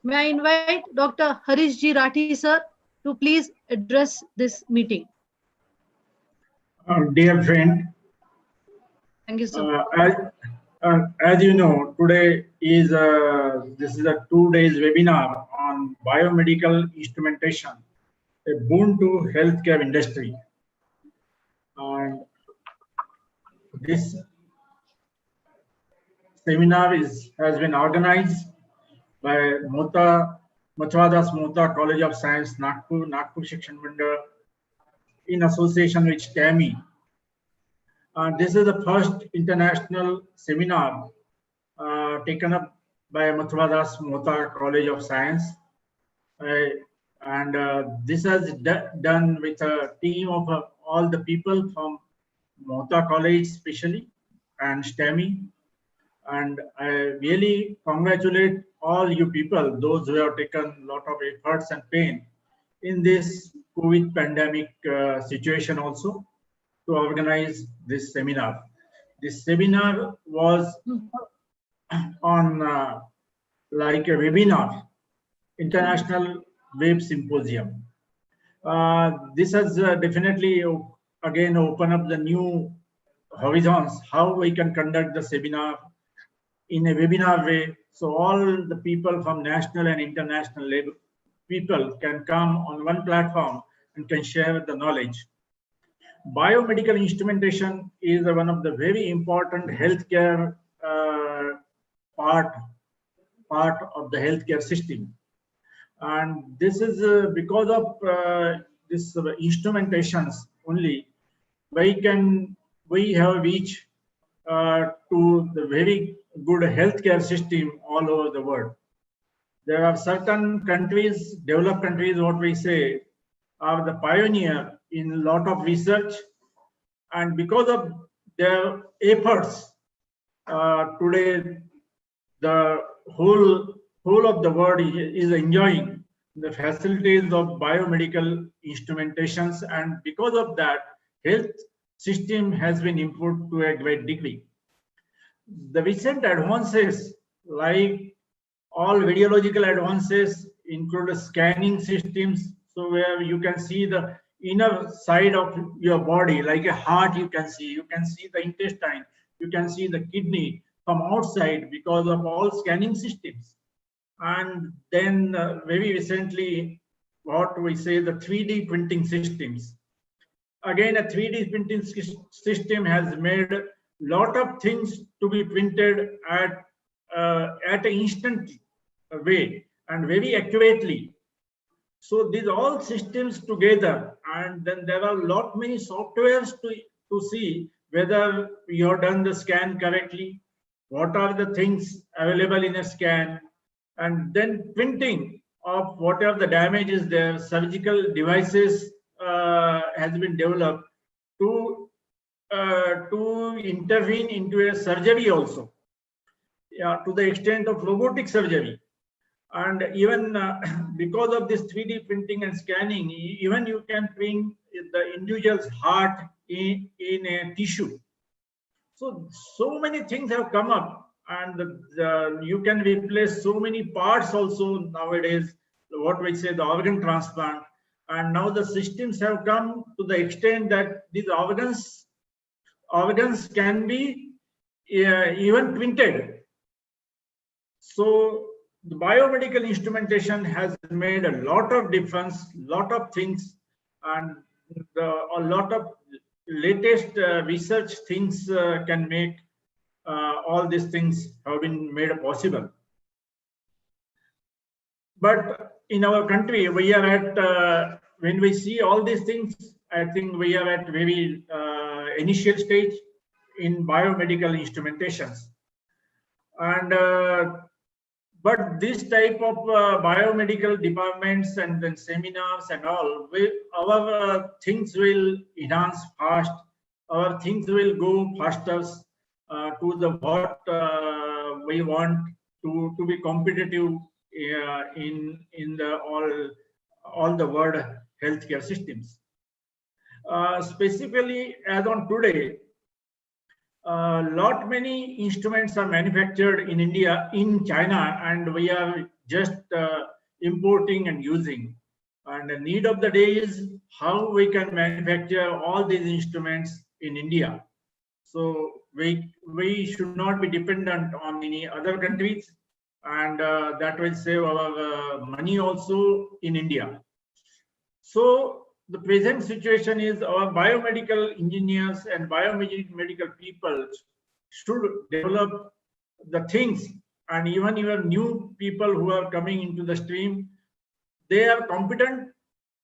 May I invite Dr. Harish Ji Rathi, sir, to please address this meeting. Dear friend, thank you, sir. As you know, today is this is a 2 days webinar on biomedical instrumentation, a boon to healthcare industry. And this seminar has been organized by Mathuradas Mohta College of Science, Nagpur Shikshan Mandal, in association with STEMI. This is the first international seminar taken up by Mathuradas Mohta College of Science. This has done with a team of all the people from Mohta College especially and STEMI. And I really congratulate all you people, those who have taken a lot of efforts and pain in this COVID pandemic situation also to organize this seminar. This seminar was on like a webinar, International Web Symposium. This has definitely again opened up the new horizons, how we can conduct the seminar in a webinar way. So all the people from national and international level people can come on one platform and can share the knowledge. Biomedical instrumentation is one of the very important healthcare part of the healthcare system. And this is because of this instrumentations only, we have reached to the very good healthcare system all over the world. There are certain countries, developed countries, what we say, are the pioneer in a lot of research, and because of their efforts, today the whole of the world is enjoying the facilities of biomedical instrumentations, and because of that, health system has been improved to a great degree. The recent advances, like all radiological advances, include scanning systems, so where you can see the inner side of your body, like a heart you can see the intestine, you can see the kidney from outside because of all scanning systems. And then very recently, what we say, the 3D printing systems. Again, a 3D printing system has made a lot of things to be printed at an instant way and very accurately. So these all systems together, and then there are many softwares to see whether you have done the scan correctly, what are the things available in a scan, and then printing of whatever the damage is there. Surgical devices has been developed to intervene into a surgery also, to the extent of robotic surgery. And even because of this 3D printing and scanning, even you can print the individual's heart in a tissue. So many things have come up, and you can replace so many parts also nowadays, what we say the organ transplant. And now the systems have come to the extent that these organs can be even printed. So the biomedical instrumentation has made a lot of difference, lot of things, and a lot of latest research things can make all these things have been made possible. But in our country, we are at, when we see all these things, I think we are at very initial stage in biomedical instrumentations. And but this type of biomedical departments and then seminars and all, our things will enhance fast. Our things will go faster to the what we want to be competitive in the all the world healthcare systems. Specifically, as on today, lot many instruments are manufactured in India, in China, and we are just importing and using. And the need of the day is how we can manufacture all these instruments in India. So we should not be dependent on any other countries, and that will save our money also in India. So the present situation is our biomedical engineers and biomedical people should develop the things, and even new people who are coming into the stream, they are competent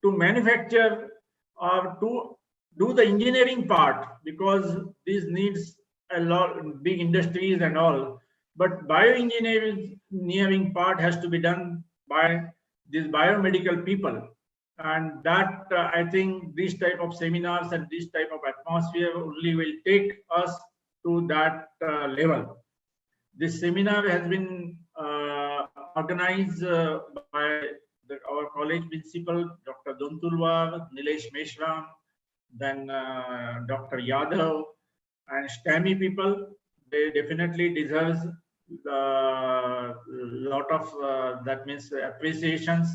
to manufacture or to do the engineering part, because this needs a lot big industries and all. But bioengineering part has to be done by these biomedical people. And that I think this type of seminars and this type of atmosphere only will take us to that level. This seminar has been organized by our college principal, Dr. Dontulwar, Nilesh Meshram, then Dr. Yadav, and STEMI people. They definitely deserve a lot of that means appreciations.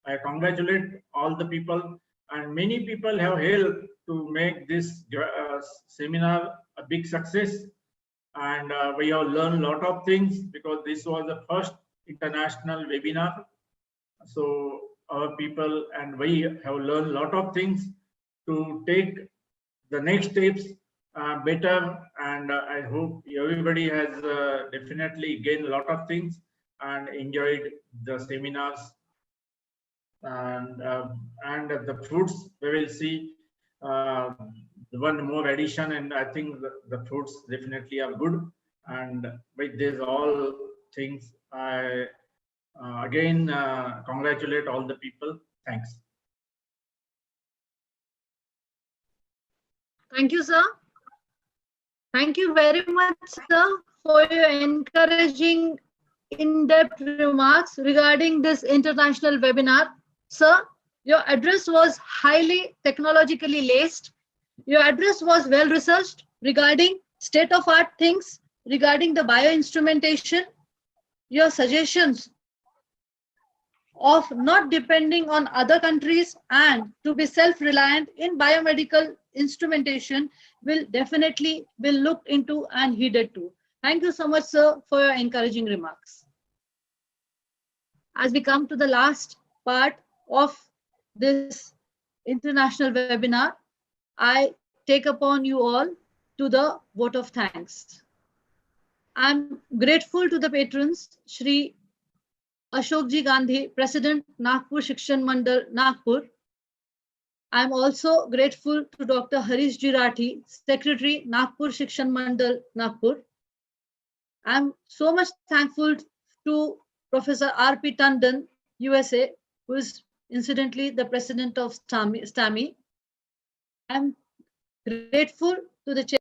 I congratulate all the people, and many people have helped to make this seminar a big success. And we have learned a lot of things, because this was the first international webinar. So our people and we have learned a lot of things to take the next steps better. And I hope everybody has definitely gained a lot of things and enjoyed the seminars. And the fruits we will see one more addition, and I think the fruits definitely are good. And with these all things, I again congratulate all the people. Thanks. Thank you, sir. Thank you very much, sir, for your encouraging in-depth remarks regarding this international webinar. Sir, your address was highly technologically laced. Your address was well researched regarding state-of-art things, regarding the bioinstrumentation. Your suggestions of not depending on other countries and to be self-reliant in biomedical instrumentation will definitely be looked into and heeded to. Thank you so much, sir, for your encouraging remarks. As we come to the last part of this international webinar, I take upon you all to the vote of thanks. I'm grateful to the patrons, Shri Ashokji Gandhi, President, Nagpur Shikshan Mandal, Nagpur. I'm also grateful to Dr. Harish Jirati, Secretary, Nagpur Shikshan Mandal, Nagpur. I'm so much thankful to Professor R.P. Tandon, USA, who is incidentally the president of STAMI. I'm grateful to the chair.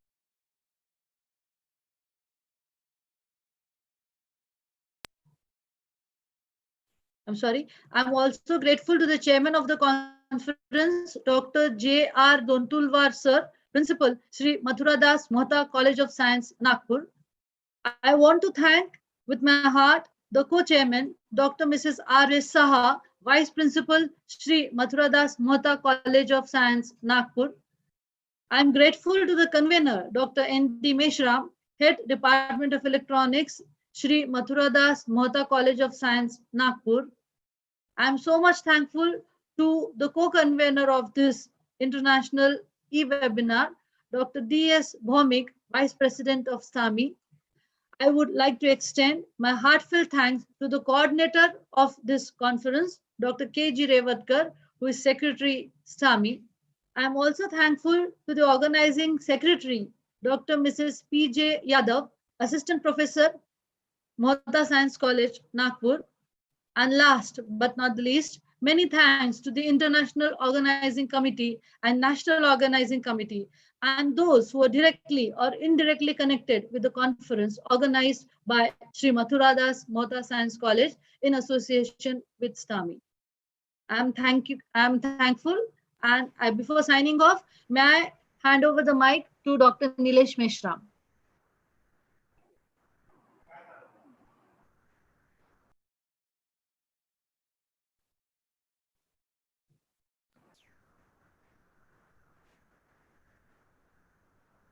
I'm also grateful to the chairman of the conference, Dr. J.R. Dontulwar, sir, Principal, Shri Mathura Das Mohta College of Science, Nagpur. I want to thank with my heart the co-chairman, Dr. Mrs. R.S. Saha, Vice Principal, Shri Mathura Das Mohta College of Science, Nagpur. I am grateful to the convener, Dr. N.D. Meshram, Head Department of Electronics, Shri Mathura Das Mohta College of Science, Nagpur. I am so much thankful to the co-convener of this international e-webinar, Dr. D.S. Bhomik, Vice President of STAMI. I would like to extend my heartfelt thanks to the coordinator of this conference, Dr. K.G. Revadkar, who is Secretary STAMI. I am also thankful to the organizing secretary, Dr. Mrs. P.J. Yadav, Assistant Professor, Mohta Science College, Nagpur. And last but not the least, many thanks to the International Organizing Committee and National Organizing Committee and those who are directly or indirectly connected with the conference organized by Sri Mathura Das Mohta Science College in association with STAMI. I am thankful, and before signing off, may I hand over the mic to Dr. Nilesh Meshram.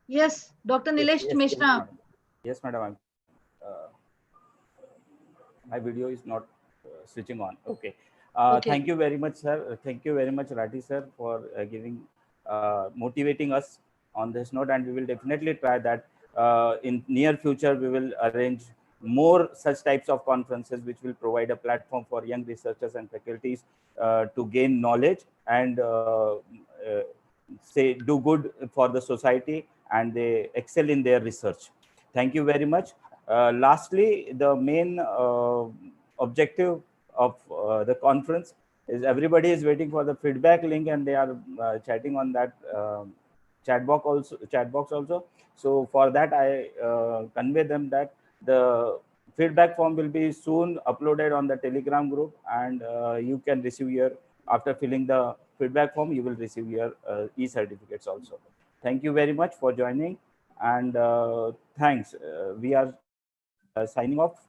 Yes, Dr. Nilesh Meshram. Yes, madam. My video is not switching on. Okay. Okay. Thank you very much, sir. Thank you very much, Rati sir, for motivating us on this note, and we will definitely try that in near future. We will arrange more such types of conferences, which will provide a platform for young researchers and faculties to gain knowledge and say do good for the society, and they excel in their research. Thank you very much. Lastly, the main objective of the conference is everybody is waiting for the feedback link, and they are chatting on that chat box also. So for that, I convey them that the feedback form will be soon uploaded on the Telegram group, and you can receive your, after filling the feedback form, you will receive your e-certificates also. Thank you very much for joining, and thanks. We are signing off.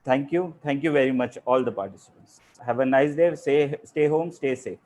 Thank you very much, all the participants. Have a nice day. Stay home, stay safe.